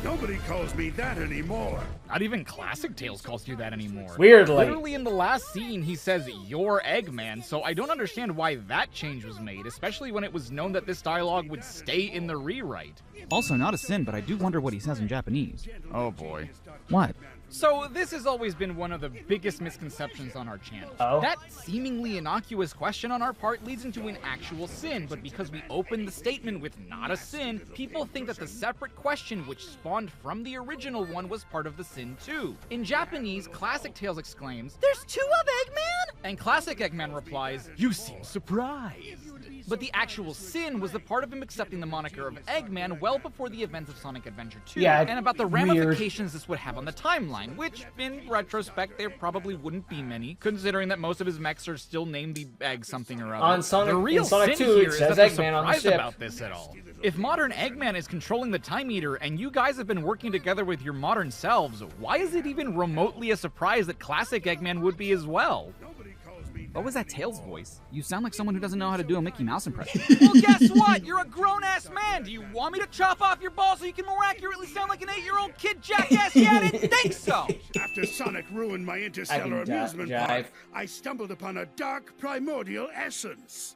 Nobody calls me that anymore. Not even Classic Tales calls you that anymore. Weirdly. Literally in the last scene, he says, "You're Eggman," so I don't understand why that change was made, especially when it was known that this dialogue would stay in the rewrite. Also, not a sin, but I do wonder what he says in Japanese. Oh boy. What? So this has always been one of the biggest misconceptions on our channel. Oh? That seemingly innocuous question on our part leads into an actual sin, but because we opened the statement with not a sin, people think that the separate question which spawned from the original one was part of the sin too. In Japanese, Classic Tales exclaims, "There's two of Eggman?" And Classic Eggman replies, "You seem surprised." But the actual sin was the part of him accepting the moniker of Eggman well before the events of Sonic Adventure 2, Yeah, and about the weird. ramifications this would have on the timeline, which, in retrospect, there probably wouldn't be many, considering that most of his mechs are still named the Egg something or other. On Sonic, the real in Sonic sin 2, here it is says that Eggman on the surprised ship. about this at all. If modern Eggman is controlling the Time Eater and you guys have been working together with your modern selves, why is it even remotely a surprise that classic Eggman would be as well? What was that Tails voice? You sound like someone who doesn't know how to do a Mickey Mouse impression. Well, guess what? You're a grown-ass man. Do you want me to chop off your balls so you can more accurately sound like an 8-year-old kid jackass? Yeah, I didn't think so. After Sonic ruined my interstellar amusement jive. park, I stumbled upon a dark primordial essence.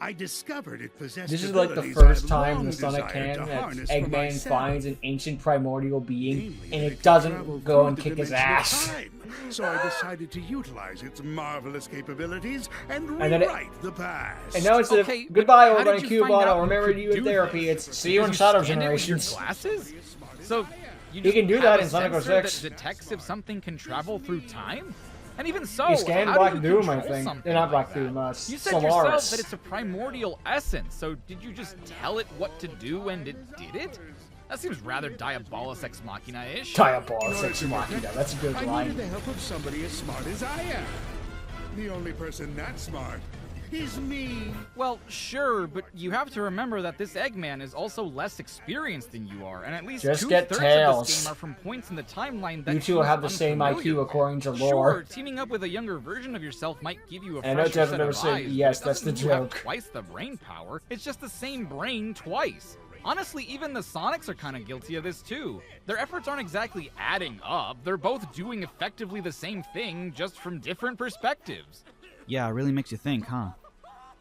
I discovered it possessed This is like the abilities first I've time long in the Sonic desired canon to that harness for Eggman myself. finds an ancient primordial being, and it doesn't go and kick his ass. Time. So I decided to utilize its marvelous capabilities and And then rewrite the past. And now instead of Okay, but goodbye, how we're going did to you find Cubot, out I'll you remember could you in do therapy. this? It's see you in Did Shadow scan it with your Generations. glasses? So you He can do have that a in Sonic sensor 06. that detects if something can travel through time? And even so, He scanned how Black do you Doom, I control think. something Not Black like Doom, that? You said yourself Solaris. that it's a primordial essence, so did you just tell it what to do and it did it? That seems rather Diabolus Ex Machina-ish. Diabolus Ex Machina, that's a good I line. needed the help of somebody as smart as I am. The only person that smart is me. Well, sure, but you have to remember that this Eggman is also less experienced than you are, and at least Just 2/3 get of Tails. this game are from points in the timeline that You two will he's have the same unfamiliar IQ with. according to Sure, lore. teaming up with a younger version of yourself might give you a I know fresher Jeff set never of said eyes, but yes, it that's the doesn't mean you have joke. twice the brain power. It's just the same brain twice. Honestly, even the Sonics are kind of guilty of this too. Their efforts aren't exactly adding up. They're both doing effectively the same thing, just from different perspectives. Yeah, it really makes you think, huh?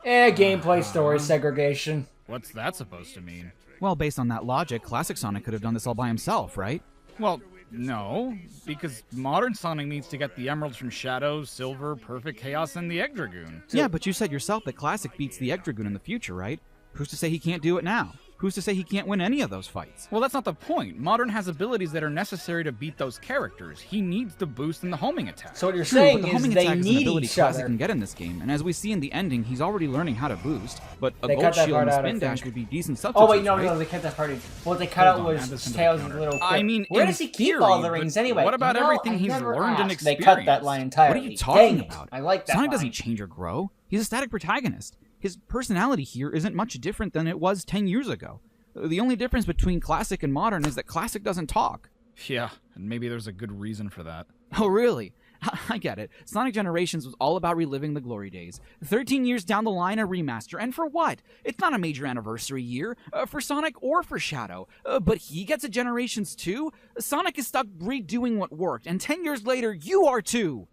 Gameplay story segregation. What's that supposed to mean? Well, based on that logic, Classic Sonic could have done this all by himself, right? Well, no, because modern Sonic needs to get the emeralds from Shadow, Silver, Perfect Chaos, and the Egg Dragoon. Yeah, but you said yourself that Classic beats the Egg Dragoon in the future, right? Who's to say he can't do it now? Who's to say he can't win any of those fights? Well, that's not the point. Modern has abilities that are necessary to beat those characters. He needs the boost in the homing attack. So what you're True, saying but the is homing they attack is an need ability each Classic other. can get in this game, and as we see in the ending, he's already learning how to boost. But a They gold cut that shield and a part out, I spin dash think. would be decent Oh substitutes. wait, no, right? no, they cut that part in. What they cut Hold out on, add this was into the Tails' counter. little. I mean, where in does he keep theory, all the but rings anyway? what about You know, everything I he's never learned and asked. They cut that experienced? line entirely. What are you talking Dang it. about? I like that Sonic line. doesn't change or grow. He's a static protagonist. His personality here isn't much different than it was 10 years ago. The only difference between Classic and Modern is that Classic doesn't talk. Yeah, and maybe there's a good reason for that. Oh, really? I get it. Sonic Generations was all about reliving the glory days. 13 years down the line, a remaster. And for what? It's not a major anniversary year for Sonic or for Shadow. But he gets a Generations too? Sonic is stuck redoing what worked, and 10 years later, you are too!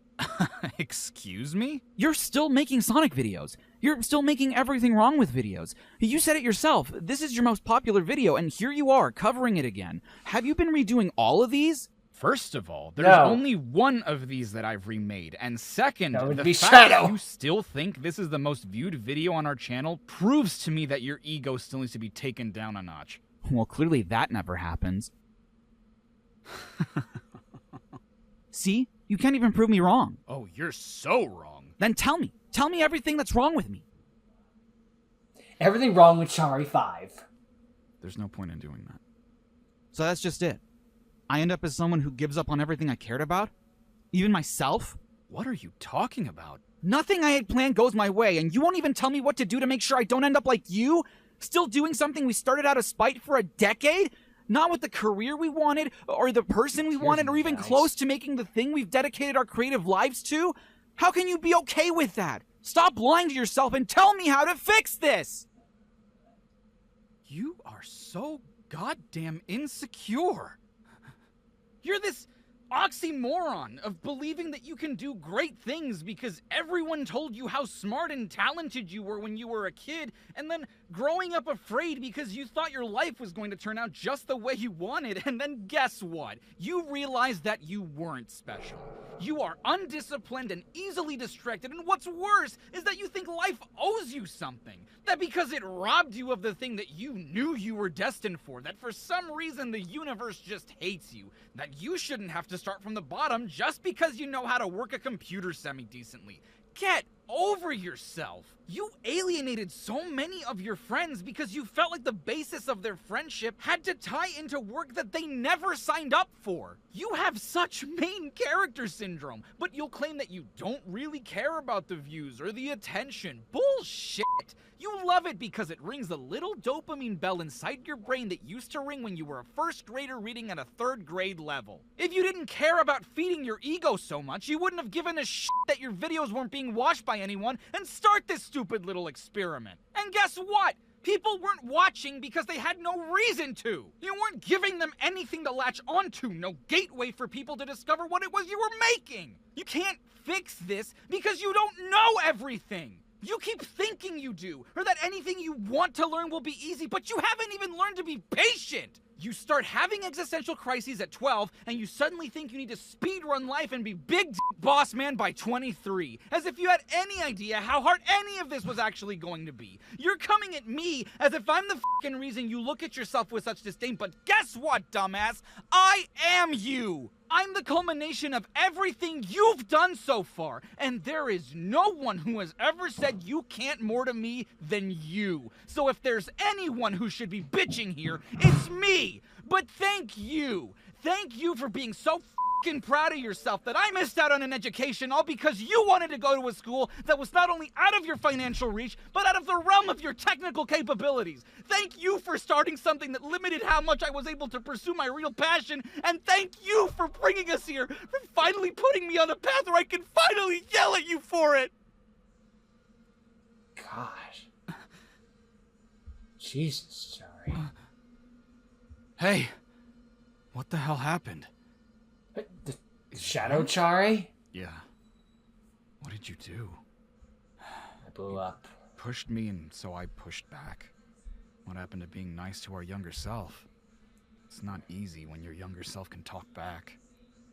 Excuse me? You're still making Sonic videos. You're still making everything wrong with videos. You said it yourself. This is your most popular video, and here you are, covering it again. Have you been redoing all of these? First of all, there's No. only one of these that I've remade, and second, That would the be fact Shadow. that you still think this is the most viewed video on our channel proves to me that your ego still needs to be taken down a notch. Well, clearly that never happens. See? You can't even prove me wrong. Oh, you're so wrong. Then tell me. Tell me everything that's wrong with me. Everything wrong with Shari 5. There's no point in doing that. So that's just it. I end up as someone who gives up on everything I cared about? Even myself? What are you talking about? Nothing I had planned goes my way, and you won't even tell me what to do to make sure I don't end up like you? Still doing something we started out of spite for a decade? Not with the career we wanted, or the person we wanted, or even close to making the thing we've dedicated our creative lives to? How can you be okay with that? Stop lying to yourself and tell me how to fix this! You are so goddamn insecure. You're this oxymoron of believing that you can do great things because everyone told you how smart and talented you were when you were a kid, and then growing up afraid because you thought your life was going to turn out just the way you wanted, and then guess what? You realized that you weren't special. You are undisciplined and easily distracted, and what's worse is that you think life owes you something. That because it robbed you of the thing that you knew you were destined for, that for some reason the universe just hates you, that you shouldn't have to start from the bottom just because you know how to work a computer semi-decently. Get over yourself. You alienated so many of your friends because you felt like the basis of their friendship had to tie into work that they never signed up for. You have such main character syndrome, but you'll claim that you don't really care about the views or the attention. Bullshit! You love it because it rings the little dopamine bell inside your brain that used to ring when you were a first grader reading at a third grade level. If you didn't care about feeding your ego so much, you wouldn't have given a shit that your videos weren't being watched by anyone and start this stupid little experiment. And guess what? People weren't watching because they had no reason to. You weren't giving them anything to latch onto, no gateway for people to discover what it was you were making. You can't fix this because you don't know everything. You keep thinking you do, or that anything you want to learn will be easy, but you haven't even learned to be patient. You start having existential crises at 12, and you suddenly think you need to speedrun life and be big boss man by 23, as if you had any idea how hard any of this was actually going to be. You're coming at me as if I'm the fucking reason you look at yourself with such disdain, but guess what, dumbass? I am you! I'm the culmination of everything you've done so far, and there is no one who has ever said you can't more to me than you. So if there's anyone who should be bitching here, it's me! But thank you! Thank you for being so fucking proud of yourself that I missed out on an education all because you wanted to go to a school that was not only out of your financial reach, but out of the realm of your technical capabilities. Thank you for starting something that limited how much I was able to pursue my real passion, and thank you for bringing us here, for finally putting me on a path where I can finally yell at you for it! Gosh. Jesus, sorry. Hey, what the hell happened? The Shadow Chari? Yeah. What did you do? I blew up. Pushed me, and so I pushed back. What happened to being nice to our younger self? It's not easy when your younger self can talk back.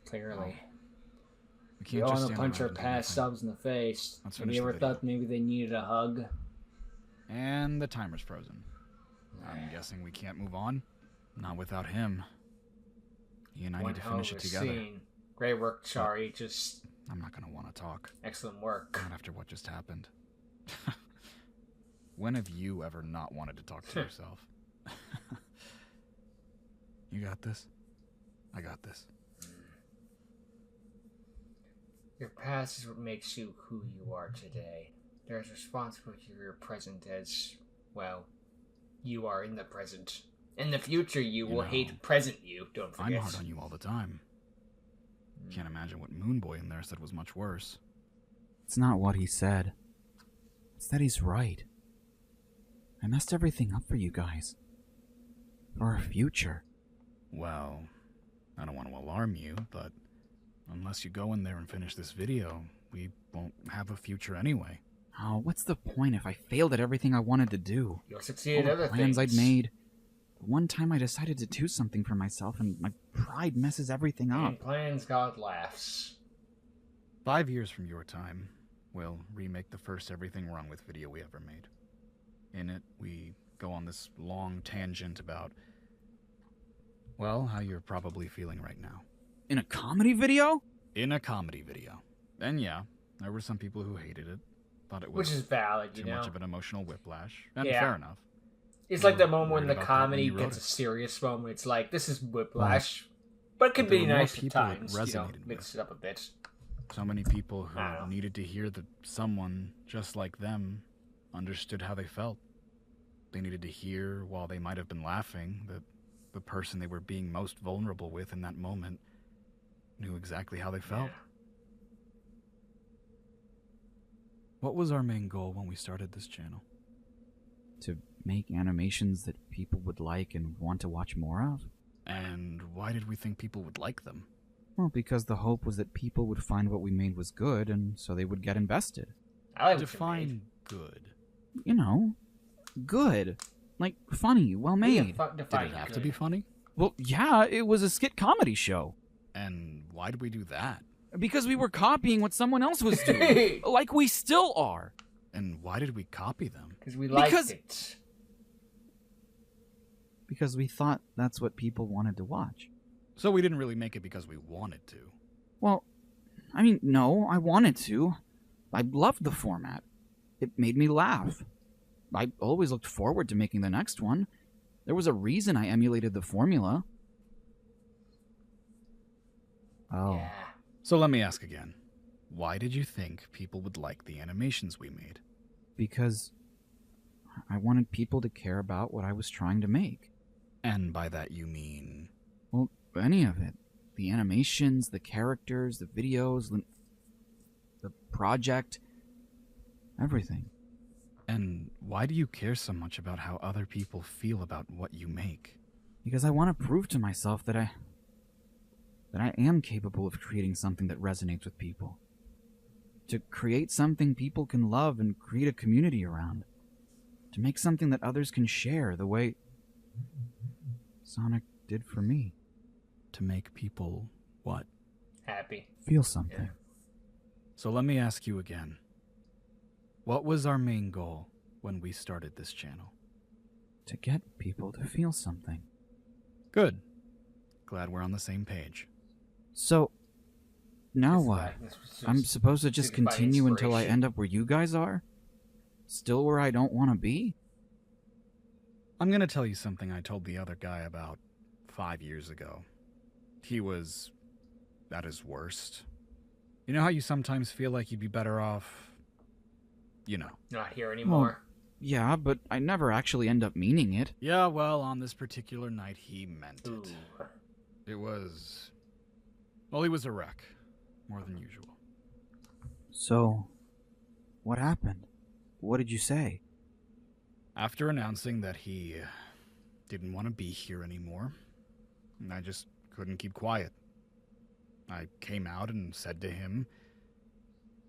Clearly. We You can't don't just want to stand punch our around and do past nothing. selves in the face. Let's Have finish you the ever video. thought maybe they needed a hug? And the timer's frozen. I'm guessing we can't move on? Not without him. He and I need to finish it together. Scene. Great work, Chari. Just I'm not gonna want to talk. excellent work. Not after what just happened. When have you ever not wanted to talk to yourself? You got this? I got this. Your past is what makes you who you are today. There's responsibility for your present as, well, you are in the present. In the future, you will hate present you, don't forget. I'm hard on you all the time. Can't imagine what Moonboy in there said was much worse. It's not what he said. It's that he's right. I messed everything up for you guys. For our future. Well, I don't want to alarm you, but unless you go in there and finish this video, we won't have a future anyway. Oh, what's the point if I failed at everything I wanted to do? You'll succeed at All other the plans things. I'd made. The one time I decided to do something for myself and my pride messes everything up. And plans, God laughs. 5 years from your time, we'll remake the first Everything Wrong With video we ever made. In it, we go on this long tangent about, well, how you're probably feeling right now. In a comedy video? In a comedy video. And yeah, there were some people who hated it. Thought it was Which is valid, you too know? much of an emotional whiplash. And Yeah. fair enough. It's like the moment when worried the about that when comedy you wrote gets a it. serious moment. It's like, this is whiplash. But it can there be were more nice at people it times, you know, resonated mix it up a bit. So many people who needed to hear that someone just like them understood how they felt. They needed to hear, while they might have been laughing, that the person they were being most vulnerable with in that moment knew exactly how they felt. What was our main goal when we started this channel? To make animations that people would like and want to watch more of? And why did we think people would like them? Well, because the hope was that people would find what we made was good, and so they would get invested. I like Define good. You know, good. Like, funny, well made. Did it have to be funny? Well, yeah, it was a skit comedy show. And why did we do that? Because we were copying what someone else was doing. Like we still are. And why did we copy them? Because we liked it. Because we thought that's what people wanted to watch. So we didn't really make it because we wanted to. Well, I mean, no, I wanted to. I loved the format. It made me laugh. I always looked forward to making the next one. There was a reason I emulated the formula. Oh. Yeah. So let me ask again. Why did you think people would like the animations we made? Because I wanted people to care about what I was trying to make. And by that you mean? Well, any of it. The animations, the characters, the videos, the project, everything. And why do you care so much about how other people feel about what you make? Because I want to prove to myself that I am capable of creating something that resonates with people. To create something people can love and create a community around. To make something that others can share the way Sonic did for me. To make people what? Happy. Feel something. Yeah. So let me ask you again. What was our main goal when we started this channel? To get people to feel something. Good. Glad we're on the same page. So, now what? I'm supposed to just continue until I end up where you guys are? Still where I don't want to be? I'm gonna tell you something I told the other guy about 5 years ago. He was at his worst. You know how you sometimes feel like you'd be better off, you know. Not here anymore. Well, yeah, but I never actually end up meaning it. Yeah, well, on this particular night, he meant Ooh. it. It was... Well, he was a wreck. More than usual. So, what happened? What did you say? After announcing that he didn't want to be here anymore, I just couldn't keep quiet. I came out and said to him,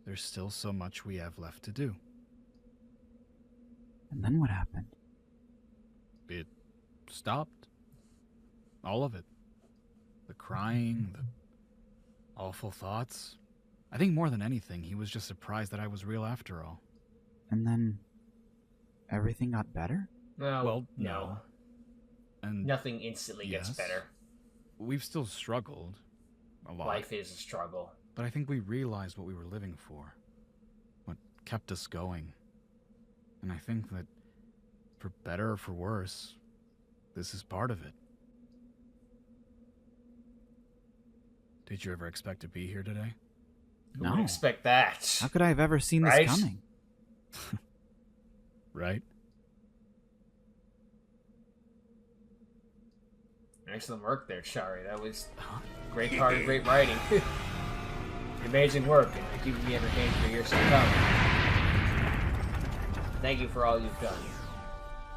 there's still so much we have left to do. And then what happened? It stopped. All of it. The crying, the awful thoughts. I think more than anything, he was just surprised that I was real after all. And then everything got better? Well, no. And nothing instantly gets better. We've still struggled a lot. Life is a struggle. But I think we realized what we were living for. What kept us going. And I think that, for better or for worse, this is part of it. Did you ever expect to be here today? Who would expect that? How could I have ever seen this coming? Right? Excellent work there, Shari. That was great part of great writing. Amazing work, and keeping me entertained for years to come. Thank you for all you've done.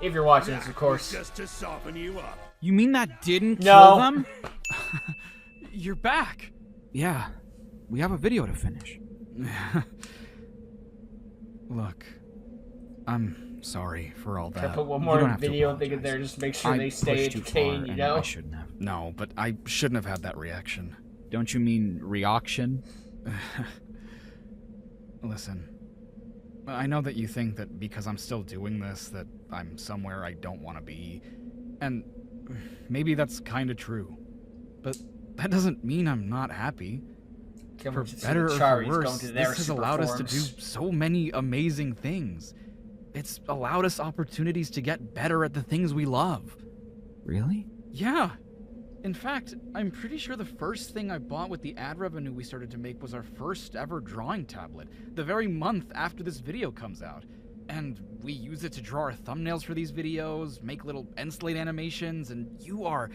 If you're watching this, of course. Just to soften you up. You mean that didn't kill them? You're back. Yeah. We have a video to finish. Look, I'm sorry for all Can that. I put one more video thing in there just to make sure they stay entertained, you know? I shouldn't have. No, but I shouldn't have had that reaction. Don't you mean reaction? Listen, I know that you think that because I'm still doing this that I'm somewhere I don't want to be, and maybe that's kind of true, but that doesn't mean I'm not happy. For better or for worse, this has allowed us to do so many amazing things. It's allowed us opportunities to get better at the things we love. Really? Yeah. In fact, I'm pretty sure the first thing I bought with the ad revenue we started to make was our first ever drawing tablet, the very month after this video comes out. And we use it to draw our thumbnails for these videos, make little end slate animations, and you are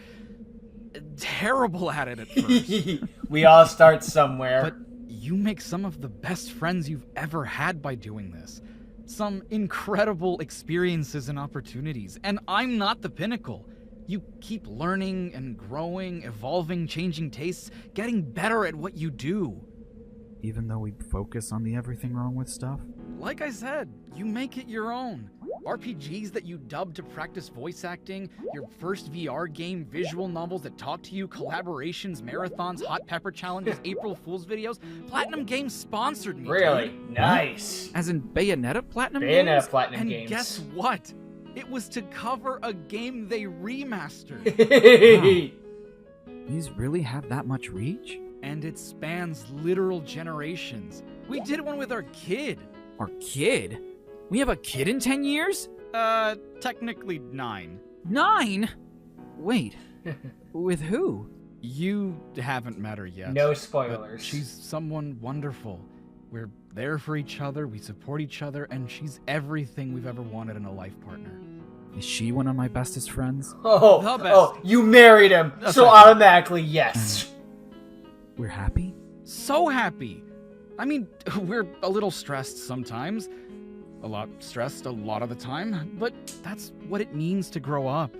terrible at it at first. We all start somewhere. But you make some of the best friends you've ever had by doing this. Some incredible experiences and opportunities. And I'm not the pinnacle. You keep learning and growing, evolving, changing tastes, getting better at what you do. Even though we focus on the everything wrong with stuff? Like I said, you make it your own. RPGs that you dub to practice voice acting, your first VR game, visual novels that talk to you, collaborations, marathons, hot pepper challenges, April Fool's videos. Platinum Games sponsored me. Really? Dude. Nice. As in Bayonetta Platinum Games? Bayonetta Platinum And Games. guess what? It was to cover a game they remastered. Wow. These really have that much reach? And it spans literal generations. We did one with our kid. Our kid? We have a kid in 10 years? Technically 9. 9? Wait, with who? You haven't met her yet. No but spoilers. She's someone wonderful. We're there for each other, we support each other, and she's everything we've ever wanted in a life partner. Is she one of my bestest friends? Oh, you married him, so automatically yes. We're happy? So happy! I mean, we're a little stressed sometimes. A lot stressed a lot of the time, but that's what it means to grow up.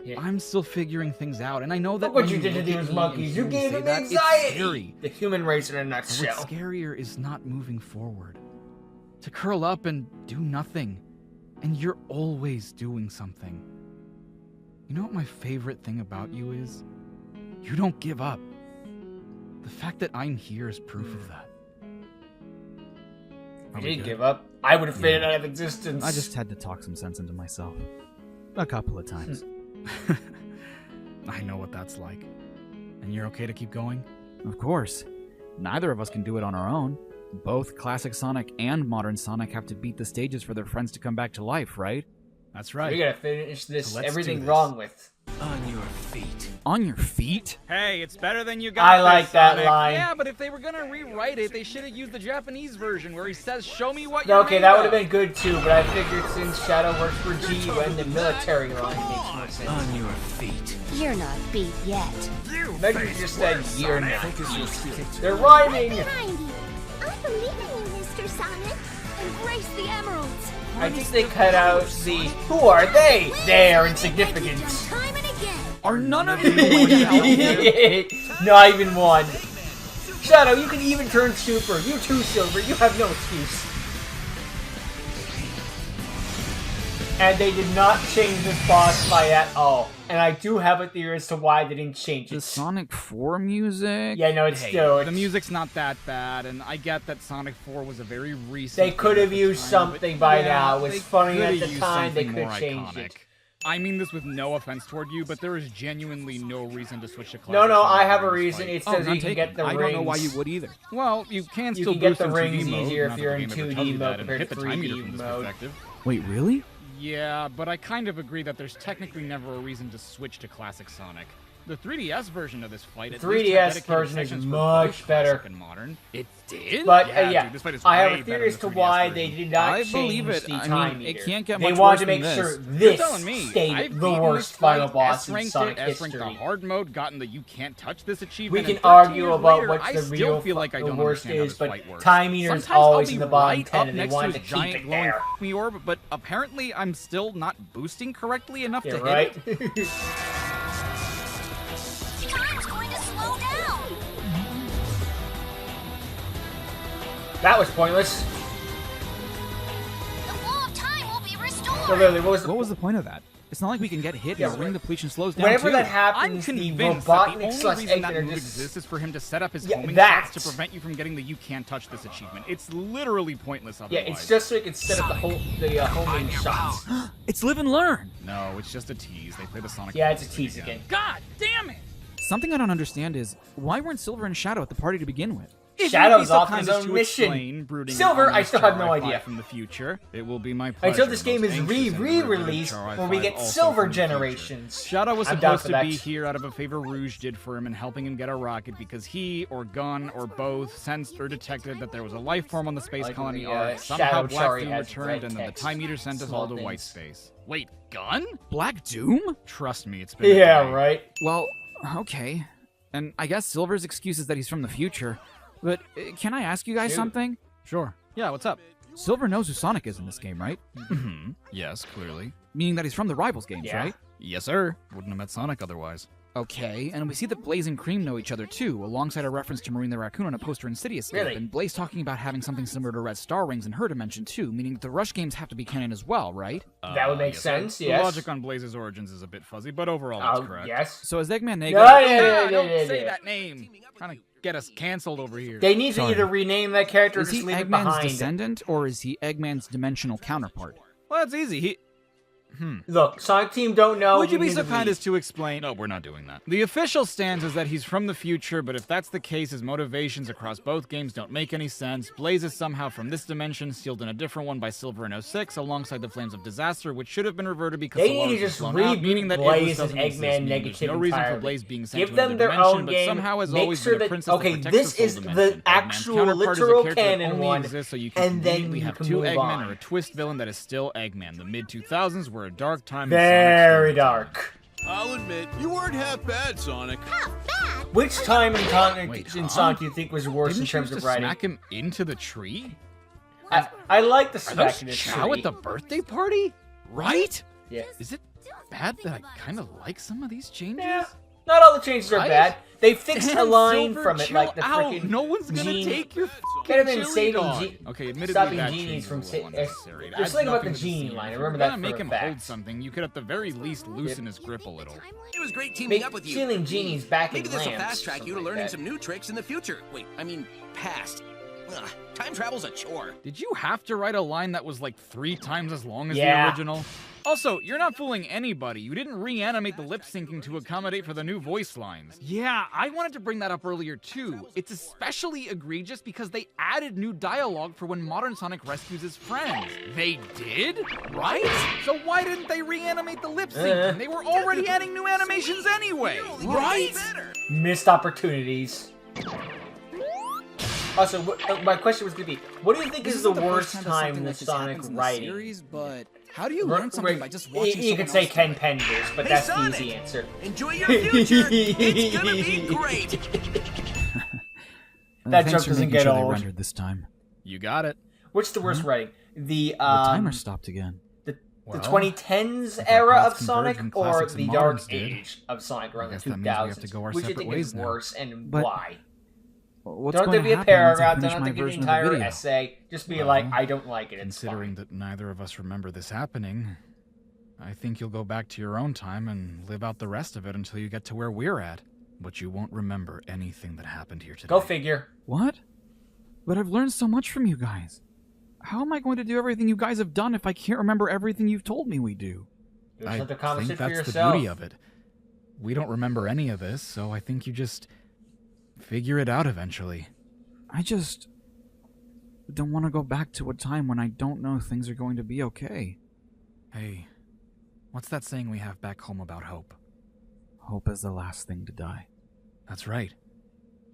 Yeah. I'm still figuring things out, and I know that Look what when you did to look at these me monkeys. and You hear me gave say them that, it's anxiety. scary. The human race in a But nutshell. what's scarier is not moving forward. To curl up and do nothing. And you're always doing something. You know what my favorite thing about you is? You don't give up. The fact that I'm here is proof of that. I didn't give up. I would have faded out of existence. I just had to talk some sense into myself. A couple of times. I know what that's like. And you're okay to keep going? Of course. Neither of us can do it on our own. Both classic Sonic and modern Sonic have to beat the stages for their friends to come back to life, right? That's right. We gotta finish this. So let's Everything do this. wrong with. On your feet. On your feet? Hey, it's better than you got. I like this, that Sonic. line. Yeah, but if they were gonna rewrite it, they should have used the Japanese version where he says, "Show me what Okay, you're that made would have of." been good too, but I figured since Shadow works for GUN, the military line makes more sense. On your feet. You're not beat yet. Maybe you just said you're not. Focus your spirit. They're rhyming! Behind you. I believe in you, Mr. Sonic. Embrace the emeralds. I think they cut out the who are they? They are insignificant. Time and again. Are none of you going to help me? Not even one. Shadow, you can even turn super. You too, Silver. You have no excuse. And they did not change this boss fight at all. And I do have a theory as to why they didn't change it. The Sonic 4 music? Yeah, no, it's still... The music's not that bad, and I get that Sonic 4 was a very recent... They could have used something by now. It was they funny coulda at the used time. They something could more have changed iconic. it. I mean this with no offense toward you, but there is genuinely no reason to switch to classic. No, I Sonic have a during this reason. fight. It says you can get the rings. I don't know why you would either. Well, you can You still can get boost the in rings 2D mode, easier if not that you're the in game ever 2D tells you mode that, and compared hit to the time meter 3D from this mode. perspective. Wait, really? Yeah, but I kind of agree that there's technically never a reason to switch to classic Sonic. The 3DS version of this fight, The at least had 3DS dedicated version is sections for much both better. classic and modern. It did? But yeah, dude, this fight is I have way a better theory as than to the 3DS why version. they did not I change believe it. the I time mean, it meter. can't get They much wanted worse to make than sure this. You're this telling me. stayed I've the beaten worst this final fight, boss in S-ranked Sonic it, S-ranked history. the hard mode, gotten the you can't touch this We achievement. can and 13 argue years about later, what's I the still real feel like I the don't worst understand how is, this but fight works. time meter is Sometimes I'll always be in the bottom right 10, up and they next to wanted his to keep giant it glowing there. me orb, but apparently I'm still not boosting correctly enough Yeah, to right? hit it. Time's going to slow down. That was pointless. The flow of time will be restored. So literally, what was the point of that? It's not like we can get hit Yeah, and ring depletion slows down whenever too. that I'm happens, the convinced that the Robotnik only slash reason egg that are move just... exists is for him to set up his Yeah, homing that. shots to prevent you from getting the you can't touch this achievement. It's literally pointless Yeah, otherwise. it's just so you can set up the homing shots. It's live and learn. No, it's just a tease. They play the Sonic. Yeah, it's a music tease again. God damn it! Something I don't understand is, why weren't Silver and Shadow at the party to begin with? If Shadow's you'd be so off kind his as own to mission. explain, brooding Silver, upon I this still have Char no I fly idea. From the future, it will be my pleasure. Until this game most is anxious and re-released, Char I where we fly get also Silver from the future. generations. Shadow was I'm down supposed for to that. be here out of a favor Rouge did for him in helping him get a rocket because he, or Gun, or both, sensed or detected that there was a life form on the space Like colony the, Ark. Shadow Somehow Black Chari Doom has returned, red and then the text. Time Meter sent us Small all to white things. space. Wait, Gun? Black Doom? Trust me, it's been a Yeah, day. right? Well, okay. And I guess Silver's excuse is that he's from the future. But can I ask you guys Shoot. something? Sure. Yeah, what's up? Silver knows who Sonic is in this game, right? Yes, clearly. Meaning that he's from the Rivals games, Yeah. right? Yes, sir. Wouldn't have met Sonic otherwise. Okay, and we see that Blaze and Cream know each other too, alongside a reference to Marine the Raccoon on a poster in City Escape, Really? and Blaze talking about having something similar to Red Star Rings in her dimension too, meaning that the Rush games have to be canon as well, right? That would make yes, sense, The yes. logic on Blaze's origins is a bit fuzzy, but overall that's correct. Yes. So is Eggman Nega? Don't say that name. Trying to get us canceled over here. They need to either rename that character or Is just he leave it Eggman's behind. descendant, or is he Eggman's dimensional counterpart? Well, that's easy. Look, Sonic Team don't know. Would you we be need so to kind read. as to explain? No, we're not doing that. The official stance is that he's from the future, but if that's the case, his motivations across both games don't make any sense. Blaze is somehow from this dimension, sealed in a different one by Silver in 06, alongside the Flames of Disaster, which should have been reverted because They Solar need to was just blown out, meaning that Blaze Icarus and doesn't exist, Eggman meaning there's negative no reason for entirely. Blaze being sent Give to them another their dimension, own but game. somehow has Make always sure been a that princess okay, that protects this the is soul the dimension. Eggman's actual counterpart is a literal character that canon only one, exists so you can and then conveniently you have can two move Eggmen on. or a twist villain that is still Eggman. The mid-2000s were a dark time. Very dark. I'll admit, you weren't half bad, Sonic. Which time in Wait, Sonic do you think was worse Didn't in terms you of just writing? smack him into the tree? I like the Are smack those in the Chow tree. at the birthday party? Right? Yeah. Is it bad that I kind of like some of these changes? Yeah. Not all the changes are Right? bad. They fixed a Damn, line Silver, from it, chill like the out. freaking. No one's gonna genie. take your Better than chili saving dog. Okay, admittedly, stopping that genies change from is a little unnecessary. It there's adds something about nothing the to genie scene. line. I If remember you're that gonna for make a him fact. hold something, you could at the very least loosen his grip a little. It was great teaming up with you. Stealing genies back Maybe in this will lamps, fast track you to something learning like some new tricks in the future. Wait, I mean, past. Ugh, time travel's a chore. Did you have to write a line that was like 3 times as long as Yeah. the original? Also, you're not fooling anybody. You didn't reanimate the lip syncing to accommodate for the new voice lines. Yeah, I wanted to bring that up earlier too. It's especially egregious because they added new dialogue for when Modern Sonic rescues his friends. They did? Right? So why didn't they reanimate the lip syncing? They were already adding new animations anyway. Right? Missed opportunities. Also, my question was going to be, what do you think This is the isn't worst first that time something with like this Sonic happens in the writing? series, but how do you learn something by just watching You someone could say else do Ken it? Penders, but Hey, that's Sonic, the easy answer. Enjoy your future. It's gonna be great. That Thanks joke for doesn't making get sure they old. rendered this time. You got it. What's the worst writing? The timer stopped again. The Well, 2010s if our era of paths Sonic, converge and or classics the and dark moderns did, age of Sonic around I the guess that means we have to 2000s? go our Which do you separate think is ways now. worse and But- why? What's Don't going there to be a happen once I paragraph? finish Don't my have to give an version of the entire video? essay. Just be Well, like, I don't like it. It's Considering that neither of us remember this happening, I think you'll go back to your own time and live out the rest of it until you get to where we're at. But you won't remember anything that happened here today. Go figure. What? But I've learned so much from you guys. How am I going to do everything you guys have done if I can't remember everything you've told me we do? You just I have to accomplish think it for that's the yourself. beauty of it. We don't remember any of this, so I think you just figure it out eventually. I just don't want to go back to a time when I don't know things are going to be okay. Hey, what's that saying we have back home about hope? Hope is the last thing to die. That's right.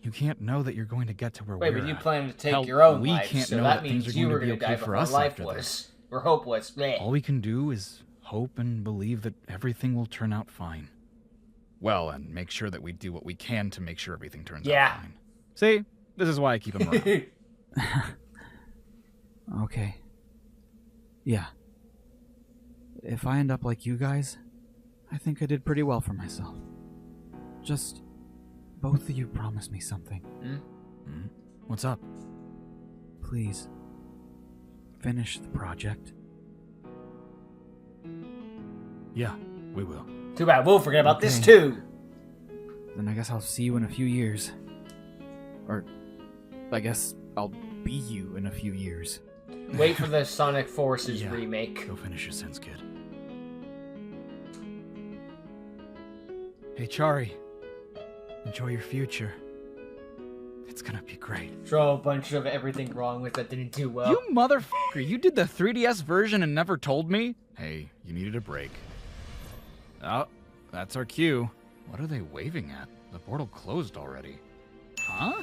You can't know that you're going to get to where Wait, we're but you at. plan to take Hell, your own we life, can't so know that things means are you going were to be going to die okay for before us life after was. this. Or hope was. Bleh. All we can do is hope and believe that everything will turn out fine. Well, and make sure that we do what we can to make sure everything turns out fine. See? This is why I keep him around. Okay. Yeah. If I end up like you guys, I think I did pretty well for myself. Just, both of you promise me something. What's up? Please, finish the project. Yeah, we will. Too bad. We'll forget about this Okay. too. Then I guess I'll see you in a few years. Or, I guess I'll be you in a few years. Wait for the Sonic Forces Yeah, remake. Go finish your sins, kid. Hey, Chari. Enjoy your future. It's gonna be great. Throw a bunch of everything wrong with that didn't do well. You motherfucker, you did the 3DS version and never told me? Hey, you needed a break. Oh, that's our cue. What are they waving at? The portal closed already. Huh?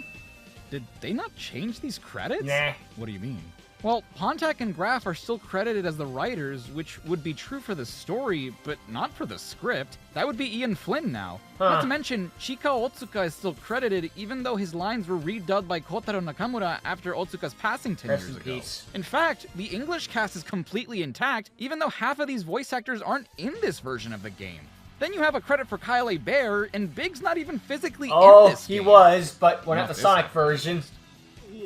Did they not change these credits? Nah. What do you mean? Well, Pontak and Graf are still credited as the writers, which would be true for the story, but not for the script. That would be Ian Flynn now. Not to mention, Chika Otsuka is still credited, even though his lines were redubbed by Kotaro Nakamura after Otsuka's passing 10 years ago. In fact, the English cast is completely intact, even though half of these voice actors aren't in this version of the game. Then you have a credit for Kyle A. Bear, and Big's not even physically in this game. He was, but we're not the Sonic version.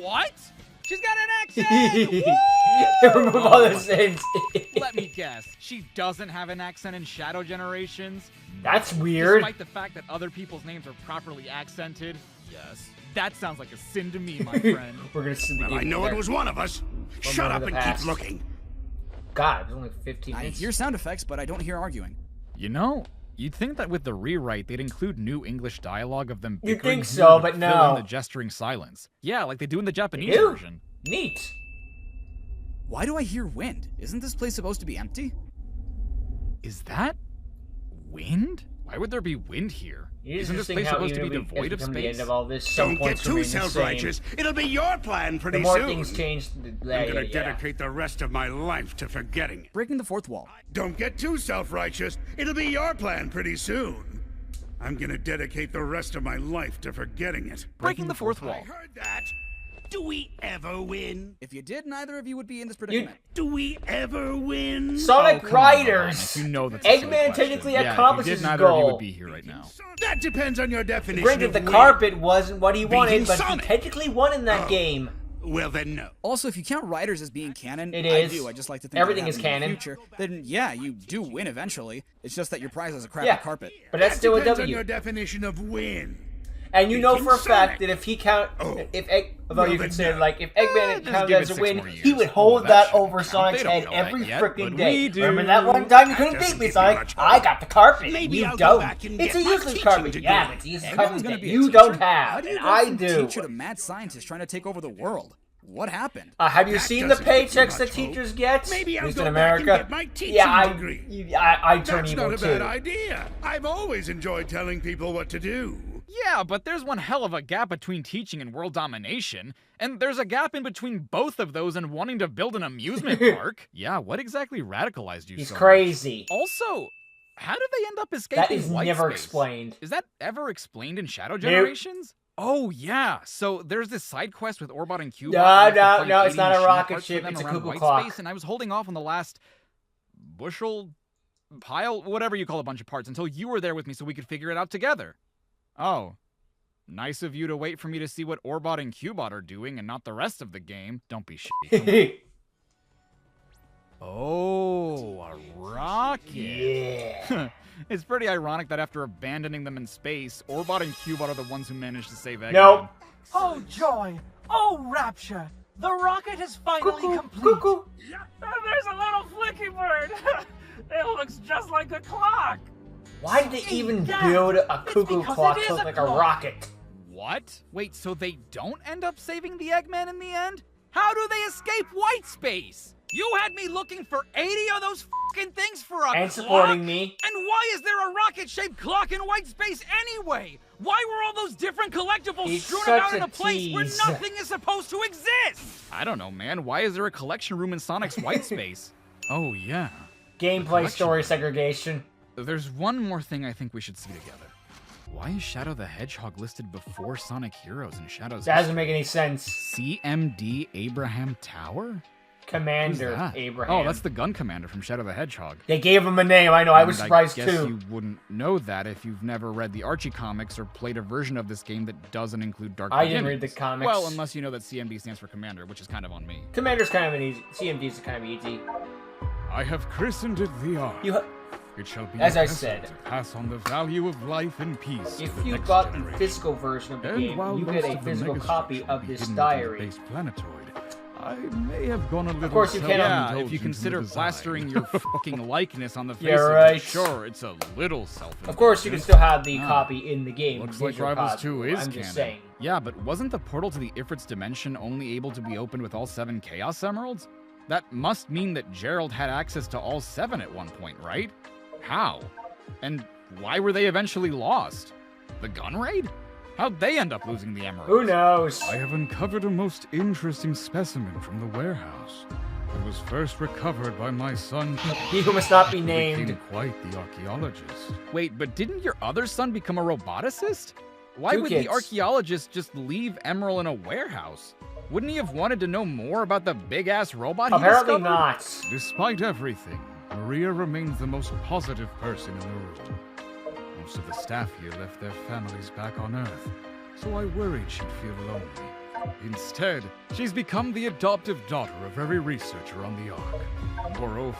What? She's got an accent! Remove all the sins. Let me guess. She doesn't have an accent in Shadow Generations? That's weird. Despite the fact that other people's names are properly accented? Yes. That sounds like a sin to me, my friend. We're gonna sin the game. I know it was one of us. Shut up and keep looking. God, it was only 15 minutes. I hear sound effects, but I don't hear arguing. You know, you'd think that with the rewrite, they'd include new English dialogue of them bickering. You'd think so, but fill no. in the gesturing silence. Yeah, like they do in the Japanese version. Neat. Why do I hear wind? Isn't this place supposed to be empty? Is that wind? Why would there be wind here? Isn't this place supposed to be devoid of space? Don't get too self-righteous. It'll be your plan pretty soon. The more things change, I'm gonna dedicate the rest of my life to forgetting it. Breaking the fourth wall. Don't get too self-righteous. It'll be your plan pretty soon. I'm gonna dedicate the rest of my life to forgetting it. Breaking the fourth wall. I heard that. Do we ever win? If you did, neither of you would be in this predicament. Do we ever win? Sonic Riders! You know that's Eggman technically accomplished his neither of you goal. would be here right now. That depends on your definition Granted, the of carpet wasn't what he wanted, but Sonic. he technically won in that game. Well, then no. Also, if you count Riders as being canon, It I is. do. I just like to think Everything that is happened in the canon. future. Then, yeah, you do win eventually. It's just that your prize is a crappy Yeah, carpet. but that's still a Depends on W. your definition of win. And you know Beating for a fact Sonic. that if he count, although well, you then consider no. like if Eggman just counted give as it a 6 win, more he years. would hold that that shouldn't over count. Sonic's They don't head know that every yet, freaking but day. we do. Remember that one time you couldn't That beat doesn't me, give Sonic? much I got the carpet. Maybe You I'll go don't. back and It's a get my useless teaching carpet. degree. Yeah, but it's a useless Everyone's carpet gonna that be a you teacher. don't How have, do you and go I from do. teacher to mad scientist trying to take over the world? What happened? Have you That seen the doesn't give you paychecks much that hope. teachers get? Maybe At I'll least go in back and America. get my teaching Yeah, degree. I turn That's evil not a too. bad idea. I've always enjoyed telling people what to do. Yeah, but there's one hell of a gap between teaching and world domination, and there's a gap in between both of those and wanting to build an amusement park. Yeah, what exactly radicalized you He's so much? crazy. Also, how did they end up escaping That is white never space? explained. Is that ever explained in Shadow Generations? Oh, yeah. So there's this side quest with Orbot and Cubot. No, it's not a rocket ship. It's a cuckoo clock. Space, and I was holding off on the last bushel, pile, whatever you call a bunch of parts, until you were there with me so we could figure it out together. Oh. Nice of you to wait for me to see what Orbot and Cubot are doing and not the rest of the game. Don't be shitty. Oh, a rocket. Yeah. It's pretty ironic that after abandoning them in space, Orbot and Cubot are the ones who managed to save Eggman. Nope. Oh, joy! Oh, rapture! The rocket is finally complete! There's a little flicky bird. It looks just like a clock. Why did they even build a cuckoo clock to look like a rocket? What? Wait, so they don't end up saving the Eggman in the end? How do they escape white space? You had me looking for 80 of those fucking things for a And clock? supporting me. And why is there a rocket-shaped clock in white space anyway? Why were all those different collectibles He's strewn such about in a a place where tease. nothing is supposed to exist? I don't know, man. Why is there a collection room in Sonic's white space? Oh, yeah. Gameplay story segregation. There's one more thing I think we should see together. Why is Shadow the Hedgehog listed before Sonic Heroes in Shadow's That doesn't make any sense. CMD Abraham Tower? Commander Who's that? Abraham. Oh, that's the gun commander from Shadow the Hedgehog. They gave him a name. I know. I was And surprised I guess too. you wouldn't know that if you've never read the Archie comics or played a version of this game that doesn't include Dark I Beginnings. didn't read the comics. Well, unless you know that CMD stands for Commander, which is kind of on me. Commander's kind of an easy. CMD's kind of easy. I have christened it the Ark. It shall be As a I vessel said, to pass on the value of life and peace. if to the you next bought the generation. physical version of the And game, while you most get a of the physical megastructure copy will of be this hidden within the diary. base planetoid, I may have gone a little course you cannot- Yeah, if self-indulgent you in consider the design. plastering your fucking likeness on the face Yeah, of right. it, sure, it's a little self-indulgent. Of course, you can still have the copy in the game. Looks like digital Rivals copy. 2 is I'm canon. just saying. Yeah, but wasn't the portal to the Ifrit's dimension only able to be opened with all 7 Chaos Emeralds? That must mean that Gerald had access to all 7 at one point, right? How? And why were they eventually lost? The gun raid? How'd they end up losing the emeralds? Who knows? I have uncovered a most interesting specimen from the warehouse. It was first recovered by my son. He who must not be named. Became quite the archaeologist. Wait, but didn't your other son become a roboticist? Why Two would kids. the archaeologist just leave Emerald in a warehouse? Wouldn't he have wanted to know more about the big-ass robot he Apparently discovered? not. Despite everything, Maria remains the most positive person in the room. Most of the staff here left their families back on Earth, so I worried she'd feel lonely. Instead, she's become the adoptive daughter of every researcher on the Ark. Moreover,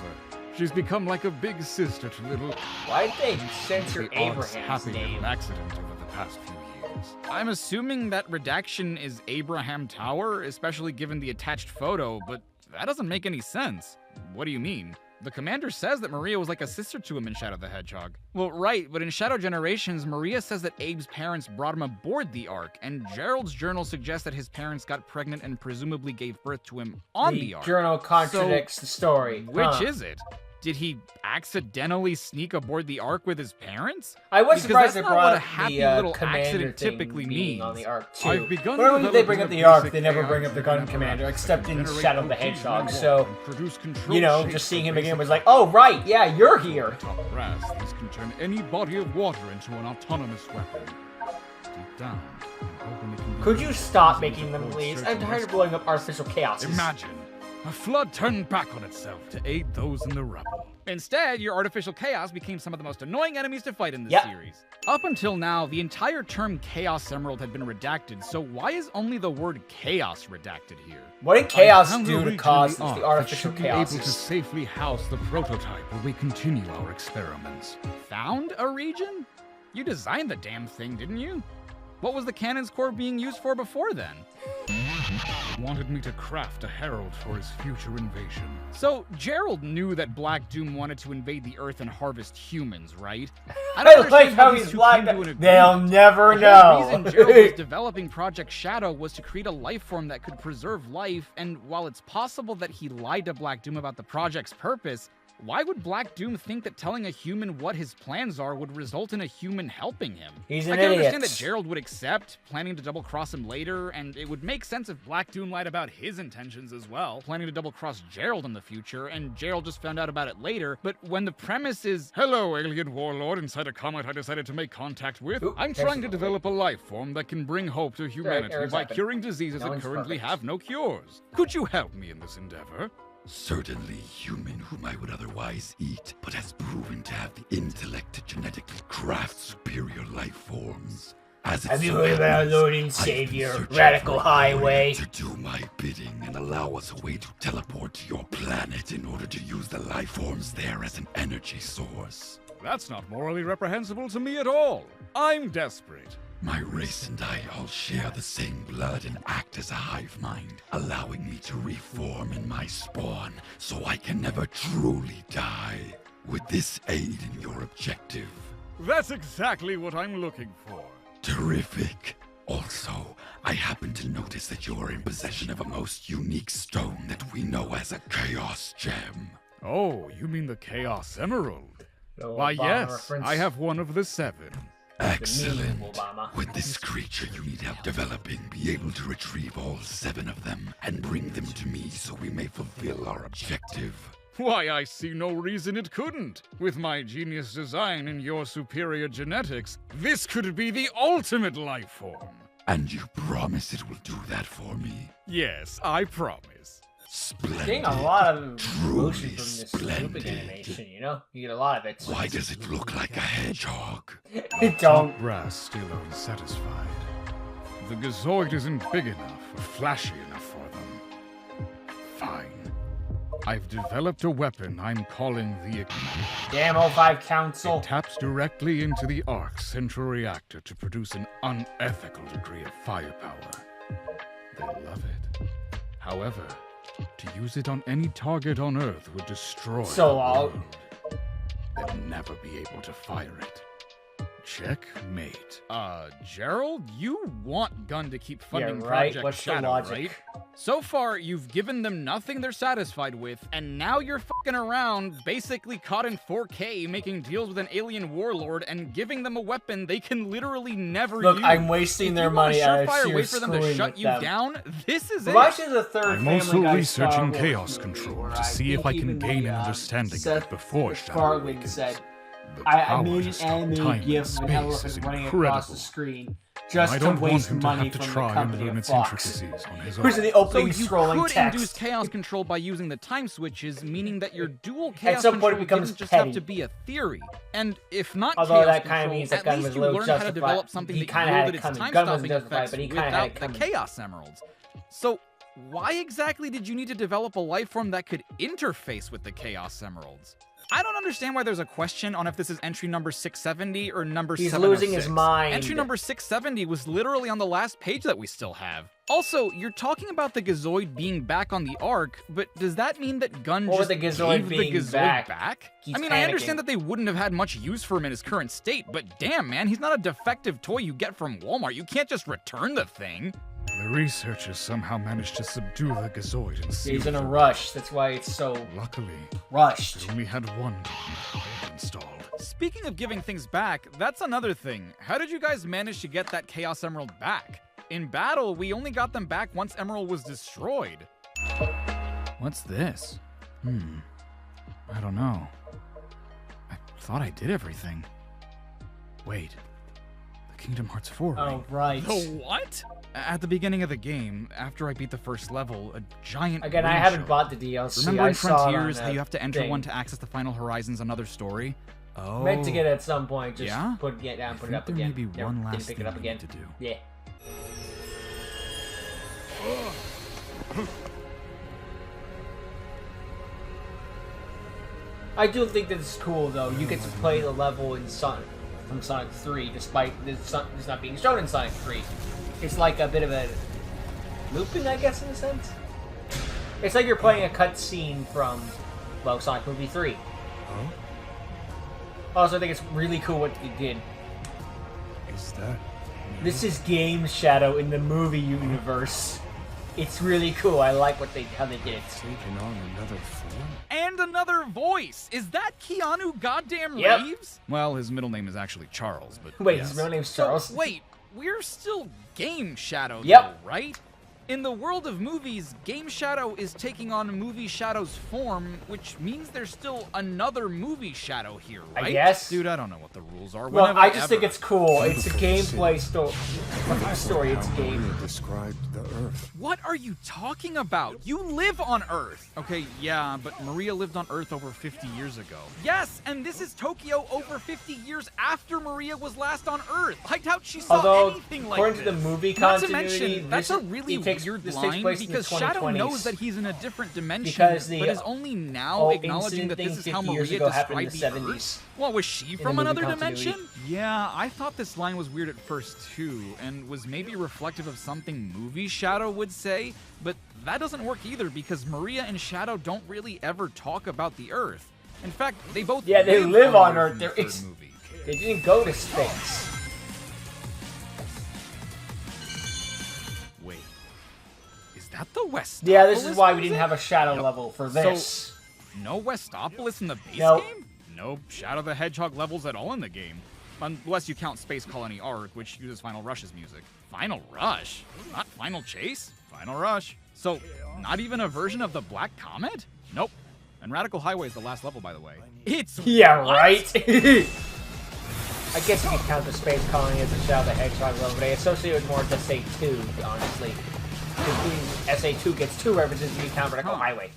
she's become like a big sister to little... Why'd they censor the Ark's Abraham's happy name? little accident over the past few years. I'm assuming that redaction is Abraham Tower, especially given the attached photo, but that doesn't make any sense. What do you mean? The commander says that Maria was like a sister to him in Shadow the Hedgehog. Well, right, but in Shadow Generations, Maria says that Abe's parents brought him aboard the Ark, and Gerald's journal suggests that his parents got pregnant and presumably gave birth to him on the Ark. The journal contradicts the story. Which is it? Did he accidentally sneak aboard the Ark with his parents? I was Because surprised they that's not what a brought happy the little commander accident thing typically being means. on the Ark too. I've begun to Normally they develop bring up a the Ark, basic they never bring AI up the gun apparatus commander, to except in generate Shadow the protein Hedgehog. warp So, and produce control you know, shapes just for seeing him again basic was like, oh right, yeah, you're here. top brass, these can turn any body of water into an autonomous weapon. Deep down, I'm hoping it can be Could you used stop to making them avoid leaves? I'm certain tired of risks. blowing up artificial chaos. Imagine a flood turned back on itself to aid those in the rubble. Instead, your artificial chaos became some of the most annoying enemies to fight in this Yep. series. Up until now, the entire term Chaos Emerald had been redacted, so why is only the word chaos redacted here? What did chaos I found a do to region cause in the Ark that artificial should be able to chaos? safely house the prototype while we continue our experiments. Found a region? You designed the damn thing, didn't you? What was the cannon's core being used for before then? He wanted me to craft a herald for his future invasion. So, Gerald knew that Black Doom wanted to invade the Earth and harvest humans, right? I don't like understand how these he's two black. came to an They'll agreement. never The know. whole reason Gerald was developing Project Shadow was to create a life form that could preserve life, and while it's possible that he lied to Black Doom about the project's purpose, why would Black Doom think that telling a human what his plans are would result in a human helping him? He's an I can idiot. understand that Gerald would accept, planning to double-cross him later, and it would make sense if Black Doom lied about his intentions as well, planning to double-cross Gerald in the future, and Gerald just found out about it later, but when the premise is, Hello, alien warlord inside a comet I decided to make contact with. Ooh, I'm there's trying to another develop a life form that can bring hope to humanity errors by happen. curing diseases No that one's currently perfect. have no cures. Could you help me in this endeavor? Certainly human whom I would otherwise eat, but has proven to have the intellect to genetically craft superior life forms. As it Have you so heard of our happens, Lord and I've been Savior, searching Radical for a warrior Highway? to do my bidding and allow us a way to teleport to your planet in order to use the life forms there as an energy source. That's not morally reprehensible to me at all. I'm desperate. My race and I all share the same blood and act as a hive mind, allowing me to reform in my spawn so I can never truly die. Would this aid in your objective? That's exactly what I'm looking for. Terrific. Also, I happen to notice that you are in possession of a most unique stone that we know as a Chaos Gem. Oh, you mean the Chaos Emerald? Little Why, Obama yes, reference. I have one of the 7. Excellent. Obama. With this creature you need help developing, be able to retrieve all 7 of them and bring them to me so we may fulfill our objective. Why, I see no reason it couldn't. With my genius design and your superior genetics, this could be the ultimate life form. And you promise it will do that for me? Yes, I promise. Splendid. Getting a lot of motion Truly from this splendid. looping animation, you know? You get a lot of it. Why does it look like a hedgehog? It don't. Brass still unsatisfied. The Gazoid isn't big enough or flashy enough for them. Fine. I've developed a weapon I'm calling the Damn O5 Council. It taps directly into the Ark's central reactor to produce an unethical degree of firepower. They love it. However, to use it on any target on Earth would destroy So the I'll- world. They'll never be able to fire it. Checkmate. Gerald, you want Gun to keep funding Yeah, right? Project What's the Shadow, logic? right? So far, you've given them nothing they're satisfied with, and now you're fucking around, basically caught in 4K, making deals with an alien warlord and giving them a weapon they can literally never Look, use. I'm wasting their money. If I you want a surefire see way for them to screwing shut with you them. down, this is Why it. should the third I'm Family also Guy researching Star Wars Chaos movie Control where to I see if think I can even gain the, an understanding of Seth it before Shadow MacFarlane awakens. said, The I power made to an stop anime time GIF and of an space elephant is running incredible. across the screen just I to don't want waste him to money have to from the try and company learn of its Fox. intricacies on his Here's own. the opening So you scrolling could text. induce chaos control by using the time switches, meaning that your dual chaos some point control it becomes didn't just petty. have to be a theory. And if not Although chaos that kinda control, means that at Gun least was a you little learned how to justified. develop something He that kinda had yielded it its coming. Gun wasn't time-stopping justified, effects but he kinda had it without the coming. chaos emeralds. So why exactly did you need to develop a life form that could interface with the chaos emeralds? I don't understand why there's a question on if this is entry number 670 or number He's 706. losing his mind. Entry number 670 was literally on the last page that we still have. Also, you're talking about the Gazoid being back on the Ark, but does that mean that Gun Or just the Gazoid gave being the Gazoid back? He's I mean, panicking. I understand that they wouldn't have had much use for him in his current state, but damn, man, he's not a defective toy you get from Walmart. You can't just return the thing. The researchers somehow managed to subdue the Gazoid and seal He's in a it. rush. That's why it's so Luckily, rushed. it only had one installed. Speaking of giving things back, that's another thing. How did you guys manage to get that Chaos Emerald back? In battle, we only got them back once Emerald was destroyed. What's this? I don't know. I thought I did everything. Wait. The Kingdom Hearts 4 ring. Oh, right. The what? At the beginning of the game, after I beat the first level, a giant Again, ring I haven't showed bought up. the DLC. Remember I in saw it on Frontiers how that you have to enter thing. one to access the Final Horizons Another Story? Oh. Meant to get it at some point. Just Yeah? put it down, put it I up think again. there may be Never one didn't last pick thing it up we again. need to do. Yeah. I do think that it's cool though. You get to play the level in from Sonic 3, despite this not being shown in Sonic 3. It's like a bit of a looping, I guess, in a sense. It's like you're playing a cutscene from, well, Sonic Movie 3. Oh? Also, I think it's really cool what they did. Is that? This is Game Shadow in the movie universe. It's really cool. I like how they did it. Taking on another form? And another voice! Is that Keanu goddamn Yep. Reeves? Well, his middle name is actually Charles, but Wait, yes. his real name's So, Charles? wait, we're still Game Shadow, Yep. though, right? In the world of movies, Game Shadow is taking on Movie Shadow's form, which means there's still another Movie Shadow here, right? I guess. Dude, I don't know what the rules are. Well, When have I just ever- think it's cool. It's a gameplay story. It's a game. Maria described the Earth. What are you talking about? You live on Earth! Okay, yeah, but Maria lived on Earth over 50 years ago. Yes, and this is Tokyo over 50 years after Maria was last on Earth. I doubt she saw Although, anything like according this. to the movie Not to continuity, mention, that's this a really weird this line takes place because in the Shadow 2020s. knows that he's in a different dimension, Because the but is only now whole acknowledging incident that this thing is how 50 years Maria ago happened in described the the 70s. Earth. Well, was she the from movie another continuity. dimension? Yeah, I thought this line was weird at first too, and was maybe reflective of something Movie Shadow would say, but that doesn't work either because Maria and Shadow don't really ever talk about the Earth. In fact, they both Yeah, they live on Earth. in the They're- third it's- movie. They didn't go to space. Wait, is that the West? Yeah, this is why we didn't have a Shadow level for this. So, no Westopolis in the base Nope. game? No Shadow the Hedgehog levels at all in the game. Unless you count Space Colony Arc, which uses Final Rush's music. Final Rush? Not Final Chase? Final Rush. So, not even a version of the Black Comet? Nope. And Radical Highway is the last level, by the way. It's Yeah, what? right? I guess you could count the Space Colony as a Shadow the Hedgehog level, but I associate it more with SA2, honestly. Because SA2 gets 2 references if you count Radical Highway.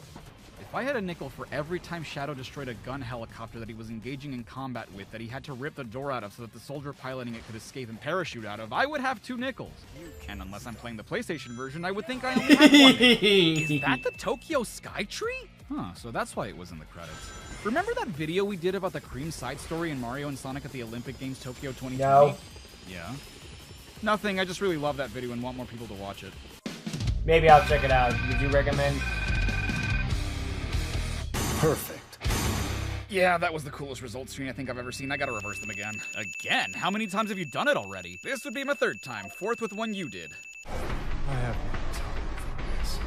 If I had a nickel for every time Shadow destroyed a gun helicopter that he was engaging in combat with that he had to rip the door out of so that the soldier piloting it could escape and parachute out of, I would have 2 nickels. And unless I'm playing the PlayStation version, I would think I only have 1 nickel. Is that the Tokyo Skytree? Huh, so that's why it was in the credits. Remember that video we did about the Cream side story in Mario and Sonic at the Olympic Games Tokyo 2020? No. Yeah. Nothing, I just really love that video and want more people to watch it. Maybe I'll check it out. Would you recommend? Perfect. Yeah, that was the coolest results screen I think I've ever seen. I gotta reverse them again. Again? How many times have you done it already? This would be my third time, fourth with one you did. I have no time for this.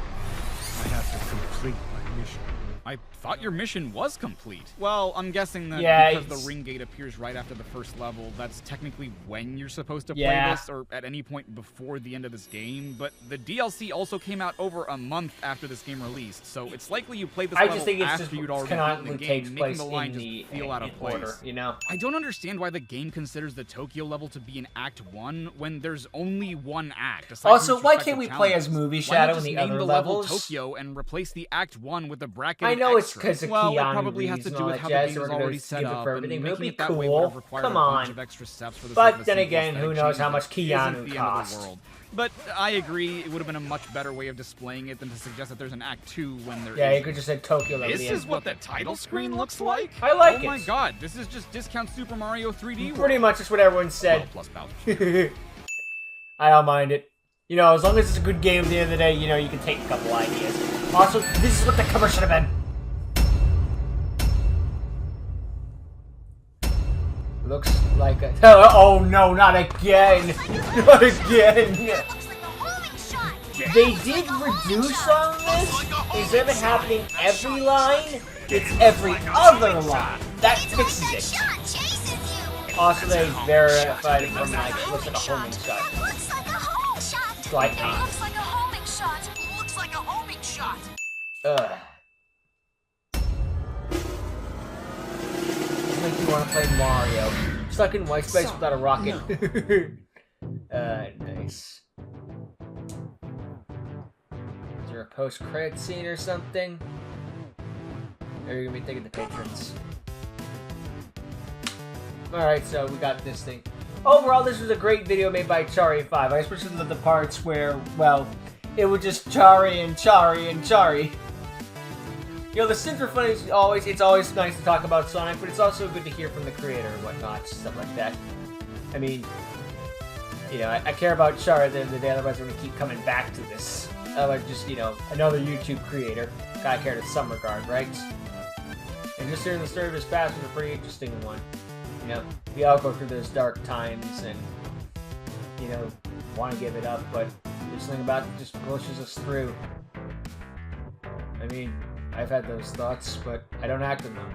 I have to complete my mission. I thought your mission was complete. Well, I'm guessing that because the ring gate appears right after the first level, that's technically when you're supposed to play this, or at any point before the end of this game. But the DLC also came out over a month after this game released, so it's likely you played this level after you'd already beaten the game, making the line just feel out of place. Order, you know? I don't understand why the game considers the Tokyo level to be in Act 1 when there's only one act. Also, why can't we play as Movie Shadow in the other levels? Tokyo and replace the Act 1 with the bracket. I know it's because of Keanu Keanu it probably has to do with how the game is already set up, and making it that way would have required a bunch of extra steps for the But then again, who knows how much Keanu cost. But I agree, it would have been a much better way of displaying it than to suggest that there's an Act 2 when there you could just say Tokyo level. This is what the title screen looks like? I like it. Oh my god, this is just discount Super Mario 3D World. Pretty much just what everyone said. Well, plus Bowser. I don't mind it. You know, as long as it's a good game at the end of the day, you know, you can take a couple ideas. Also, this is what the cover should have been. Looks like a... Oh no, not again! Not again! They did reduce on this. Instead of it happening every line, it's every other line. That fixes it. Also, they verified it from like, it looks like a homing shot. Like me. Looks like a homing shot. Looks like a homing shot. Make you want to play Mario. Stuck in white space without a rocket. Nice. Is there a post-credit scene or something? Or are you gonna be taking the patrons? Alright, so we got this thing. Overall, this was a great video made by Chari5. I especially love the parts where, well, it was just Chari and Chari and Chari. You know, the scenes are funny. It's always nice to talk about Sonic, but it's also good to hear from the creator and whatnot, stuff like that. I mean, you know, I care about Char at the end of the day, otherwise I'm gonna keep coming back to this. Otherwise, just, you know, another YouTube creator. Gotta care to some regard, right? And just hearing the story of his past was a pretty interesting one. You know, we all go through those dark times and, you know, want to give it up, but there's something about it that just pushes us through. I mean, I've had those thoughts, but I don't act on them.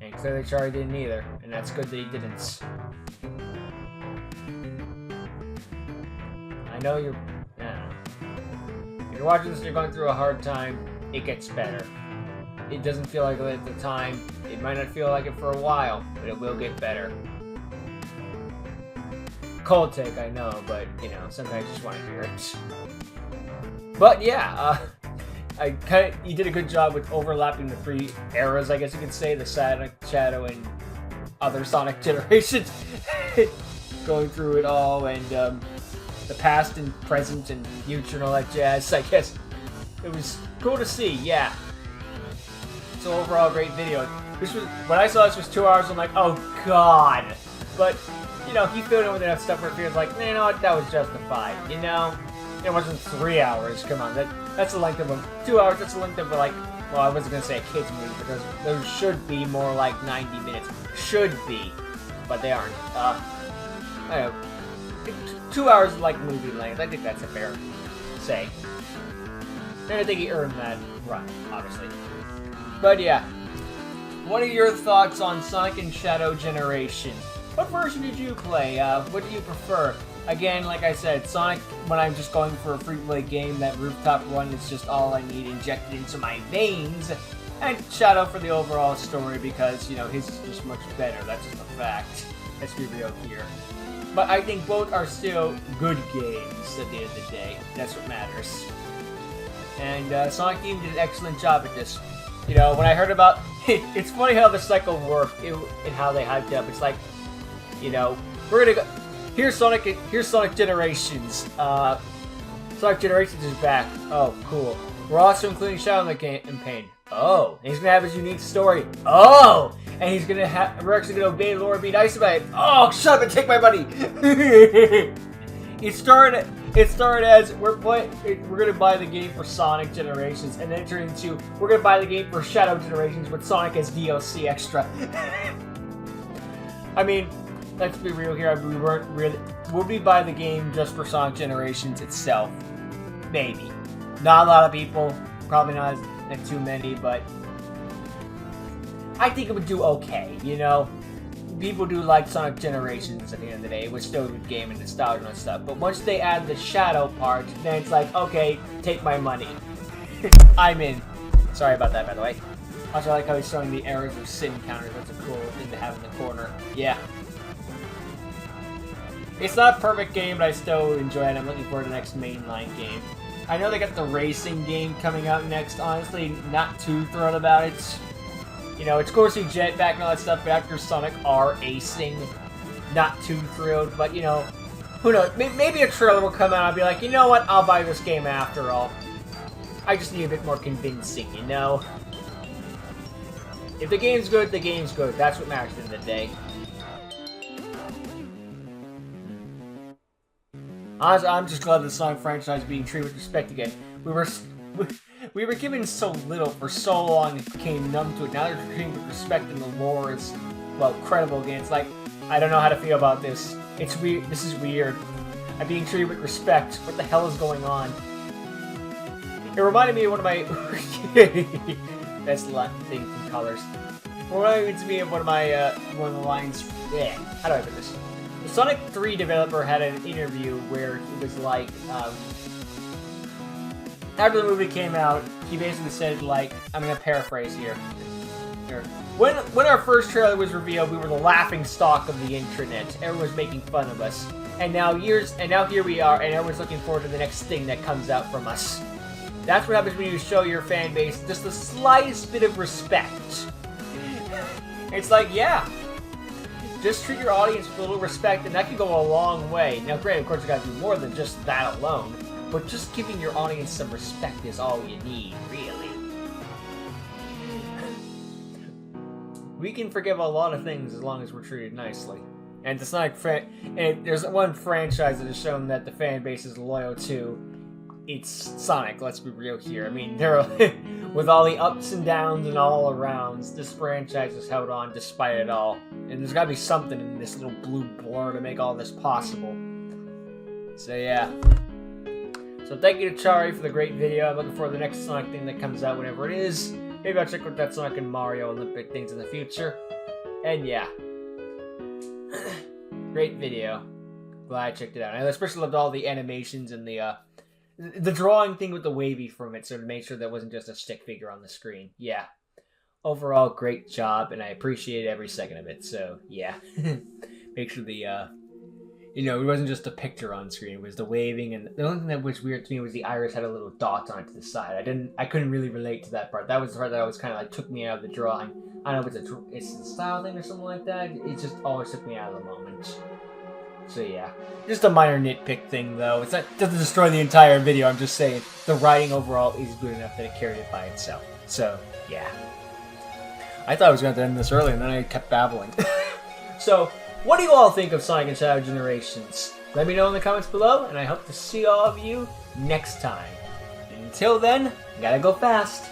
And clearly Charlie didn't either, and that's good that he didn't. I know you're... I don't know. If you're watching this and you're going through a hard time, it gets better. It doesn't feel like it at the time. It might not feel like it for a while, but it will get better. Cold take, I know, but, you know, sometimes you just want to hear it. But, yeah, you did a good job with overlapping the three eras, I guess you could say, the Sonic, Shadow, and other Sonic generations. Going through it all, and the past and present and future and all that jazz, I guess. It was cool to see, yeah. So overall, great video. This was, when I saw this was 2 hours, I'm like, oh god. But, you know, he filled in with enough stuff where it feels like, you know what, that was justified, you know? It wasn't 3 hours, come on, that's the length of a... 2 hours, that's the length of a, like... Well, I wasn't gonna say a kid's movie, because those should be more like 90 minutes. Should be. But they aren't. I don't know. 2 hours is like movie length. I think that's a fair say. And I think he earned that run, obviously. But yeah. What are your thoughts on Sonic and Shadow Generation? What version did you play? What do you prefer? Again, like I said, Sonic, when I'm just going for a free-play game, that rooftop run is just all I need injected into my veins. And Shadow for the overall story because, you know, his is just much better. That's just a fact. Let's be real here. But I think both are still good games at the end of the day. That's what matters. And Sonic Team did an excellent job at this. You know, when I heard about... it's funny how the cycle worked and how they hyped up. It's like, you know, we're gonna go... Here's Sonic Generations. Sonic Generations is back. Oh, cool. We're also including Shadow in the campaign. Oh, and he's gonna have his unique story. Oh, and he's gonna we're actually gonna obey Laura, be nice about it. Oh, shut up and take my money. It started It started as we're gonna buy the game for Sonic Generations, and then it turned into we're gonna buy the game for Shadow Generations with Sonic as DLC extra. I mean, let's be real here. We weren't really. Would we buy the game just for Sonic Generations itself? Maybe. Not a lot of people. Probably not too many, but I think it would do okay. You know, people do like Sonic Generations at the end of the day. It was still a good game and nostalgia and stuff. But once they add the Shadow part, then it's like, okay, take my money. I'm in. Sorry about that, by the way. Also, I like how he's showing the errors of sin counters. That's a cool thing to have in the corner. Yeah. It's not a perfect game, but I still enjoy it. I'm looking forward to the next mainline game. I know they got the racing game coming out next. Honestly, not too thrilled about it. You know, it's cool to see Jetpack and all that stuff, but after Sonic R acing, not too thrilled. But, you know, who knows? Maybe a trailer will come out and I'll be like, you know what? I'll buy this game after all. I just need a bit more convincing, you know? If the game's good, the game's good. That's what matters at the end of the day. Honestly, I'm just glad the Sonic franchise is being treated with respect again. We were given so little for so long and became numb to it. Now they're treating with respect and the lore is, well, credible again. It's like, I don't know how to feel about this. It's weird. This is weird. I'm being treated with respect. What the hell is going on? It reminded me of one of my... That's the thing from Colors. It reminded me of one of the lines... Yeah, how do I put this? The Sonic 3 developer had an interview where he was like, after the movie came out, he basically said, like, I'm gonna paraphrase here. When our first trailer was revealed, we were the laughing stock of the internet. Everyone was making fun of us. And now here we are, and everyone's looking forward to the next thing that comes out from us. That's what happens when you show your fan base just the slightest bit of respect. It's like, yeah. Just treat your audience with a little respect, and that can go a long way. Now, granted, of course, you gotta do more than just that alone, but just giving your audience some respect is all you need, really. We can forgive a lot of things as long as we're treated nicely. And it's not there's one franchise that has shown that the fan base is loyal to. It's Sonic, let's be real here. I mean, with all the ups and downs and all arounds, this franchise has held on despite it all. And there's gotta be something in this little blue blur to make all this possible. So yeah. So thank you to Chari for the great video. I'm looking forward to the next Sonic thing that comes out whenever it is. Maybe I'll check out that Sonic and Mario Olympic things in the future. And yeah. Great video. Glad I checked it out. I especially loved all the animations and the drawing thing with the wavy from it, so to make sure that wasn't just a stick figure on the screen. Yeah. Overall, great job, and I appreciate every second of it, so yeah. Make sure the, it wasn't just a picture on screen, it was the waving, and the only thing that was weird to me was the iris had a little dot on it to the side. I couldn't really relate to that part. That was the part that always kind of like took me out of the drawing. I don't know if it's a style thing or something like that. It just always took me out of the moment. So yeah, just a minor nitpick thing though. It's not doesn't destroy the entire video. I'm just saying the writing overall is good enough that it carried it by itself. So yeah, I thought I was going to end this early, and then I kept babbling. So what do you all think of Sonic and Shadow Generations? Let me know in the comments below, and I hope to see all of you next time. And until then, gotta go fast.